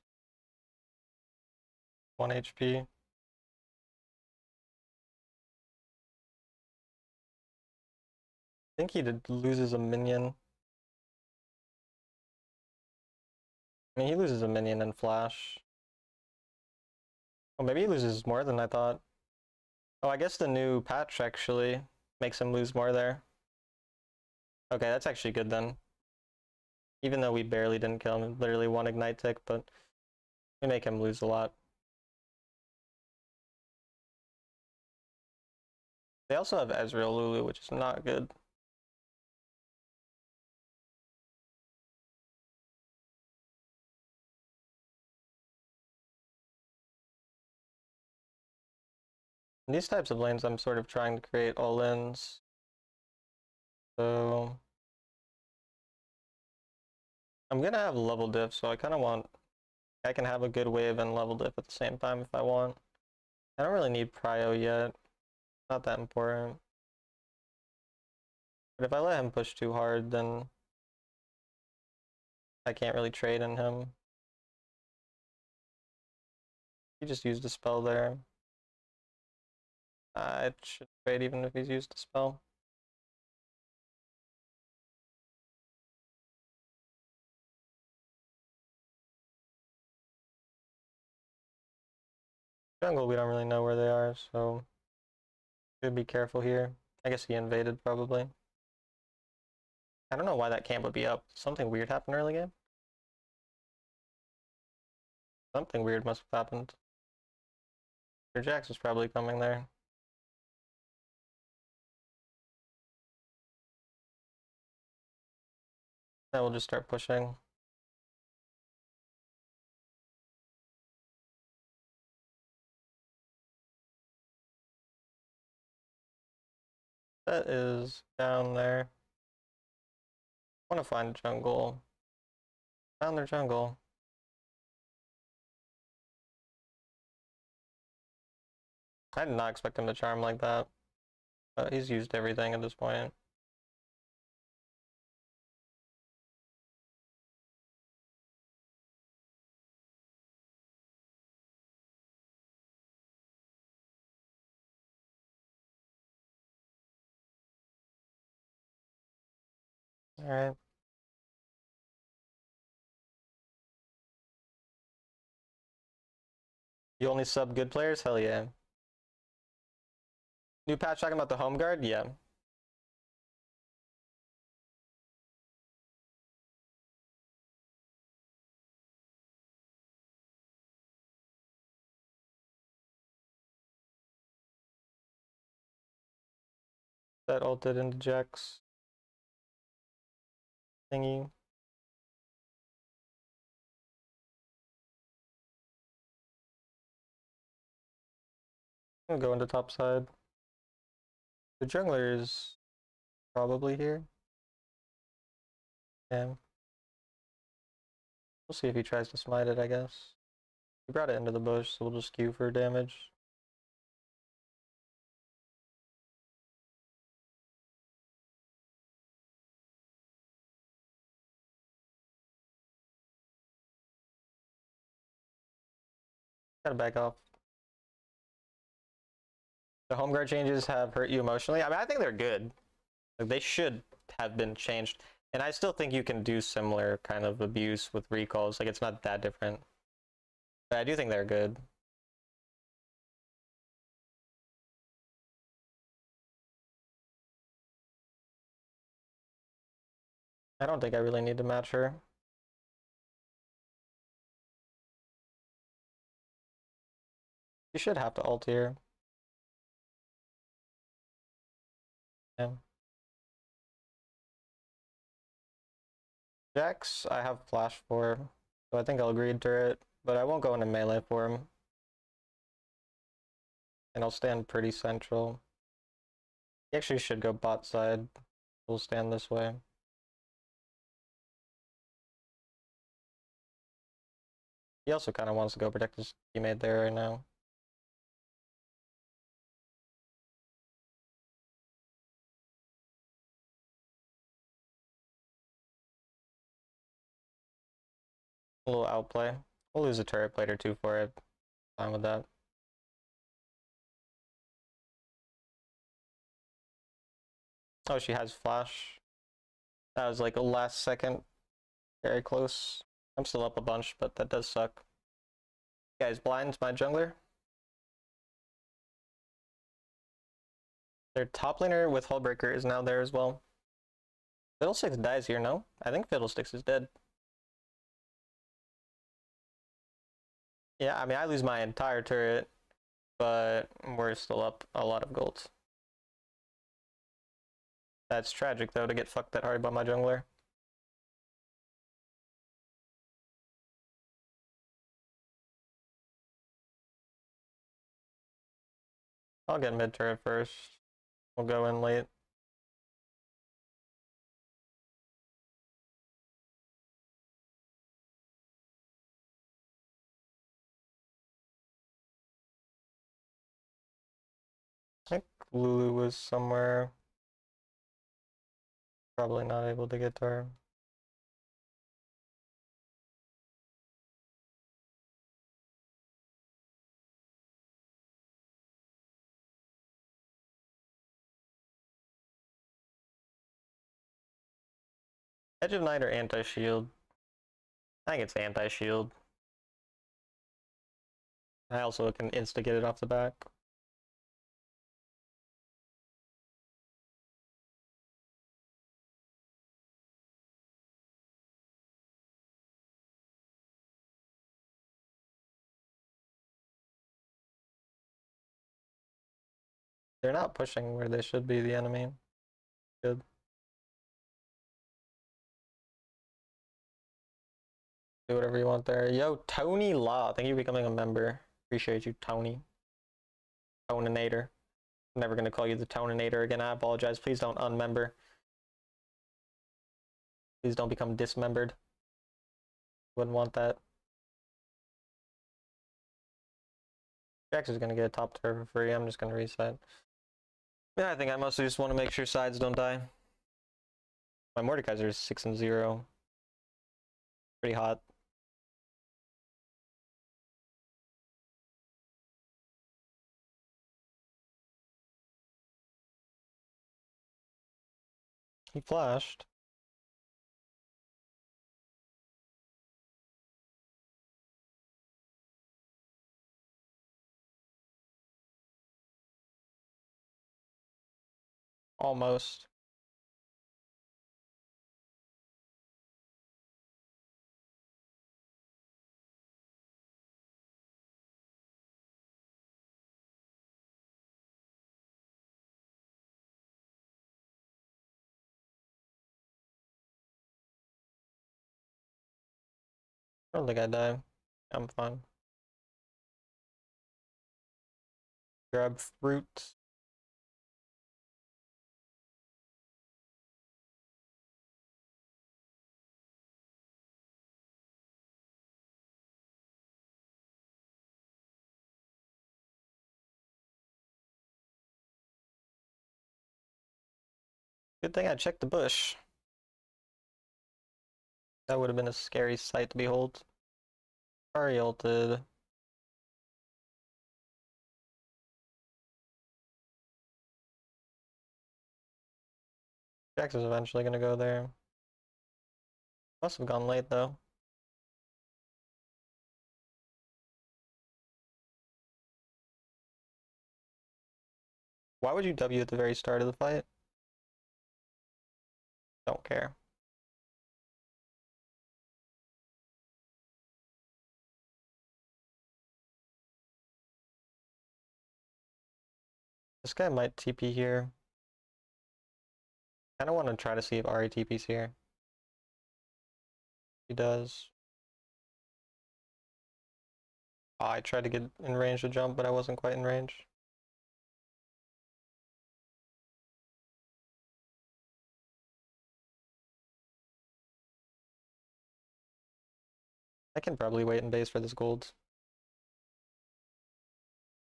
1 HP. I think he loses a minion. I mean, he loses a minion and flash. Oh, maybe he loses more than I thought. Oh, I guess the new patch actually makes him lose more there. Okay, that's actually good then. Even though we barely didn't kill him, literally 1 ignite tick, but we make him lose a lot. They also have Ezreal Lulu, which is not good. In these types of lanes, I'm sort of trying to create all-ins. So I'm gonna have level diff, so I kind of want, I can have a good wave and level diff at the same time if I want. I don't really need prio yet. Not that important. But if I let him push too hard, then I can't really trade in him. He just used a spell there. I should trade even if he's used a spell. Jungle, we don't really know where they are, so should be careful here. I guess he invaded, probably. I don't know why that camp would be up. Something weird happened early game? Something weird must have happened. Your Jax is probably coming there. Then we'll just start pushing. That is down there. I want to find jungle. Found their jungle. I did not expect him to charm like that. But he's used everything at this point. Alright. You only sub good players? Hell yeah. New patch talking about the home guard? Yeah. That ulted into Jax thingy. I'm gonna go into top side. The jungler is probably here. Yeah. We'll see if he tries to smite it, I guess. He brought it into the bush, so we'll just queue for damage. Gotta back off. The home guard changes have hurt you emotionally. I mean, I think they're good. Like, they should have been changed. And I still think you can do similar kind of abuse with recalls. Like, it's not that different. But I do think they're good. I don't think I really need to match her. You should have to ult here. Yeah. Jax, I have flash for, so I think I'll greed turret, but I won't go into melee for him. And I'll stand pretty central. He actually should go bot side. We'll stand this way. He also kind of wants to go protect his teammate there right now. A little outplay. We'll lose a turret plate or two for it. Fine with that. Oh, she has flash. That was like a last second. Very close. I'm still up a bunch, but that does suck. Guys, blinds my jungler. Their top laner with Hullbreaker is now there as well. Fiddlesticks dies here, no? I think Fiddlesticks is dead. Yeah, I mean, I lose my entire turret, but we're still up a lot of gold. That's tragic, though, to get fucked that hard by my jungler. I'll get mid turret first. We'll go in late. I think Lulu was somewhere. Probably not able to get to her. Edge of Night or anti-shield? I think it's anti-shield. I also can instigate it off the back. They're not pushing where they should be, the enemy. Good. Do whatever you want there. Yo, Tony Law, thank you for becoming a member. Appreciate you, Tony. Toninator. I'm never gonna call you the Toninator again. I apologize. Please don't unmember. Please don't become dismembered. Wouldn't want that. Jax is gonna get a top turret for free. I'm just gonna reset. Yeah, I think I mostly just want to make sure sides don't die. My Mordekaiser is 6-0. Pretty hot. He flashed. Almost. I don't think I die. I'm fine. Grab fruit. Good thing I checked the bush. That would have been a scary sight to behold. Sorry, ulted. Jax is eventually gonna go there. Must have gone late though. Why would you W at the very start of the fight? Don't care. This guy might TP here. I kinda want to try to see if Ahri TP's here. He does. Oh, I tried to get in range to jump, but I wasn't quite in range. I can probably wait in base for this gold.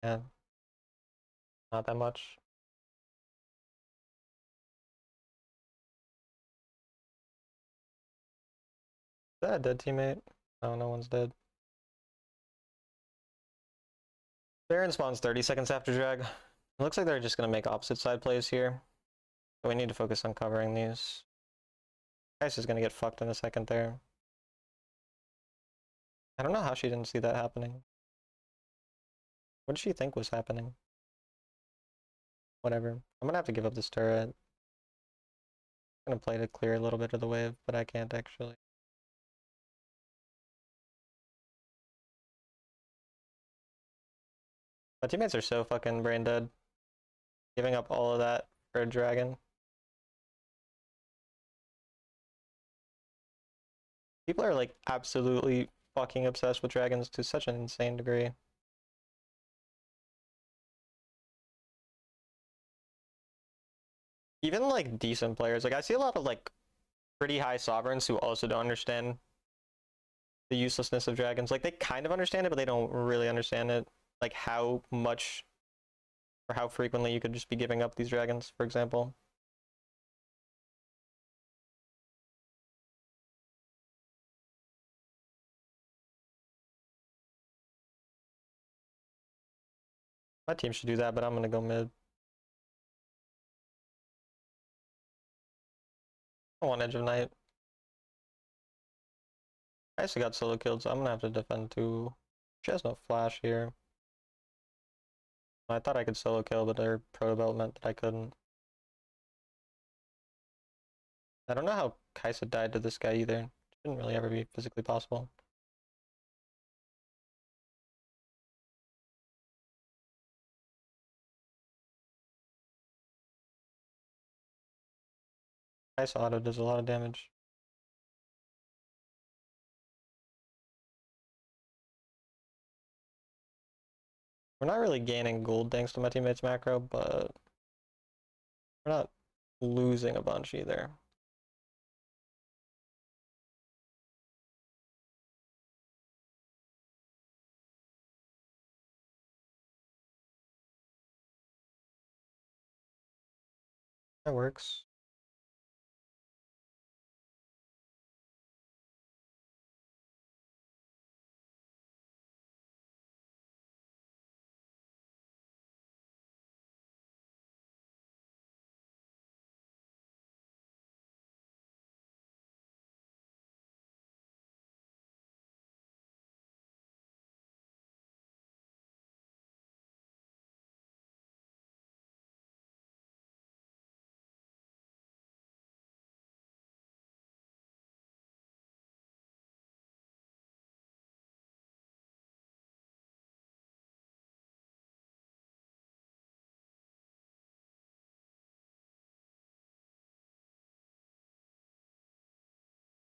Yeah. Not that much. Is that a dead teammate? No, no one's dead. Baron spawns 30 seconds after drag. It looks like they're just going to make opposite side plays here. So we need to focus on covering these. Ice is going to get fucked in a second there. I don't know how she didn't see that happening. What did she think was happening? Whatever. I'm going to have to give up this turret. I'm going to play to clear a little bit of the wave, but I can't actually. My teammates are so fucking brain dead. Giving up all of that for a dragon. People are like absolutely fucking obsessed with dragons to such an insane degree. Even like decent players, like I see a lot of like pretty high sovereigns who also don't understand the uselessness of dragons. Like they kind of understand it, but they don't really understand it. Like how much or how frequently you could just be giving up these dragons, for example. My team should do that, but I'm gonna go mid. I want Edge of Night. I actually got solo killed, so I'm gonna have to defend too. She has no flash here. I thought I could solo kill, but their pro development that I couldn't. I don't know how Kai'Sa died to this guy either. It didn't really ever be physically possible. Kai'Sa auto does a lot of damage. We're not really gaining gold thanks to my teammate's macro, but we're not losing a bunch either. That works.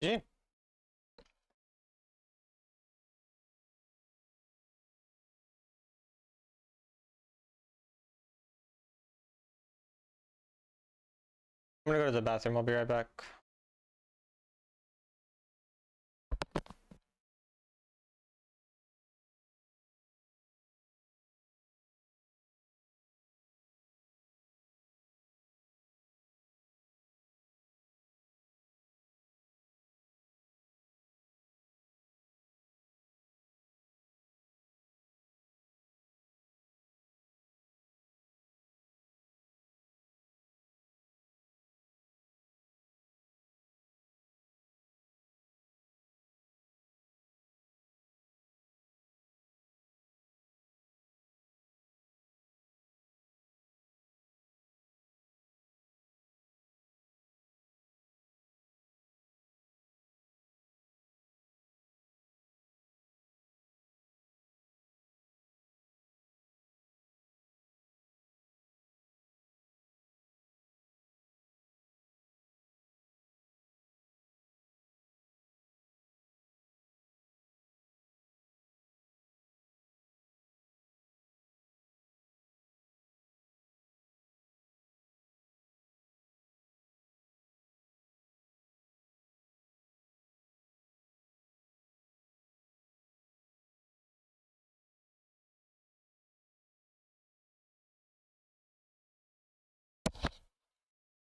GG. I'm gonna go to the bathroom. I'll be right back.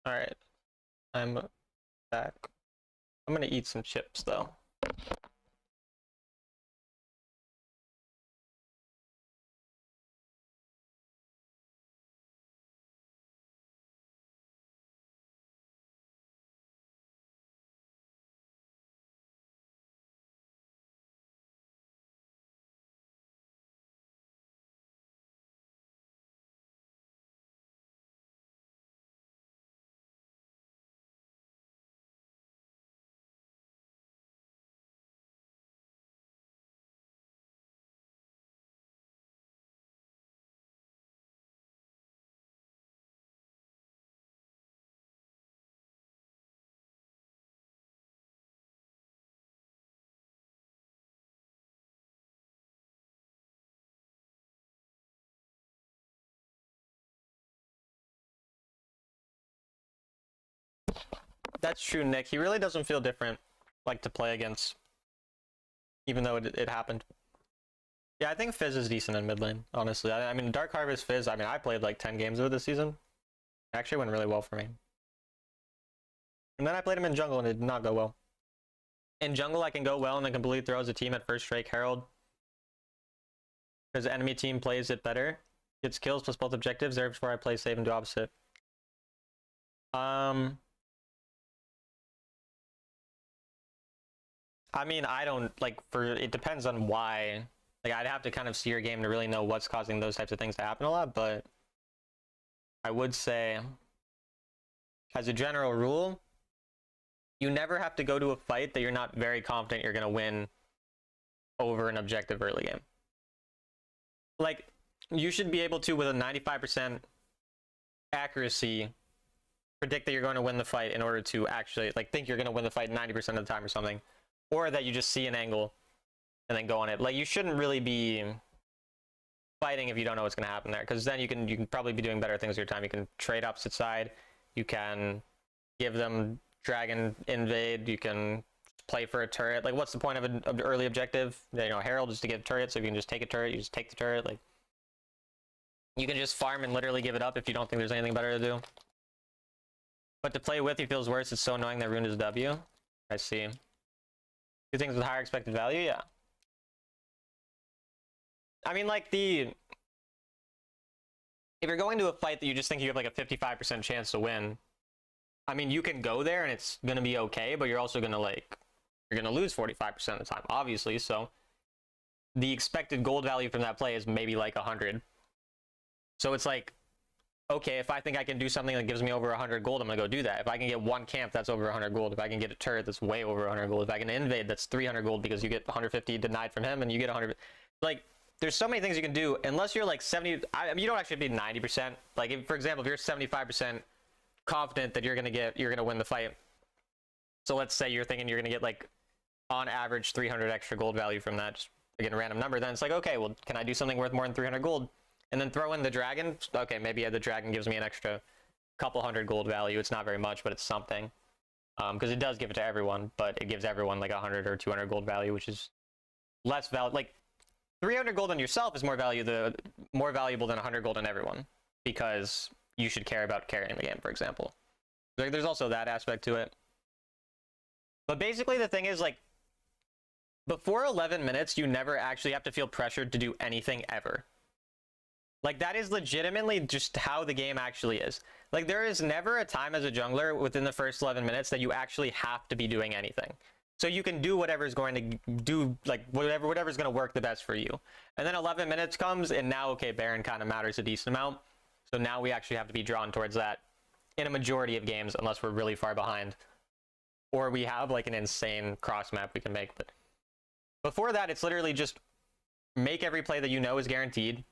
Alright. I'm back. I'm gonna eat some chips though. That's true, Nick. He really doesn't feel different, like, to play against, even though it happened. Yeah, I think Fizz is decent in mid lane, honestly. I mean, Dark Harvest Fizz, I mean, I played like 10 games of it this season. It actually went really well for me. And then I played him in jungle and it did not go well. In jungle, I can go well and then completely throws a team at first Drake Herald. Because the enemy team plays it better. Gets kills plus both objectives, therefore I play safe and do opposite. I mean, I don't, like, it depends on why Like, I'd have to kind of see your game to really know what's causing those types of things to happen a lot, but I would say, as a general rule, you never have to go to a fight that you're not very confident you're going to win over an objective early game. Like, you should be able to, with a 95% accuracy, predict that you're going to win the fight in order to actually, like, think you're going to win the fight 90% of the time or something. Or that you just see an angle and then go on it. Like, you shouldn't really be fighting if you don't know what's going to happen there, because then you can probably be doing better things with your time. You can trade opposite side. You can give them dragon invade. You can play for a turret. Like, what's the point of an early objective? You know, Herald is to get a turret, so if you can just take a turret, you just take the turret. Like, you can just farm and literally give it up if you don't think there's anything better to do. But to play with, he feels worse. It's so annoying that ruined his W. I see. Two things with higher expected value, yeah. I mean, like, if you're going to a fight that you just think you have like a 55% chance to win, I mean, you can go there and it's gonna be okay, but you're also gonna you're gonna lose 45% of the time, obviously. So the expected gold value from that play is maybe like 100. So it's like, okay, if I think I can do something that gives me over 100 gold, I'm gonna go do that. If I can get one camp, that's over 100 gold. If I can get a turret, that's way over 100 gold. If I can invade, that's 300 gold because you get 150 denied from him and you get 100. Like, there's so many things you can do unless you're like 70. I mean, you don't actually be 90%. Like, if, for example, if you're 75% confident that you're gonna win the fight. So let's say you're thinking you're gonna get like on average 300 extra gold value from that, just again a random number. Then it's like, okay, well, can I do something worth more than 300 gold? And then throw in the dragon. Okay, maybe the dragon gives me an extra couple hundred gold value. It's not very much, but it's something. Because it does give it to everyone, but it gives everyone like 100 or 200 gold value, which is less value. Like 300 gold on yourself is more valuable than 100 gold on everyone, because you should care about carrying the game, for example. There's also that aspect to it. But basically the thing is, like, before 11 minutes, you never actually have to feel pressured to do anything ever. Like, that is legitimately just how the game actually is. Like, there is never a time as a jungler within the first 11 minutes that you actually have to be doing anything. So you can do whatever's going to do, like, whatever's going to work the best for you. And then 11 minutes comes, and now, okay, Baron kind of matters a decent amount. So now we actually have to be drawn towards that in a majority of games, unless we're really far behind. Or we have, like, an insane cross map we can make. But before that, it's literally just make every play that you know is guaranteed.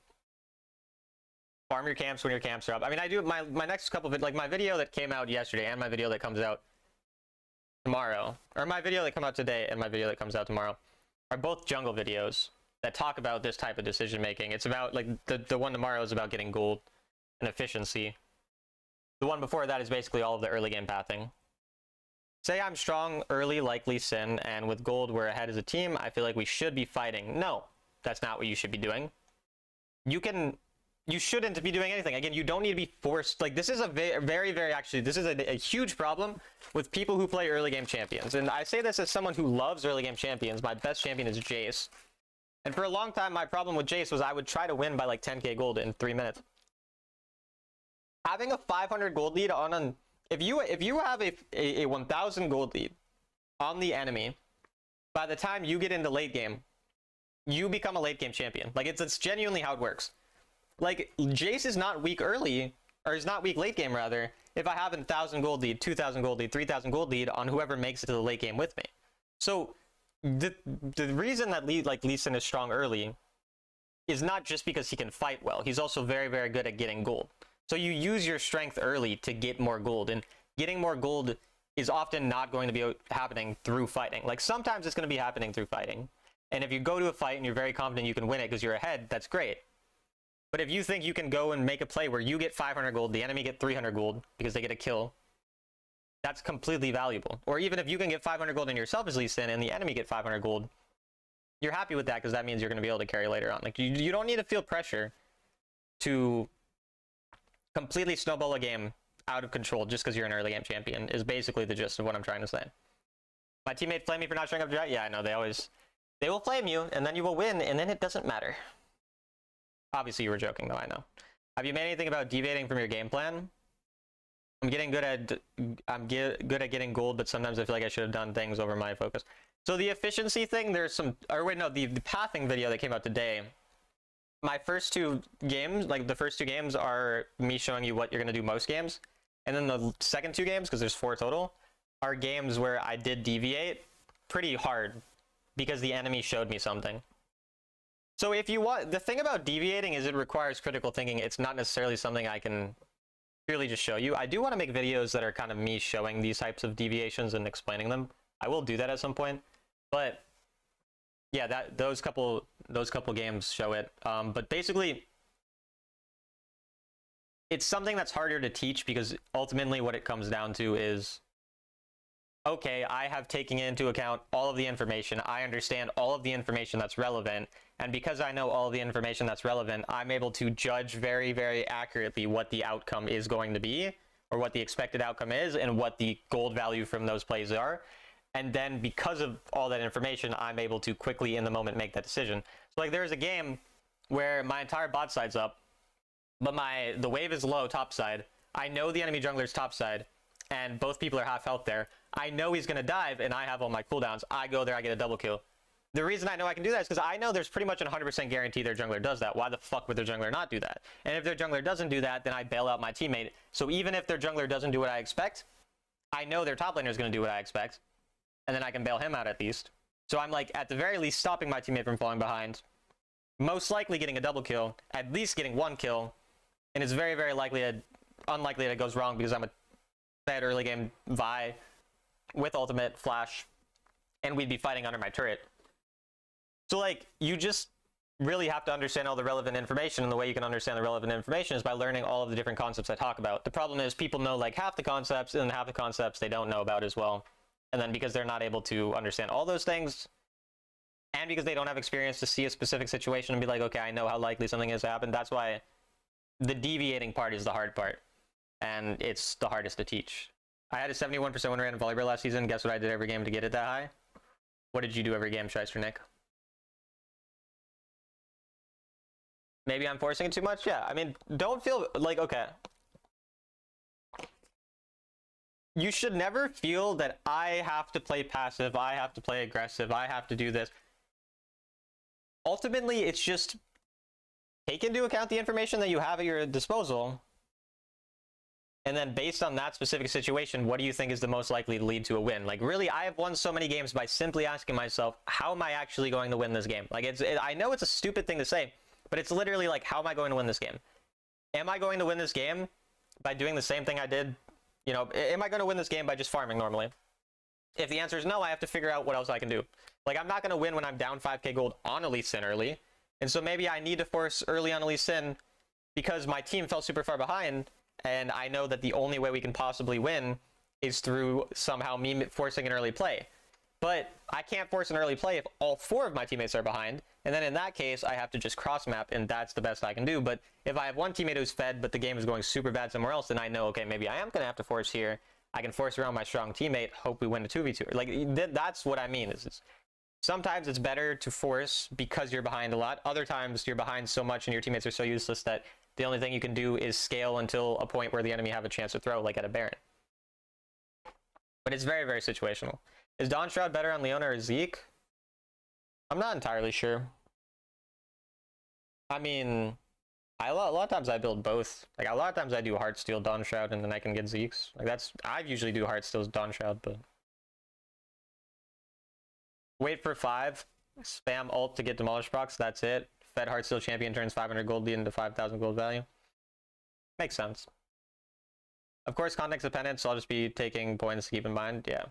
Farm your camps when your camps are up. I mean, I do my next couple of, like, my video that came out yesterday and my video that comes out tomorrow, or my video that comes out today and my video that comes out tomorrow, are both jungle videos that talk about this type of decision making. It's about, like, the one tomorrow is about getting gold and efficiency. The one before that is basically all of the early game pathing. Say I'm strong early like Lee Sin, and with gold we're ahead as a team, I feel like we should be fighting. No, that's not what you should be doing. You shouldn't be doing anything. Again, you don't need to be forced. Like, this is a actually, this is a huge problem with people who play early game champions. And I say this as someone who loves early game champions. My best champion is Jace. And for a long time, my problem with Jace was I would try to win by like 10k gold in 3 minutes. Having a 500 gold lead on an... If you have a 1000 gold lead on the enemy, by the time you get into late game, you become a late game champion. Like, it's genuinely how it works. Like, Jace is not weak early, or is not weak late game, rather, if I have a 1000 gold lead, 2000 gold lead, 3000 gold lead on whoever makes it to the late game with me. So the reason that Lee Sin is strong early is not just because he can fight well. He's also very, very good at getting gold. So you use your strength early to get more gold, and getting more gold is often not going to be happening through fighting. Like, sometimes it's going to be happening through fighting. And if you go to a fight and you're very confident you can win it because you're ahead, that's great. But if you think you can go and make a play where you get 500 gold, the enemy get 300 gold because they get a kill, that's completely valuable. Or even if you can get 500 gold in yourself as Lee Sin and the enemy get 500 gold, you're happy with that because that means you're going to be able to carry later on. Like, you don't need to feel pressure to completely snowball a game out of control just because you're an early game champion, is basically the gist of what I'm trying to say. My teammates flame me for not showing up to dry? Yeah, I know, they will flame you, and then you will win, and then it doesn't matter. Obviously, you were joking, though, I know. Have you made anything about deviating from your game plan? I'm good at getting gold, but sometimes I feel like I should have done things over my focus. So the efficiency thing, there's some, or wait, no, the pathing video that came out today, my first two games, like the first two games are me showing you what you're going to do most games. And then the second two games, because there's 4 total, are games where I did deviate pretty hard because the enemy showed me something. So if you want, the thing about deviating is it requires critical thinking. It's not necessarily something I can purely just show you. I do want to make videos that are kind of me showing these types of deviations and explaining them. I will do that at some point. But yeah, those couple games show it. But basically, it's something that's harder to teach because ultimately what it comes down to is, okay, I have taken into account all of the information. I understand all of the information that's relevant. And because I know all of the information that's relevant, I'm able to judge very, very accurately what the outcome is going to be, or what the expected outcome is, and what the gold value from those plays are. And then because of all that information, I'm able to quickly in the moment make that decision. So like there's a game where my entire bot side's up, but the wave is low top side. I know the enemy jungler's top side, and both people are half health there. I know he's going to dive, and I have all my cooldowns. I go there, I get a double kill. The reason I know I can do that is because I know there's pretty much a 100% guarantee their jungler does that. Why the fuck would their jungler not do that? And if their jungler doesn't do that, then I bail out my teammate. So even if their jungler doesn't do what I expect, I know their top laner is going to do what I expect. And then I can bail him out at least. So I'm like, at the very least, stopping my teammate from falling behind. Most likely getting a double kill, at least getting 1 kill. And it's very, very unlikely that it goes wrong because I'm a bad early game Vi with ultimate flash, and we'd be fighting under my turret. So like, you just really have to understand all the relevant information, and the way you can understand the relevant information is by learning all of the different concepts I talk about. The problem is people know like half the concepts, and half the concepts they don't know about as well. And then because they're not able to understand all those things, and because they don't have experience to see a specific situation and be like, okay, I know how likely something is to happen, that's why the deviating part is the hard part. And it's the hardest to teach. I had a 71% win rate in volleyball last season. Guess what I did every game to get it that high? What did you do every game, Shyster Nick? Maybe I'm forcing it too much? Yeah, I mean, don't feel like, okay. You should never feel that I have to play passive, I have to play aggressive, I have to do this. Ultimately, it's just take into account the information that you have at your disposal, and then based on that specific situation, what do you think is the most likely to lead to a win? Like really, I have won so many games by simply asking myself, how am I actually going to win this game? Like I know it's a stupid thing to say, but it's literally like, how am I going to win this game? Am I going to win this game by doing the same thing I did? You know, am I going to win this game by just farming normally? If the answer is no, I have to figure out what else I can do. Like, I'm not going to win when I'm down 5k gold on Elite Sin early. And so maybe I need to force early on Elite Sin because my team fell super far behind. And I know that the only way we can possibly win is through somehow me forcing an early play. But I can't force an early play if all 4 of my teammates are behind. And then in that case, I have to just cross map, and that's the best I can do. But if I have one teammate who's fed, but the game is going super bad somewhere else, then I know, okay, maybe I am going to have to force here. I can force around my strong teammate, hope we win a 2v2. Like, that's what I mean. Is sometimes it's better to force because you're behind a lot. Other times you're behind so much and your teammates are so useless that the only thing you can do is scale until a point where the enemy have a chance to throw, like at a Baron. But it's very, very situational. Is Dawn Shroud better on Leona or Zeke? I'm not entirely sure. I mean, a lot of times I build both. Like, a lot of times I do Heartsteel, Dawn Shroud, and then I can get Zeke's. Like, I usually do Heartsteel's Dawn Shroud, but... Wait for 5. Spam ult to get Demolish Procs, that's it. Fed Heartsteel champion turns 500 gold into 5,000 gold value. Makes sense. Of course, context dependent, so I'll just be taking points to keep in mind. Yeah.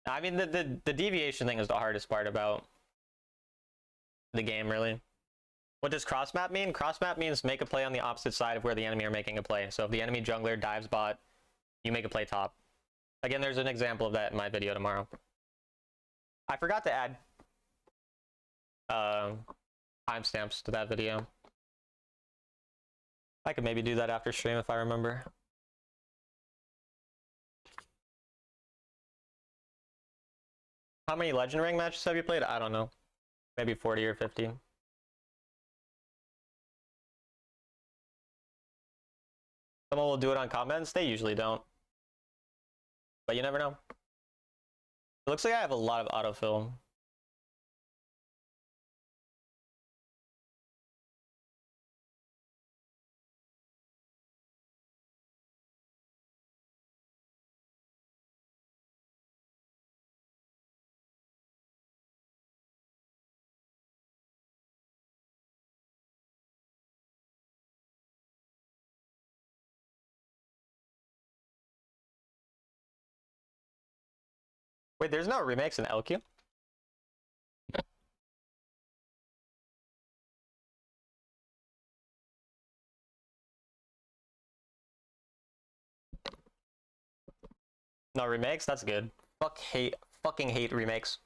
I mean, the deviation thing is the hardest part about the game, really. What does cross map mean? Cross map means make a play on the opposite side of where the enemy are making a play. So if the enemy jungler dives bot, you make a play top. Again, there's an example of that in my video tomorrow. I forgot to add timestamps to that video. I could maybe do that after stream if I remember. How many Legend Ring matches have you played? I don't know. Maybe 40 or 50. Someone will do it on comments. They usually don't. But you never know. It looks like I have a lot of autofill. Wait, there's no remakes in LQ? No remakes? That's good. Fucking hate remakes.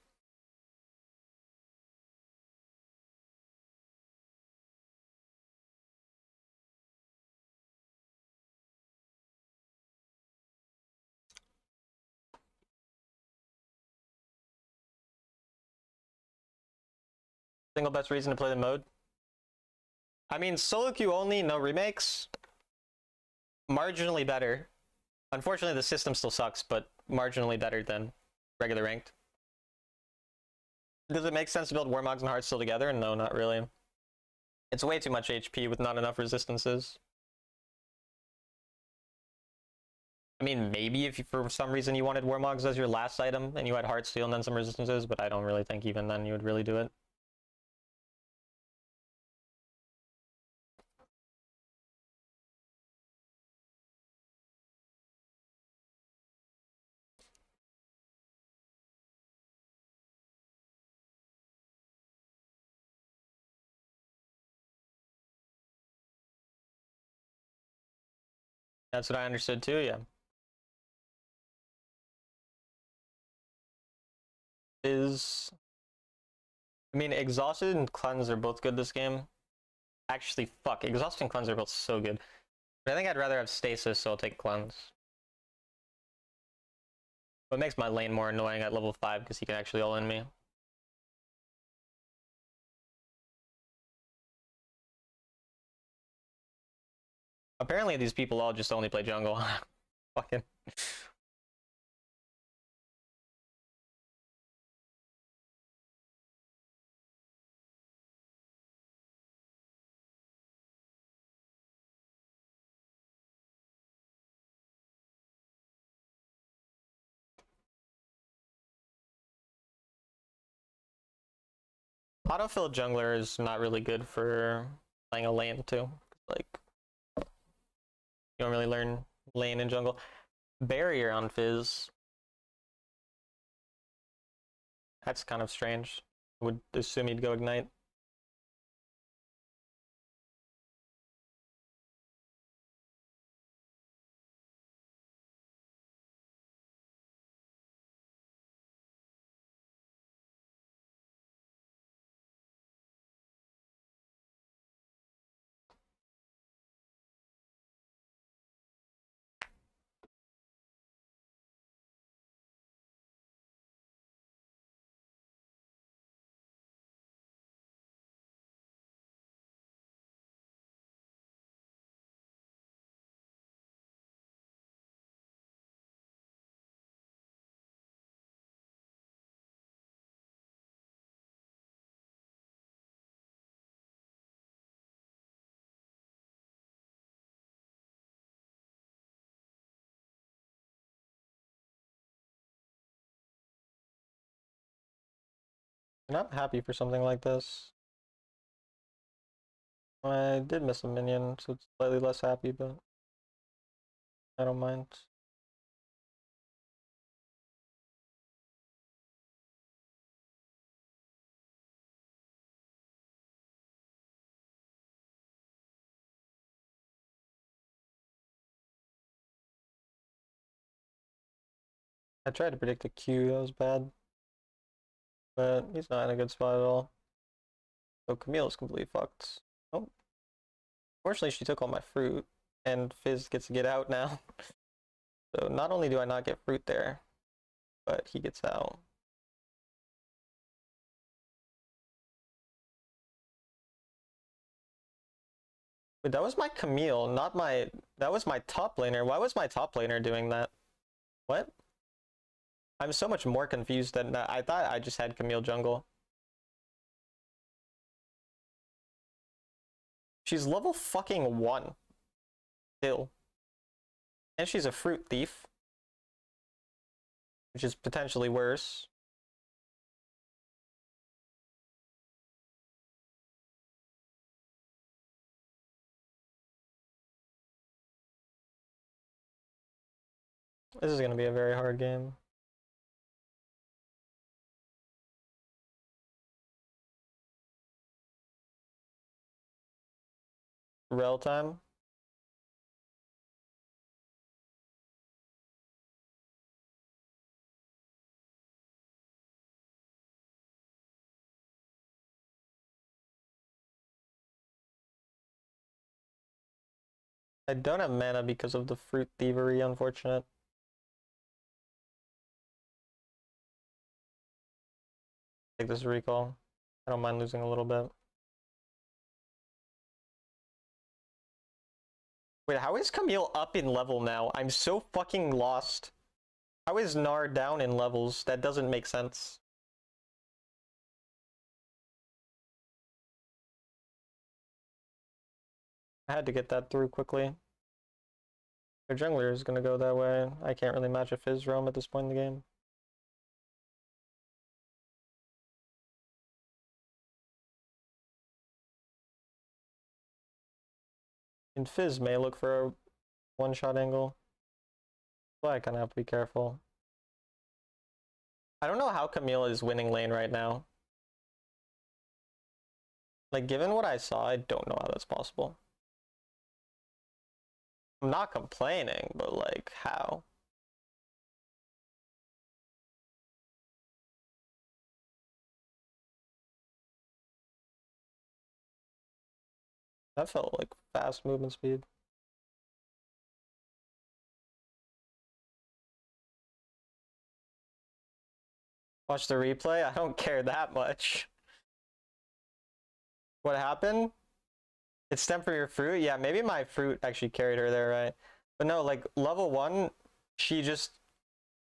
Single best reason to play the mode? I mean, solo queue only, no remakes. Marginally better. Unfortunately, the system still sucks, but marginally better than regular ranked. Does it make sense to build Warmogs and Hearts still together? No, not really. It's way too much HP with not enough resistances. I mean, maybe if you, for some reason you wanted Warmogs as your last item and you had Heartsteel and then some resistances, but I don't really think even then you would really do it. That's what I understood too, yeah. I mean, Exhausted and Cleanse are both good this game. Actually, fuck, Exhausted and Cleanse are both so good. But I think I'd rather have Stasis, so I'll take Cleanse. But it makes my lane more annoying at level 5 because he can actually all-in me. Apparently these people all just only play jungle. Fucking... Autofill jungler is not really good for playing a lane too. Like, you don't really learn lane in jungle. Barrier on Fizz. That's kind of strange. I would assume he'd go Ignite. I'm not happy for something like this. I did miss a minion, so it's slightly less happy, but I don't mind. I tried to predict the Q, that was bad. But he's not in a good spot at all. So Camille is completely fucked. Oh. Fortunately, she took all my fruit, and Fizz gets to get out now. So not only do I not get fruit there, but he gets out. Wait, that was my Camille, not my... That was my top laner. Why was my top laner doing that? What? I'm so much more confused than that. I thought I just had Camille jungle. She's level fucking 1. Still. And she's a fruit thief. Which is potentially worse. This is gonna be a very hard game. Rel time. I don't have mana because of the fruit thievery, unfortunate. Take this recall. I don't mind losing a little bit. Wait, how is Camille up in level now? I'm so fucking lost. How is Gnar down in levels? That doesn't make sense. I had to get that through quickly. Their jungler is gonna go that way. I can't really match a Fizz roam at this point in the game. And Fizz may look for a one-shot angle. So I kind of have to be careful. I don't know how Camille is winning lane right now. Like, given what I saw, I don't know how that's possible. I'm not complaining, but like, how? That felt like fast movement speed. Watch the replay? I don't care that much. What happened? It stemmed from your fruit? Yeah, maybe my fruit actually carried her there, right? But no, like, level 1, she just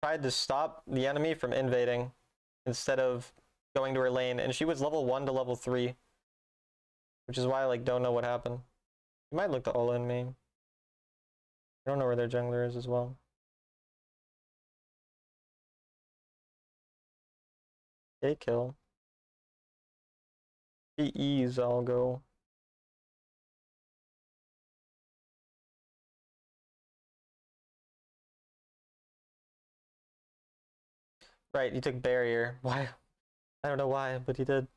tried to stop the enemy from invading instead of going to her lane, and she was level 1 to level 3. Which is why I, like, don't know what happened. You might look to all-in me. I don't know where their jungler is as well. Okay, kill. Ease, I'll go. Right, he took barrier. Why? I don't know why, but he did.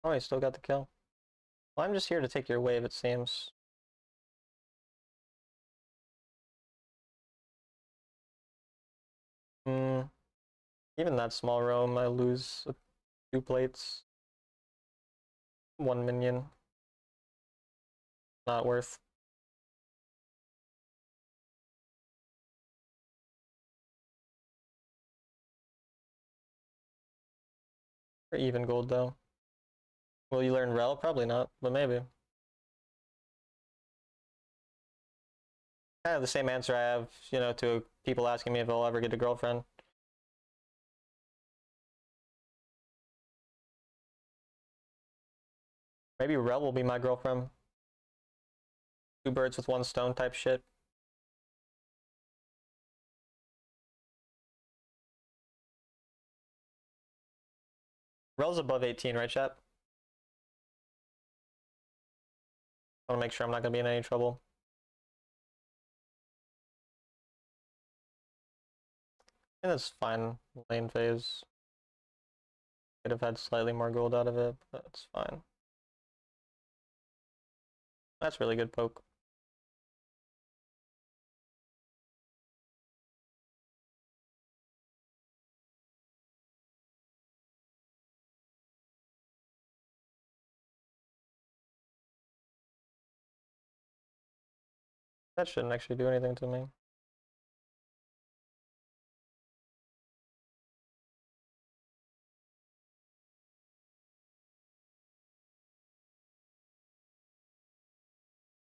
Oh, he still got the kill. Well, I'm just here to take your wave, it seems. Even that small roam, I lose 2 plates. 1 minion. Not worth. For even gold, though. Will you learn Rel? Probably not, but maybe. Kind of the same answer I have, you know, to people asking me if I'll ever get a girlfriend. Maybe Rel will be my girlfriend. 2 birds with 1 stone type shit. Rel's above 18, right, chat? I want to make sure I'm not going to be in any trouble. And it's fine, lane phase. Could have had slightly more gold out of it, but it's fine. That's really good poke. That shouldn't actually do anything to me.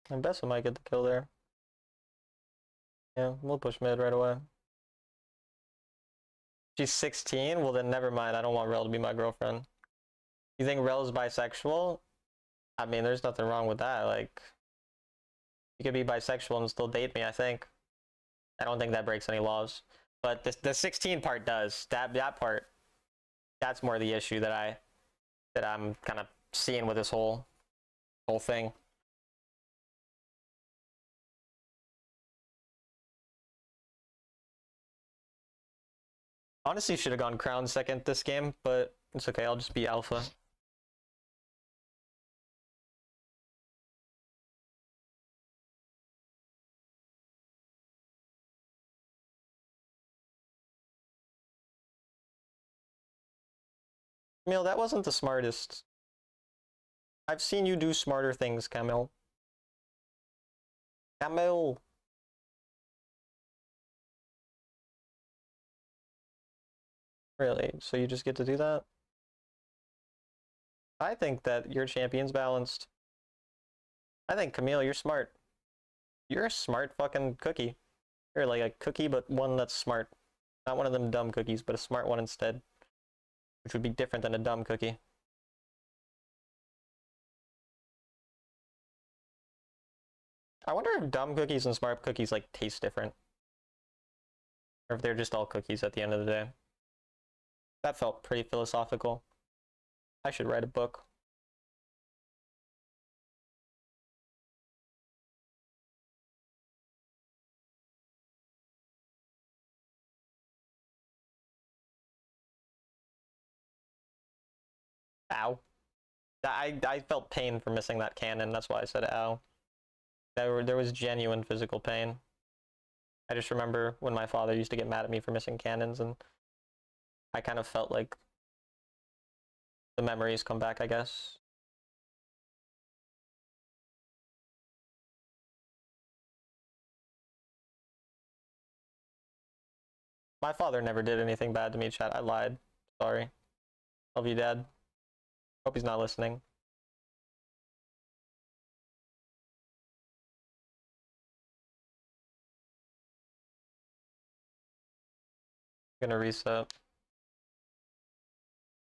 And Bessa might get the kill there. Yeah, we'll push mid right away. She's 16? Well then never mind, I don't want Rel to be my girlfriend. You think Rel is bisexual? I mean, there's nothing wrong with that, like... You could be bisexual and still date me, I think. I don't think that breaks any laws. But the 16 part does. That part, that's more the issue that I'm kind of seeing with this whole thing. Honestly, should have gone Crown second this game, but it's okay. I'll just be Alpha. Camille, that wasn't the smartest. I've seen you do smarter things, Camille. Camille. Really? So you just get to do that? I think that your champion's balanced. I think, Camille, you're smart. You're a smart fucking cookie. You're like a cookie, but one that's smart. Not one of them dumb cookies, but a smart one instead. Which would be different than a dumb cookie. I wonder if dumb cookies and smart cookies like taste different. Or if they're just all cookies at the end of the day. That felt pretty philosophical. I should write a book. Ow. I felt pain for missing that cannon, that's why I said ow. There was genuine physical pain. I just remember when my father used to get mad at me for missing cannons, and I kind of felt like the memories come back, I guess. My father never did anything bad to me, chat. I lied. Sorry. Love you, Dad. Hope he's not listening. I'm gonna reset.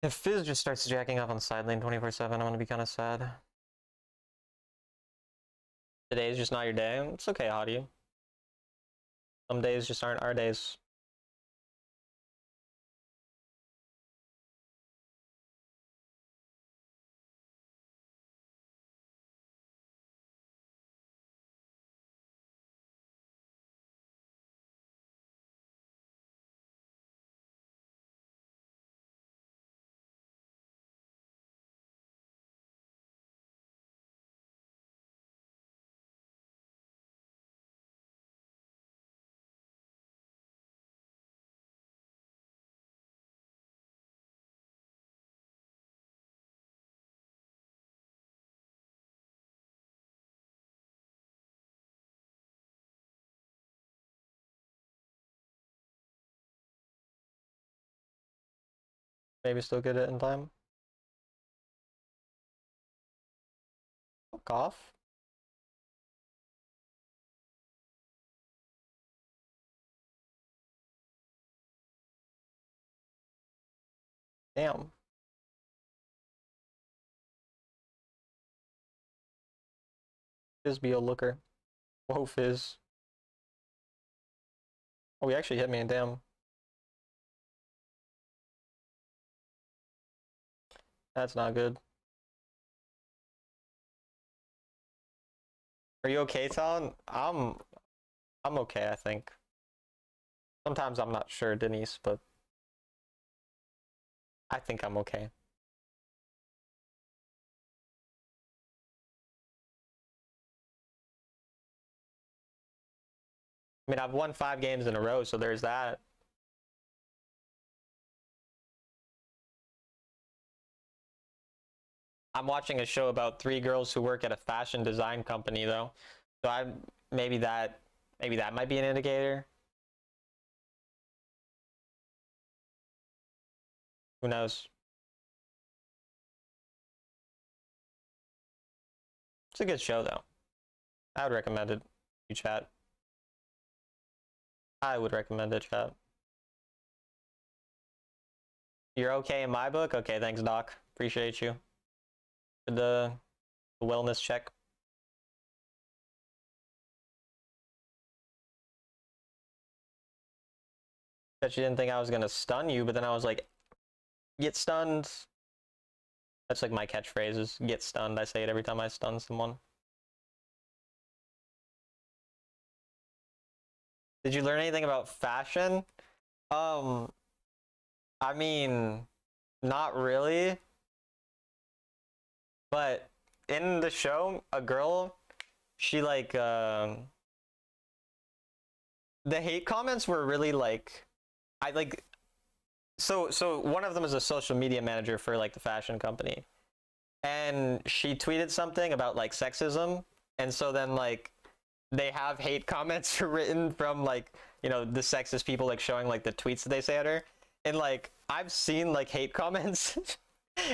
If Fizz just starts jacking up on side lane 24/7, I'm gonna be kind of sad. Today's just not your day. It's okay, Hadi. Some days just aren't our days. Maybe still get it in time. Fuck off. Damn. Fizz be a looker. Whoa, Fizz. Oh, he actually hit me, damn. That's not good. Are you okay, Talon? I'm okay, I think. Sometimes I'm not sure, Denise, but I think I'm okay. I mean, I've won 5 games in a row, so there's that. I'm watching a show about 3 girls who work at a fashion design company, though. So maybe that might be an indicator. Who knows? It's a good show, though. I would recommend it. You chat. I would recommend it, chat. You're okay in my book? Okay, thanks, Doc. Appreciate you. For the wellness check. that she didn't think I was gonna stun you, but then I was like, get stunned. That's like my catchphrase is get stunned. I say it every time I stun someone. Did you learn anything about fashion? I mean, not really. But in the show, a girl, she like the hate comments were really like I like so one of them is a social media manager for like the fashion company. And she tweeted something about like sexism, and so then like they have hate comments written from like, you know, the sexist people like showing like the tweets that they say at her. And like I've seen like hate comments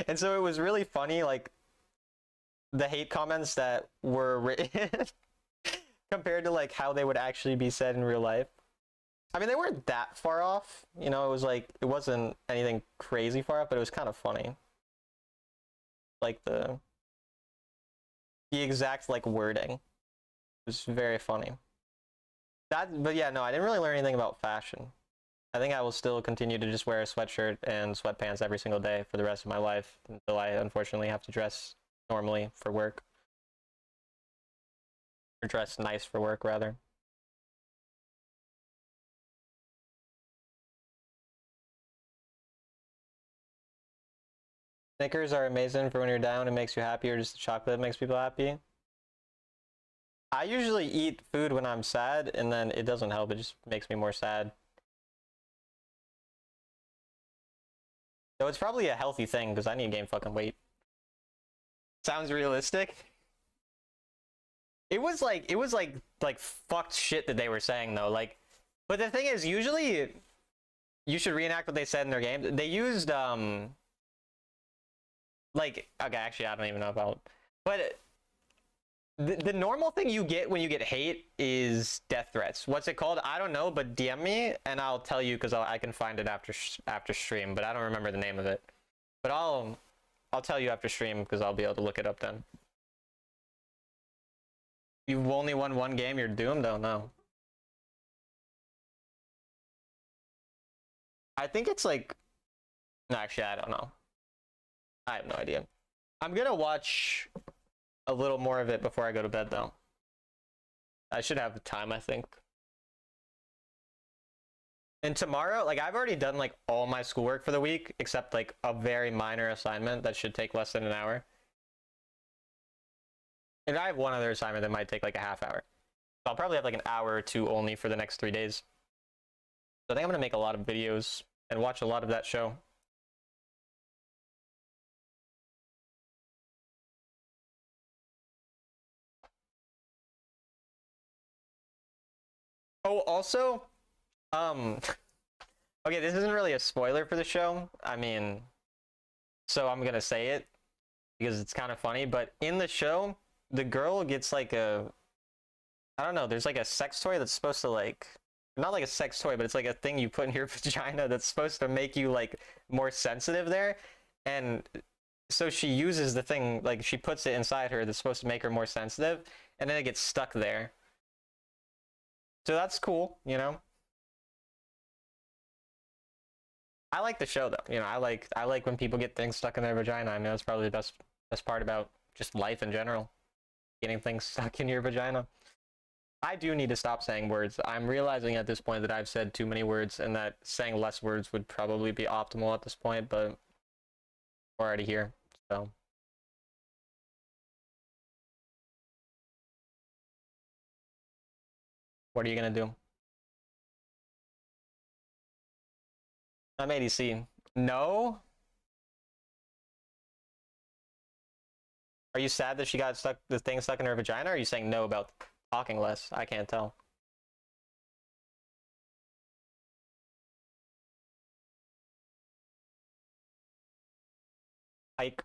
and so it was really funny, like the hate comments that were written compared to like how they would actually be said in real life. I mean, they weren't that far off, you know. It was like, it wasn't anything crazy far off, but it was kind of funny, like the exact like wording. It was very funny. But yeah, no, I didn't really learn anything about fashion. I think I will still continue to just wear a sweatshirt and sweatpants every single day for the rest of my life until I unfortunately have to dress normally for work. Or dress nice for work, rather. Snickers are amazing for when you're down, it makes you happy, or just the chocolate makes people happy. I usually eat food when I'm sad, and then it doesn't help, it just makes me more sad. So it's probably a healthy thing, because I need to gain fucking weight. Sounds realistic. It was like fucked shit that they were saying though. Like, but the thing is, usually you should reenact what they said in their game. They used like, okay, actually I don't even know about, but the normal thing you get when you get hate is death threats. What's it called? I don't know, but DM me and I'll tell you, because I can find it after stream, but I don't remember the name of it. But I'll tell you after stream, because I'll be able to look it up then. You've only won one game, you're doomed? Oh no. I think it's like, no, actually I don't know. I have no idea. I'm gonna watch a little more of it before I go to bed though. I should have the time, I think. And tomorrow, like, I've already done like all my schoolwork for the week except like a very minor assignment that should take less than an hour. And I have one other assignment that might take like a half hour. So I'll probably have like an hour or two only for the next 3 days. So I think I'm gonna make a lot of videos and watch a lot of that show. Oh, also, okay, this isn't really a spoiler for the show. I mean, so I'm gonna say it because it's kind of funny, but in the show, the girl gets like a, I don't know, there's like a sex toy that's supposed to like, not like a sex toy, but it's like a thing you put in your vagina that's supposed to make you like more sensitive there. And so she uses the thing, like she puts it inside her that's supposed to make her more sensitive, and then it gets stuck there. So that's cool, you know? I like the show though. You know, I like when people get things stuck in their vagina. I know that's probably the best part about just life in general. Getting things stuck in your vagina. I do need to stop saying words. I'm realizing at this point that I've said too many words and that saying less words would probably be optimal at this point, but we're already here, so. What are you gonna do? I'm ADC. No? Are you sad that she got stuck, the thing stuck in her vagina, or are you saying no about talking less? I can't tell. Ike.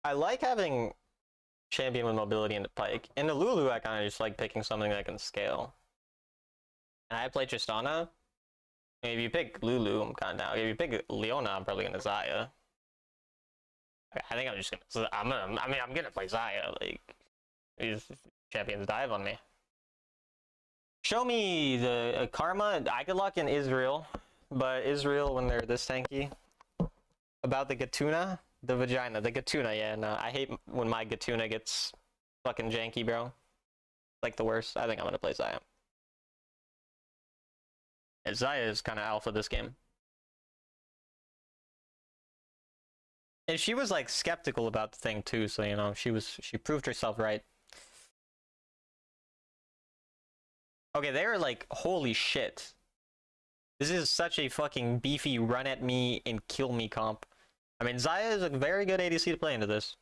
I like having champion with mobility into Pike. In the Lulu, I kind of just like picking something that can scale. And I play Tristana. If you pick Lulu, I'm kind of down. If you pick Leona, I'm probably gonna Xayah. I think I'm just gonna. I'm gonna play Xayah. Like, he's champions dive on me. Show me the Karma. I could lock in Israel, but Israel when they're this tanky. About the Gatuna, the vagina, the Gatuna. Yeah, no, I hate when my Gatuna gets fucking janky, bro. Like the worst. I think I'm gonna play Xayah. Yeah, Xayah is kind of alpha this game. And she was like skeptical about the thing too, so you know, she proved herself right. Okay, they are like, holy shit. This is such a fucking beefy run at me and kill me comp. I mean, Xayah is a very good ADC to play into this.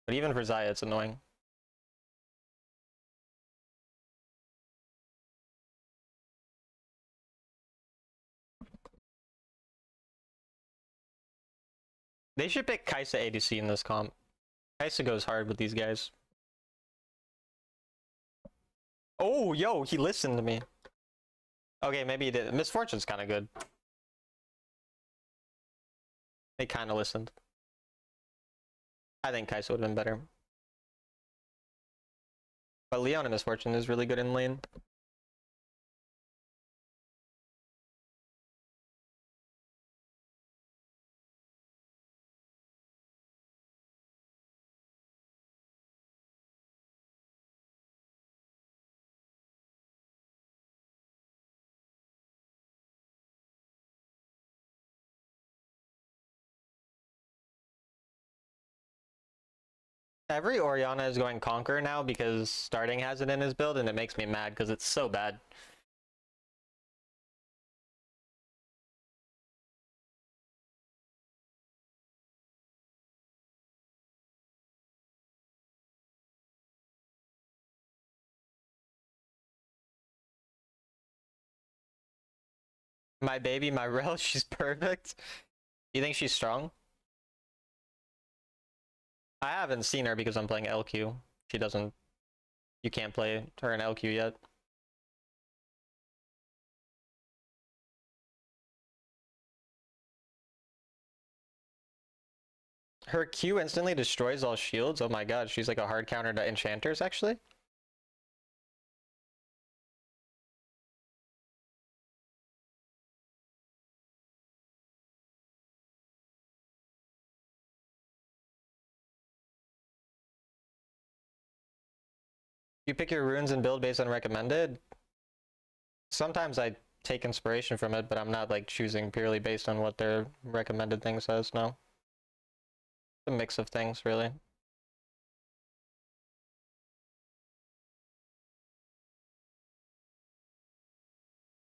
But even for Xayah, it's annoying. They should pick Kai'Sa ADC in this comp. Kai'Sa goes hard with these guys. Oh, yo, he listened to me. Okay, maybe he did. Miss Fortune's kind of good. They kind of listened. I think Kai'Sa would have been better. But Leona Miss Fortune is really good in lane. Every Orianna is going Conquer now because Starting has it in his build, and it makes me mad because it's so bad. My baby, my Rel, she's perfect. You think she's strong? I haven't seen her because I'm playing LQ. She doesn't... You can't play her in LQ yet. Her Q instantly destroys all shields? Oh my god, she's like a hard counter to enchanters, actually? You pick your runes and build based on recommended? Sometimes I take inspiration from it, but I'm not like choosing purely based on what their recommended thing says, no. It's a mix of things, really.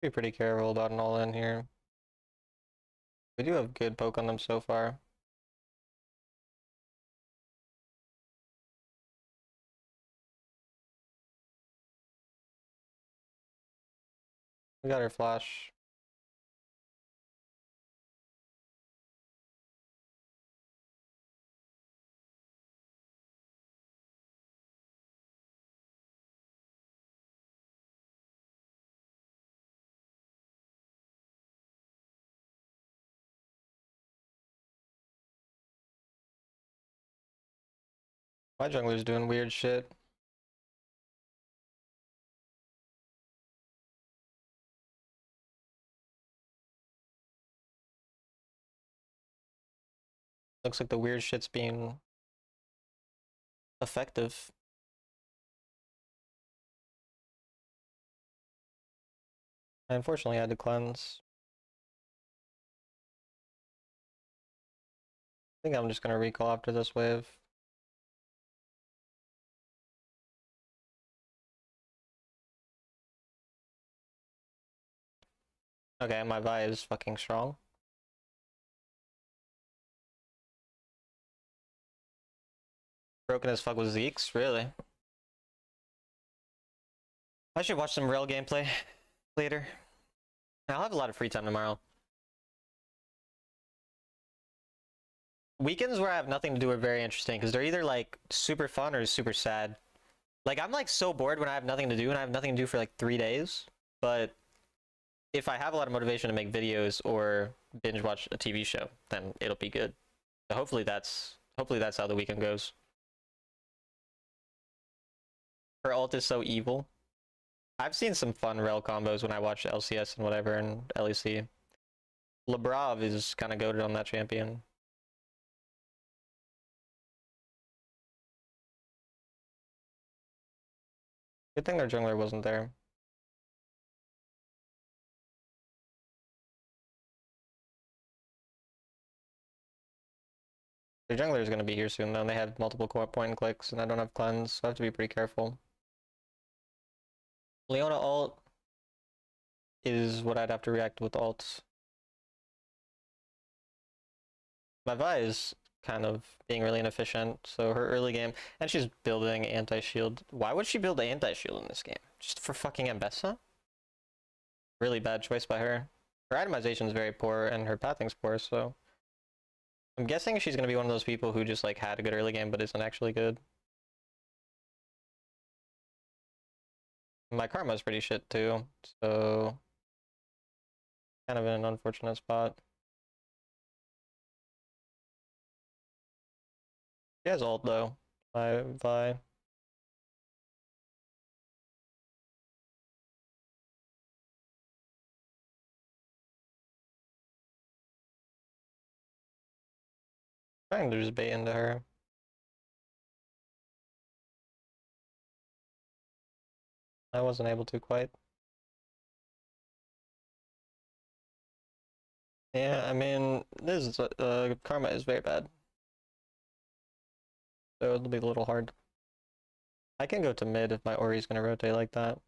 Be pretty careful about an all-in here. We do have good poke on them so far. We got our flash. My jungler's doing weird shit. Looks like the weird shit's being effective. I unfortunately had to cleanse. I think I'm just gonna recall after this wave. Okay, my Vi is fucking strong. Broken as fuck with Zeke's, really? I should watch some real gameplay later. I'll have a lot of free time tomorrow. Weekends where I have nothing to do are very interesting because they're either like super fun or super sad. Like I'm like so bored when I have nothing to do and I have nothing to do for like 3 days. But if I have a lot of motivation to make videos or binge watch a TV show, then it'll be good. So hopefully that's how the weekend goes. Her ult is so evil. I've seen some fun rel combos when I watch LCS and whatever and LEC. Labrav is kind of goated on that champion. Good thing their jungler wasn't there. Their jungler is going to be here soon though, and they have multiple point and clicks, and I don't have cleanse, so I have to be pretty careful. Leona ult is what I'd have to react with ults. My Vi is kind of being really inefficient, so her early game, and she's building anti-shield. Why would she build anti-shield in this game? Just for fucking Ambessa? Really bad choice by her. Her itemization is very poor, and her pathing's poor, so I'm guessing she's gonna be one of those people who just like had a good early game but isn't actually good. My karma's pretty shit too, so kind of in an unfortunate spot. She has ult though, my Vi. Trying to just bait into her. I wasn't able to quite. Yeah, I mean, this is, karma is very bad. So it'll be a little hard. I can go to mid if my Ori's gonna rotate like that.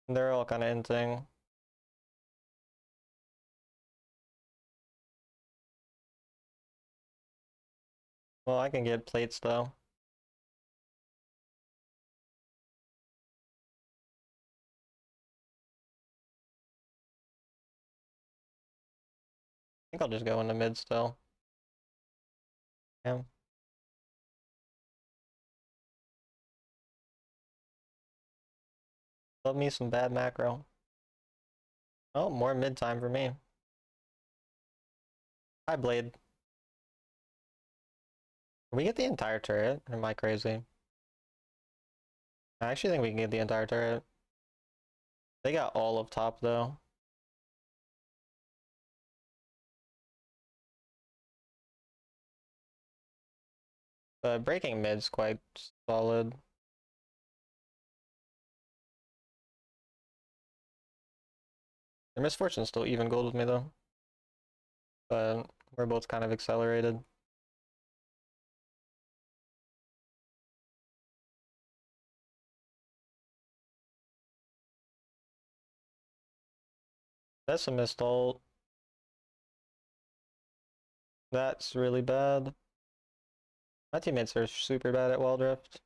They're all kind of inting. Well, I can get plates though. I think I'll just go into mid still. Yeah. Love me some bad macro. Oh, more mid time for me. Hi, Blade. Can we get the entire turret? Or am I crazy? I actually think we can get the entire turret. They got all of top though. Breaking mid's quite solid. Their misfortune's still even gold with me though. But we're both kind of accelerated. That's a missed ult. That's really bad. My teammates are super bad at wall drift.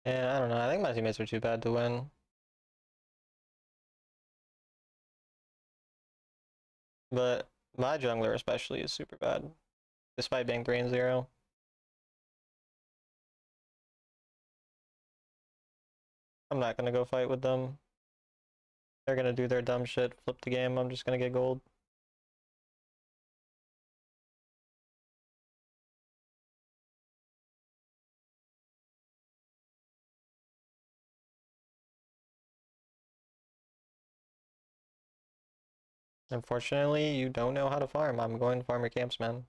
Yeah, I don't know. I think my teammates are too bad to win. But my jungler especially is super bad, despite being 3-0. I'm not gonna go fight with them. They're gonna do their dumb shit, flip the game, I'm just gonna get gold. Unfortunately, you don't know how to farm. I'm going to farm your camps, man.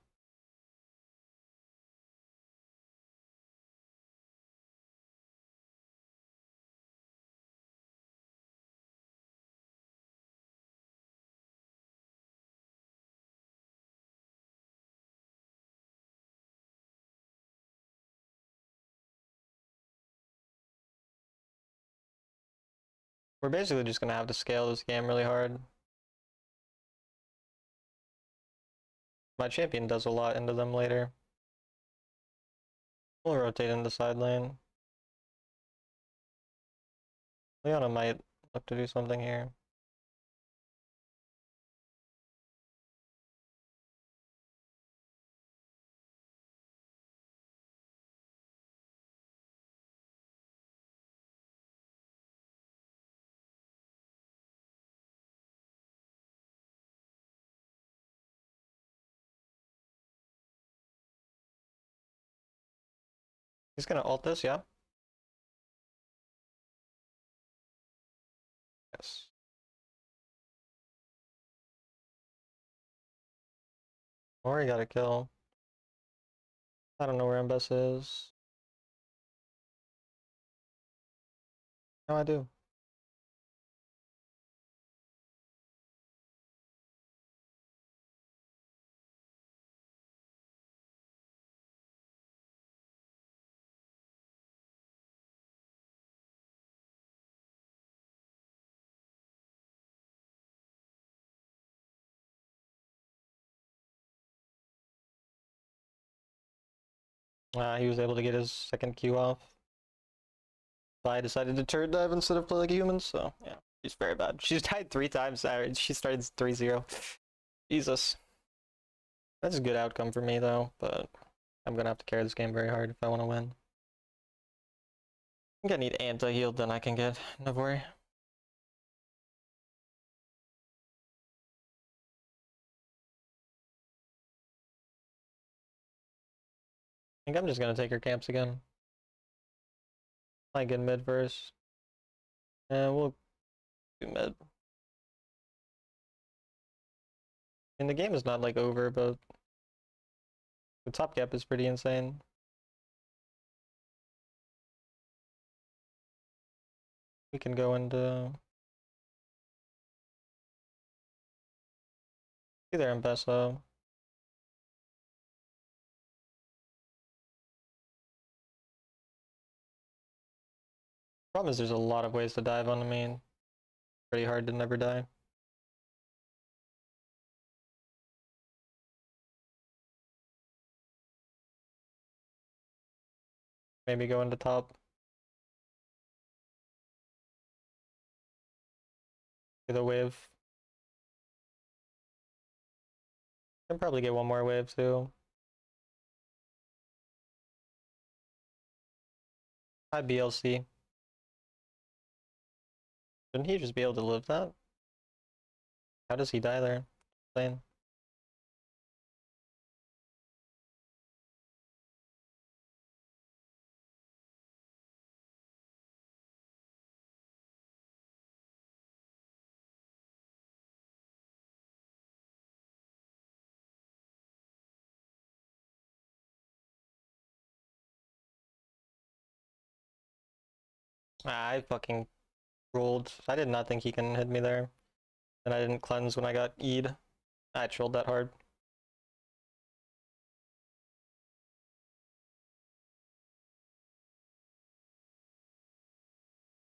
We're basically just gonna have to scale this game really hard. My champion does a lot into them later. We'll rotate into side lane. Leona might look to do something here. He's gonna ult this, yeah? Yes. Or he got a kill. I don't know where Mbess is. No, I do. He was able to get his second Q off. So I decided to turret dive instead of play like a human, so yeah. She's very bad. She's died 3 times. She started 3-0. Jesus. That's a good outcome for me though, but I'm gonna have to carry this game very hard if I want to win. I'm gonna need anti-heal, then I can get Navori. I think I'm just gonna take her camps again. Might get mid first. And we'll do mid. And the game is not like over, but the top gap is pretty insane. We can go into either Mbessa. Problem is there's a lot of ways to dive on the main. Pretty hard to never die. Maybe go into top. Get a wave. Can probably get one more wave too. Hi BLC. Shouldn't he just be able to live that? How does he die there? Insane. I fucking rolled. I did not think he can hit me there. And I didn't cleanse when I got E'd. I trolled that hard.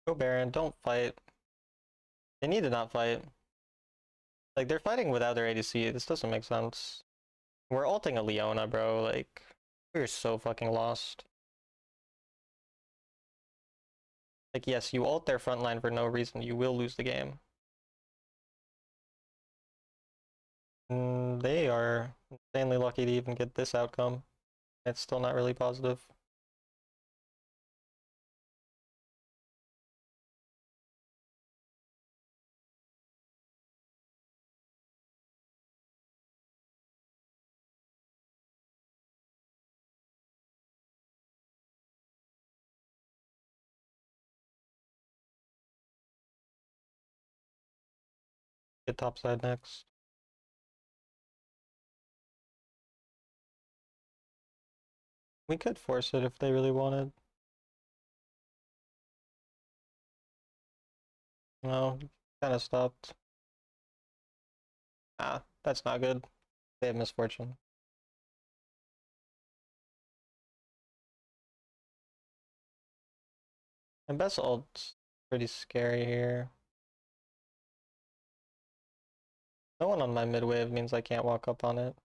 Go Baron, don't fight. They need to not fight. Like, they're fighting without their ADC. This doesn't make sense. We're ulting a Leona, bro. Like, we're so fucking lost. Like, yes, you ult their front line for no reason. You will lose the game. They are insanely lucky to even get this outcome. It's still not really positive. Get topside next. We could force it if they really wanted. No, kind of stopped. Ah, that's not good. They have misfortune. And best ult's pretty scary here. No one on my mid wave means I can't walk up on it.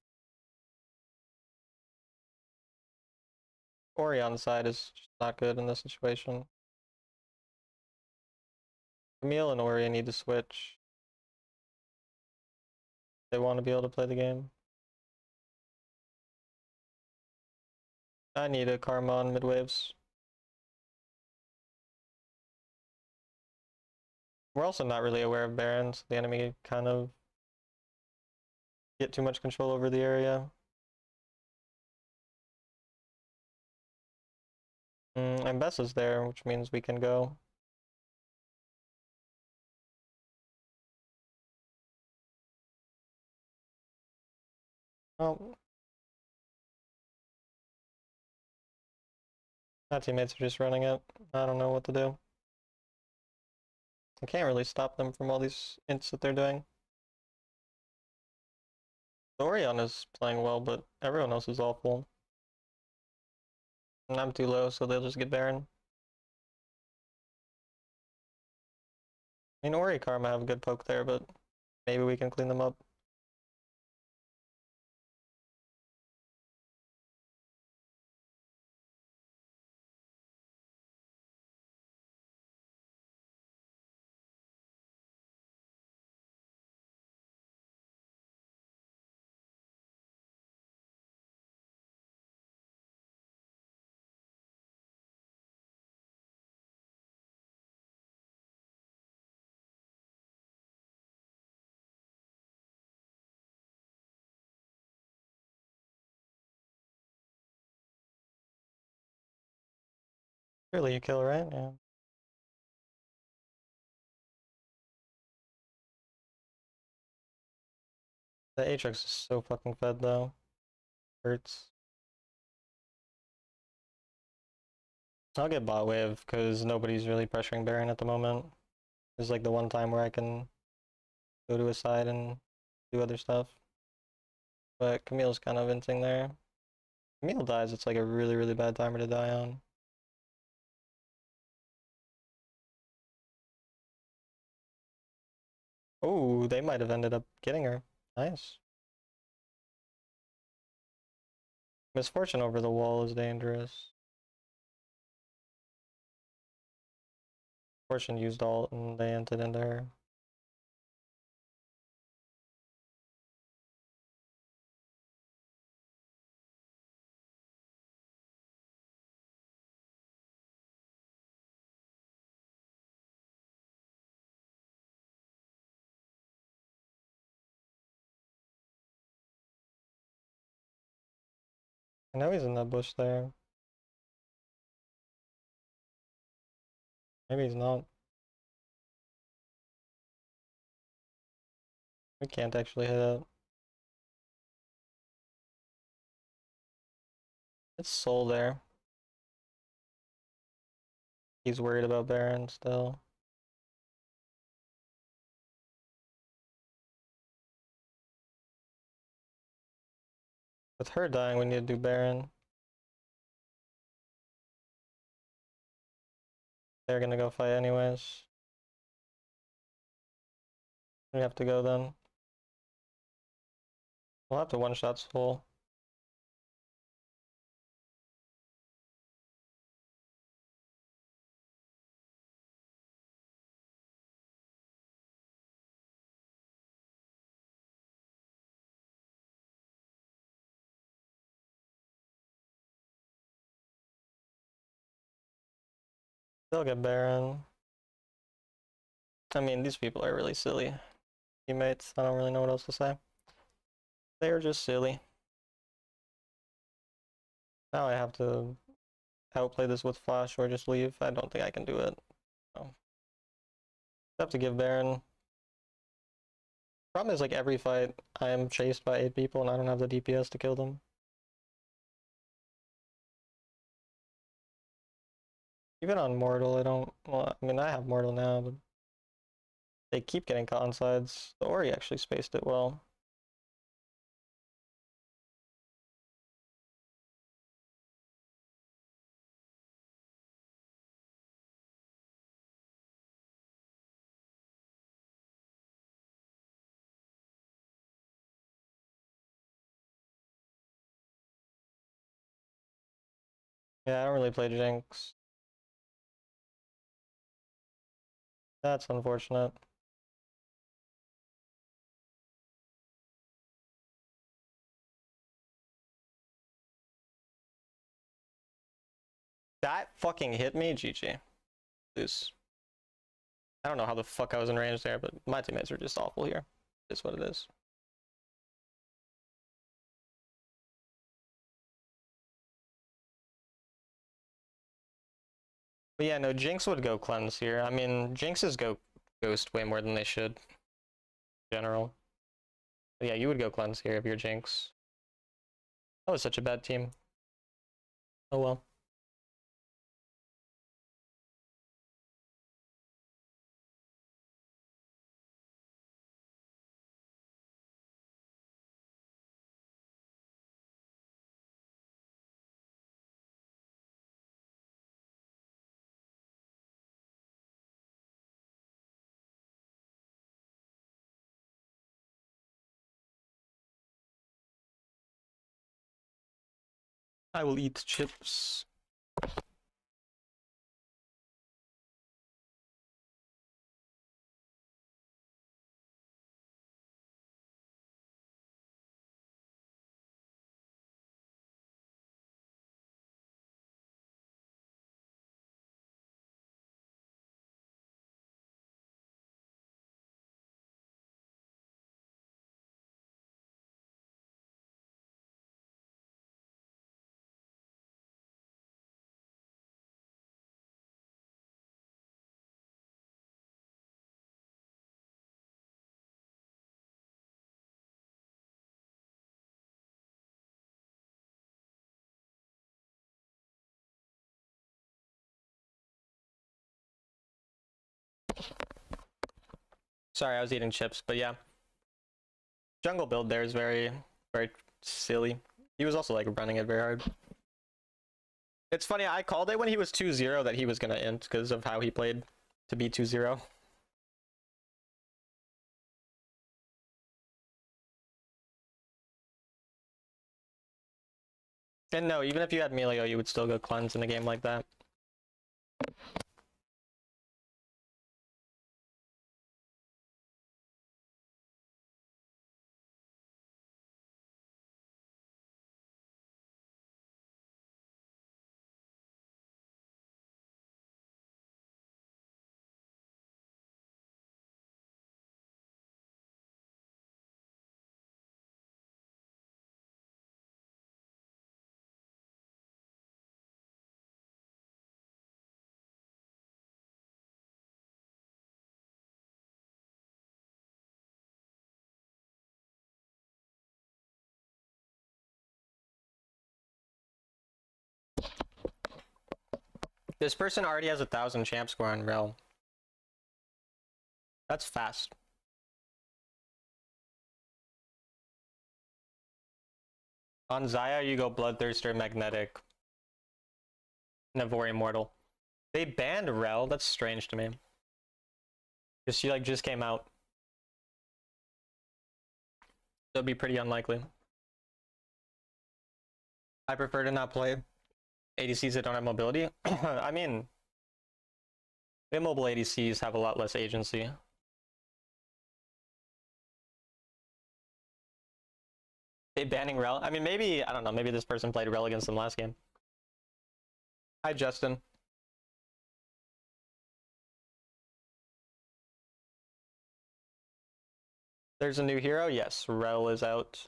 Ori on the side is just not good in this situation. Camille and Ori need to switch. They want to be able to play the game. I need a Karma on mid waves. We're also not really aware of Barons. The enemy kind of get too much control over the area. And Bess is there, which means we can go. Oh. My teammates are just running it. I don't know what to do. I can't really stop them from all these ints that they're doing. Orion is playing well, but everyone else is awful. And I'm too low, so they'll just get Baron. I mean, Ori Karma have a good poke there, but maybe we can clean them up. Surely you kill, right? Yeah. The Aatrox is so fucking fed though. Hurts. I'll get bot wave because nobody's really pressuring Baron at the moment. It's like the one time where I can go to his side and do other stuff. But Camille's kind of inting there. Camille dies, it's like a really, really bad timer to die on. Oh, they might have ended up getting her. Nice. Misfortune over the wall is dangerous. Fortune used ult and they entered into her. I know he's in that bush there. Maybe he's not. We can't actually hit it. It's Soul there. He's worried about Baron still. With her dying, we need to do Baron. They're gonna go fight anyways. We have to go then. We'll have to one-shot Soul. They'll get Baron. I mean, these people are really silly. Teammates, I don't really know what else to say. They're just silly. Now I have to outplay this with Flash or just leave. I don't think I can do it. So. I have to give Baron. Problem is, like, every fight, I am chased by 8 people and I don't have the DPS to kill them. Even on Mortal, I don't... Well, I mean, I have Mortal now, but... They keep getting caught on sides. The Ori actually spaced it well. Yeah, I don't really play Jinx. That's unfortunate. That fucking hit me, GG. Lose. I don't know how the fuck I was in range there, but my teammates are just awful here. It's what it is. But yeah, no, Jinx would go cleanse here. I mean, Jinxes go ghost way more than they should. In general. But yeah, you would go cleanse here if you're Jinx. That was such a bad team. Oh well. I will eat chips. Sorry, I was eating chips, but yeah. Jungle build there is very, very silly. He was also like running it very hard. It's funny, I called it when he was 2-0 that he was gonna int because of how he played to be 2-0. And no, even if you had Melio, you would still go cleanse in a game like that. This person already has 1,000 champ score on Rel. That's fast. On Xayah, you go Bloodthirster, Magnetic, Navori Immortal. They banned Rel? That's strange to me. Because she like just came out. So it'd be pretty unlikely. I prefer to not play ADCs that don't have mobility. I mean, immobile ADCs have a lot less agency. They banning Rel? I mean, maybe, I don't know, maybe this person played Rel against them last game. Hi, Justin. There's a new hero? Yes, Rel is out.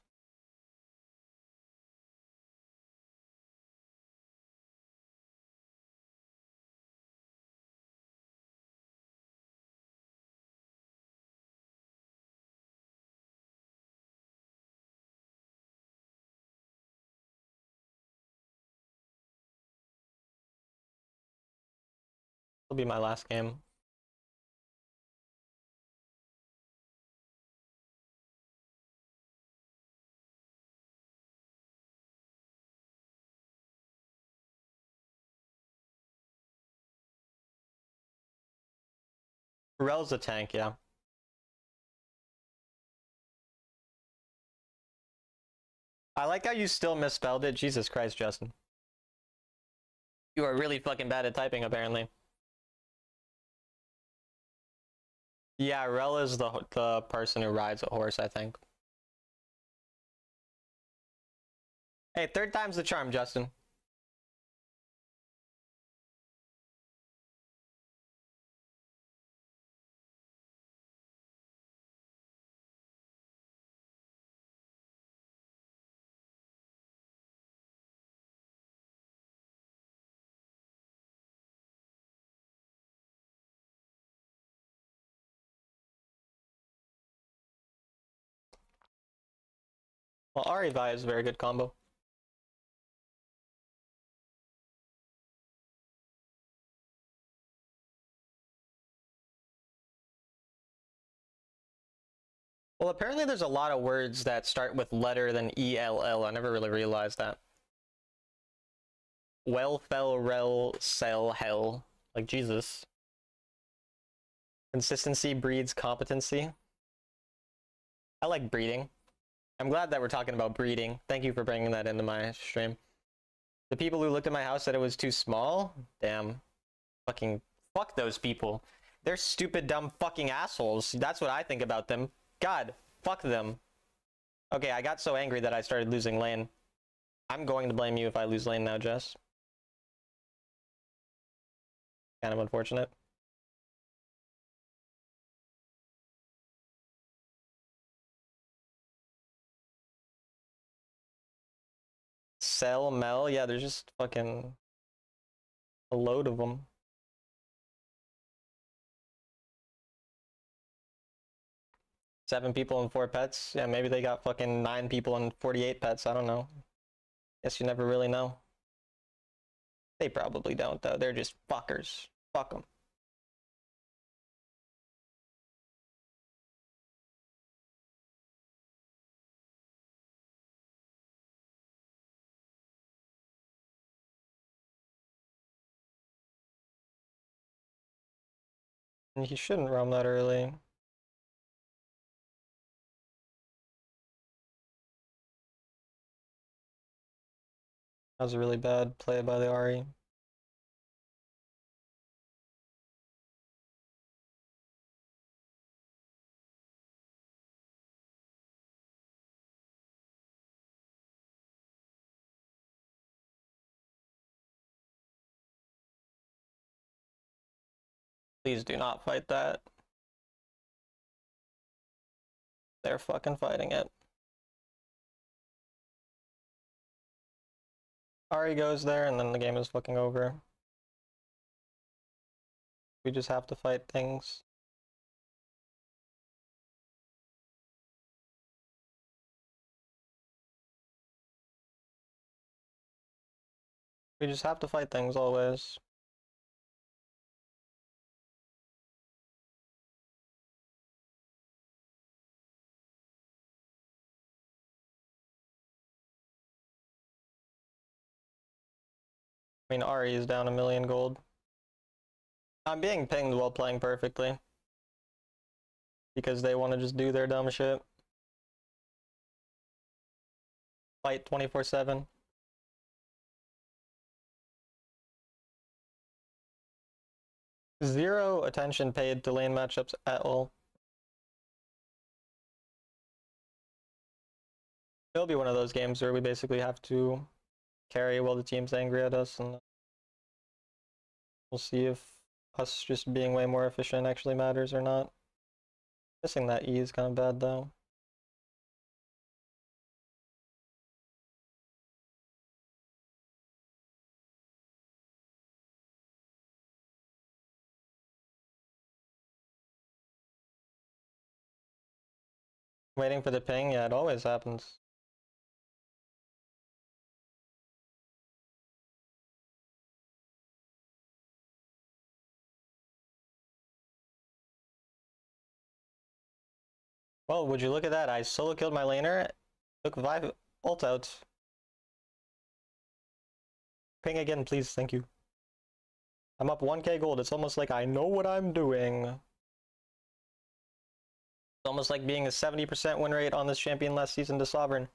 Will be my last game. Rel's a tank, yeah. I like how you still misspelled it. Jesus Christ, Justin. You are really fucking bad at typing, apparently. Yeah, Rel is the person who rides a horse, I think. Hey, third time's the charm, Justin. Well, Ahri Vi is a very good combo. Well, apparently there's a lot of words that start with letter than ELL. I never really realized that. Well, fell, rel, sell, hell. Like, Jesus. Consistency breeds competency. I like breeding. I'm glad that we're talking about breeding. Thank you for bringing that into my stream. The people who looked at my house said it was too small? Damn. Fucking fuck those people. They're stupid, dumb fucking assholes. That's what I think about them. God, fuck them. Okay, I got so angry that I started losing lane. I'm going to blame you if I lose lane now, Jess. Kind of unfortunate. Sell, Mel, yeah, there's just fucking a load of them. Seven people and 4 pets. Yeah, maybe they got fucking 9 people and 48 pets. I don't know. Guess you never really know. They probably don't, though. They're just fuckers. Fuck them. You shouldn't roam that early. That was a really bad play by the Ahri. Please do not fight that. They're fucking fighting it. Ahri goes there, and then the game is fucking over. We just have to fight things. We just have to fight things always. I mean, Ahri is down 1,000,000 gold. I'm being pinged while playing perfectly. Because they want to just do their dumb shit. Fight 24/7. Zero attention paid to lane matchups at all. It'll be one of those games where we basically have to carry while the team's angry at us, and we'll see if us just being way more efficient actually matters or not. Missing that E is kind of bad though. Waiting for the ping, yeah, it always happens. Well, would you look at that? I solo killed my laner, took 5 ult out. Ping again, please, thank you. I'm up 1k gold, it's almost like I know what I'm doing. It's almost like being a 70% win rate on this champion last season to Sovereign.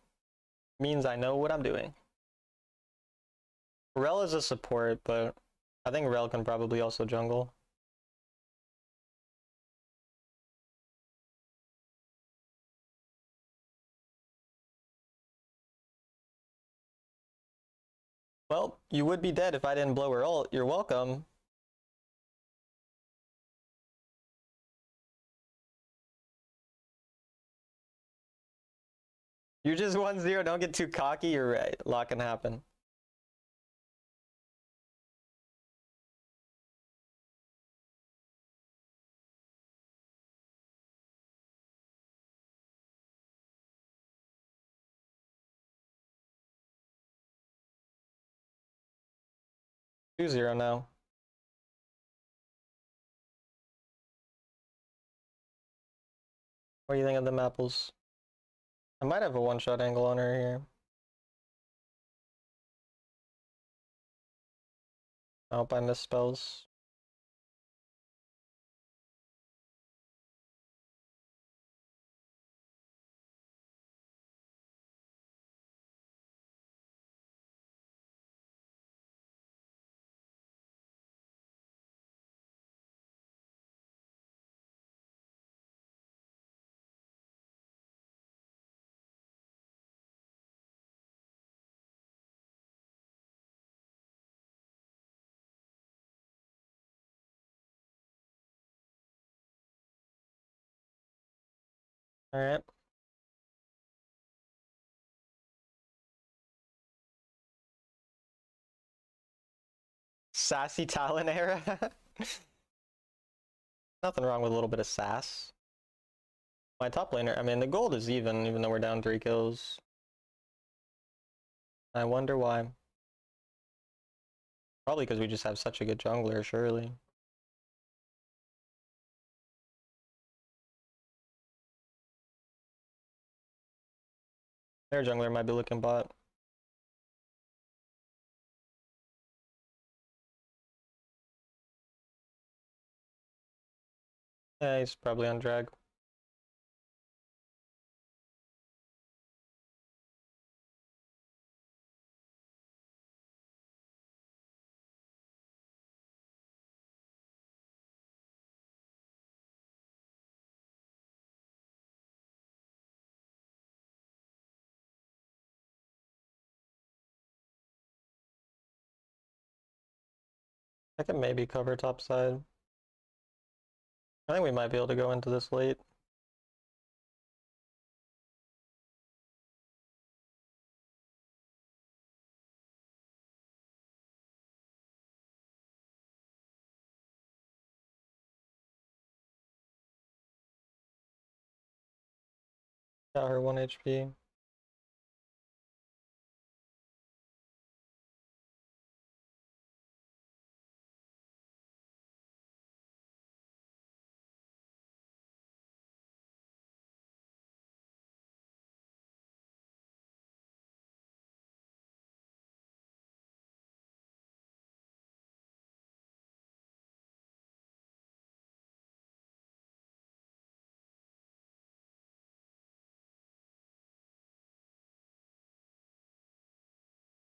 Means I know what I'm doing. Rel is a support, but I think Rel can probably also jungle. Well, you would be dead if I didn't blow her ult. You're welcome. You're just 1-0. Don't get too cocky. You're right. A lot can happen. Two 0 now. What do you think of them apples? I might have a one-shot angle on her here. I hope I miss spells. All right. Sassy Talon era. Nothing wrong with a little bit of sass. My top laner, I mean, the gold is even though we're down 3 kills. I wonder why. Probably because we just have such a good jungler, surely. Their jungler might be looking bot. Yeah, he's probably on drag. I can maybe cover top side. I think we might be able to go into this late. Got her 1 HP.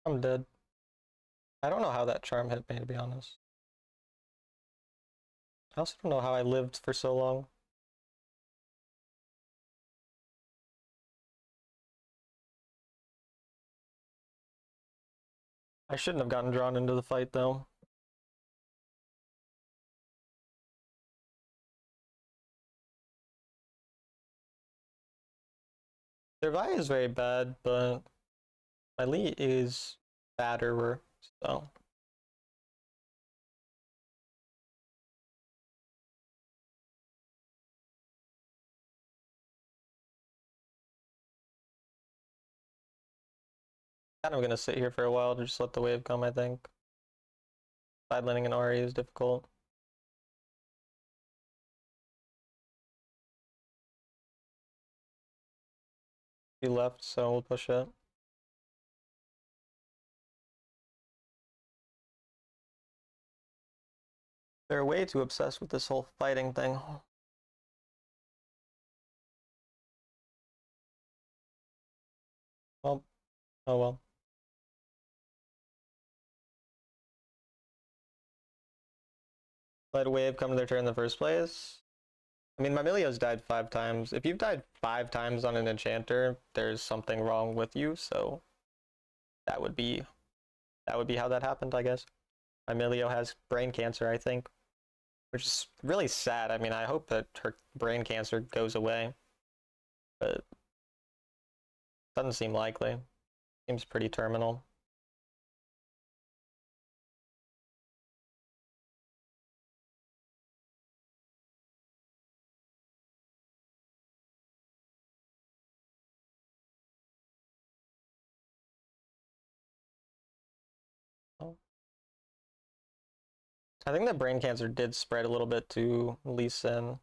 I'm dead. I don't know how that charm hit me, to be honest. I also don't know how I lived for so long. I shouldn't have gotten drawn into the fight, though. Their Vi is very bad, but my Lee is badder, so. Kind of gonna sit here for a while to just let the wave come, I think. Side laning an RE is difficult. He left, so we'll push it. They're way too obsessed with this whole fighting thing. Well, oh well. Let a wave come to their turn in the first place. I mean, Mamilio's died 5 times. If you've died 5 times on an enchanter, there's something wrong with you, so that would be that would be how that happened, I guess. Emilio has brain cancer, I think, which is really sad. I mean, I hope that her brain cancer goes away, but doesn't seem likely. Seems pretty terminal. I think that brain cancer did spread a little bit to Lee Sin.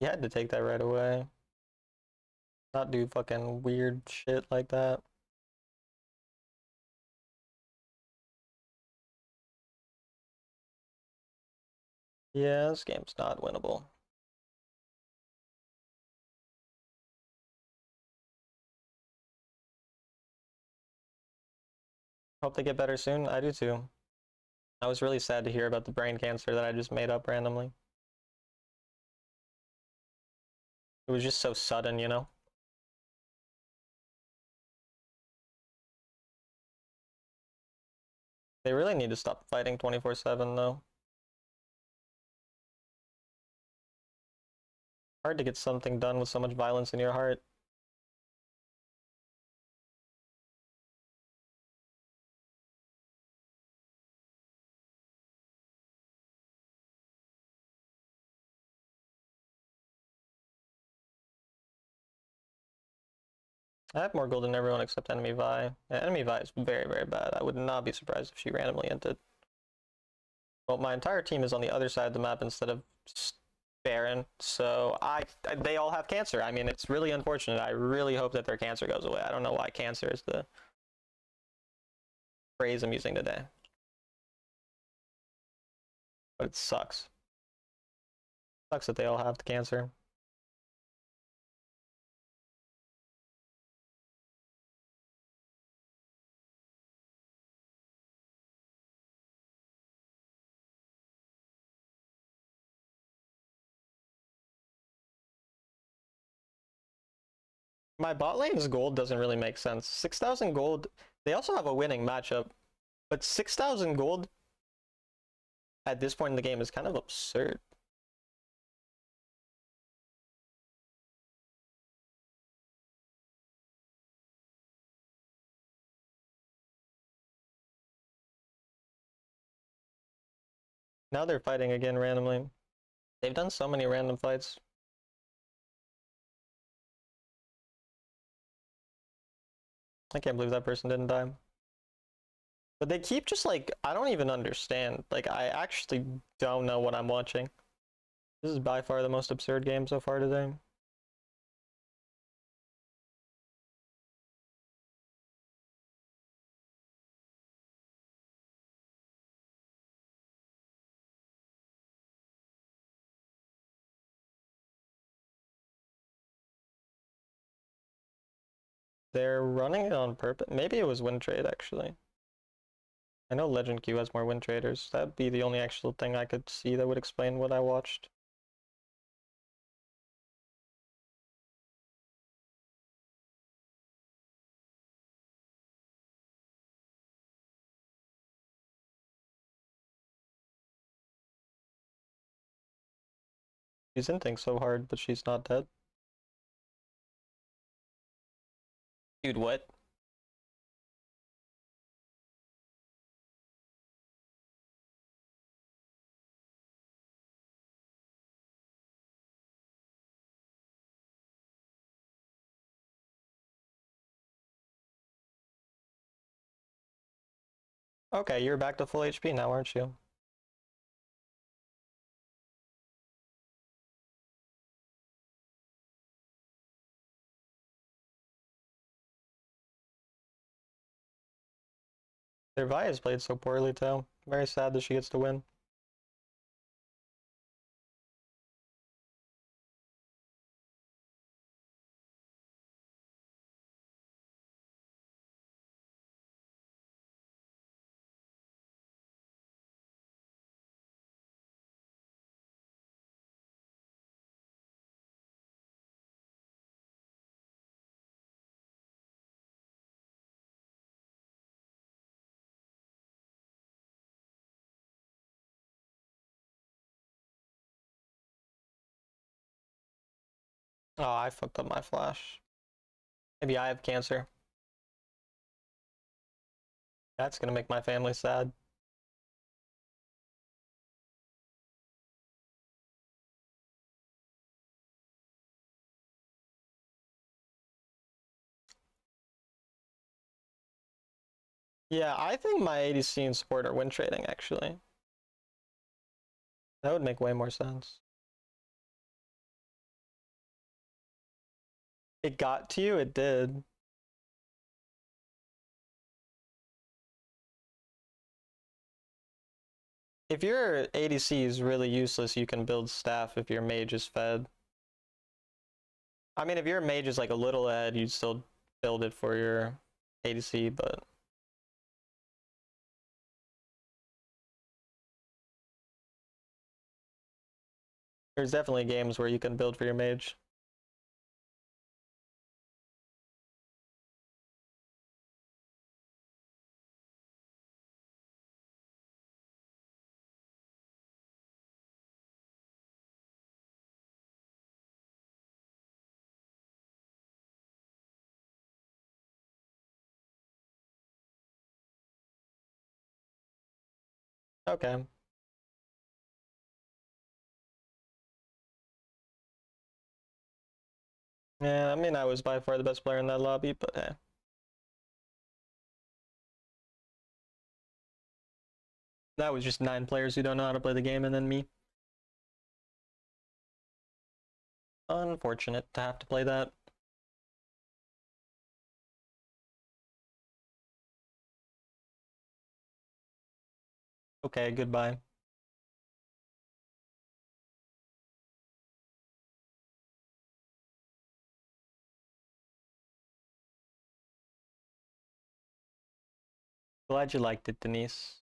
He had to take that right away. Not do fucking weird shit like that. Yeah, this game's not winnable. Hope they get better soon. I do too. I was really sad to hear about the brain cancer that I just made up randomly. It was just so sudden, you know? They really need to stop fighting 24/7 though. Hard to get something done with so much violence in your heart. I have more gold than everyone except Enemy Vi. Yeah, Enemy Vi is very, very bad. I would not be surprised if she randomly entered. Well, my entire team is on the other side of the map instead of Baron, so they all have cancer. I mean, it's really unfortunate. I really hope that their cancer goes away. I don't know why cancer is the phrase I'm using today, but it sucks. Sucks that they all have the cancer. My bot lane's gold doesn't really make sense. 6,000 gold, they also have a winning matchup, but 6,000 gold at this point in the game is kind of absurd. Now they're fighting again randomly. They've done so many random fights. I can't believe that person didn't die. But they keep just like, I don't even understand. Like, I actually don't know what I'm watching. This is by far the most absurd game so far today. They're running it on purpose. Maybe it was win trade, actually. I know Legend Q has more win traders. That'd be the only actual thing I could see that would explain what I watched. She's hinting so hard, but she's not dead. Dude, what? Okay, you're back to full HP now, aren't you? Their Vi has played so poorly too. Very sad that she gets to win. Oh, I fucked up my flash. Maybe I have cancer. That's gonna make my family sad. Yeah, I think my ADC and support are win trading, actually. That would make way more sense. It got to you? It did. If your ADC is really useless, you can build staff if your mage is fed. I mean, if your mage is like a little ahead, you'd still build it for your ADC, but there's definitely games where you can build for your mage. Okay. Yeah, I mean, I was by far the best player in that lobby, but hey. That was just 9 players who don't know how to play the game and then me. Unfortunate to have to play that. Okay, goodbye. Glad you liked it, Denise.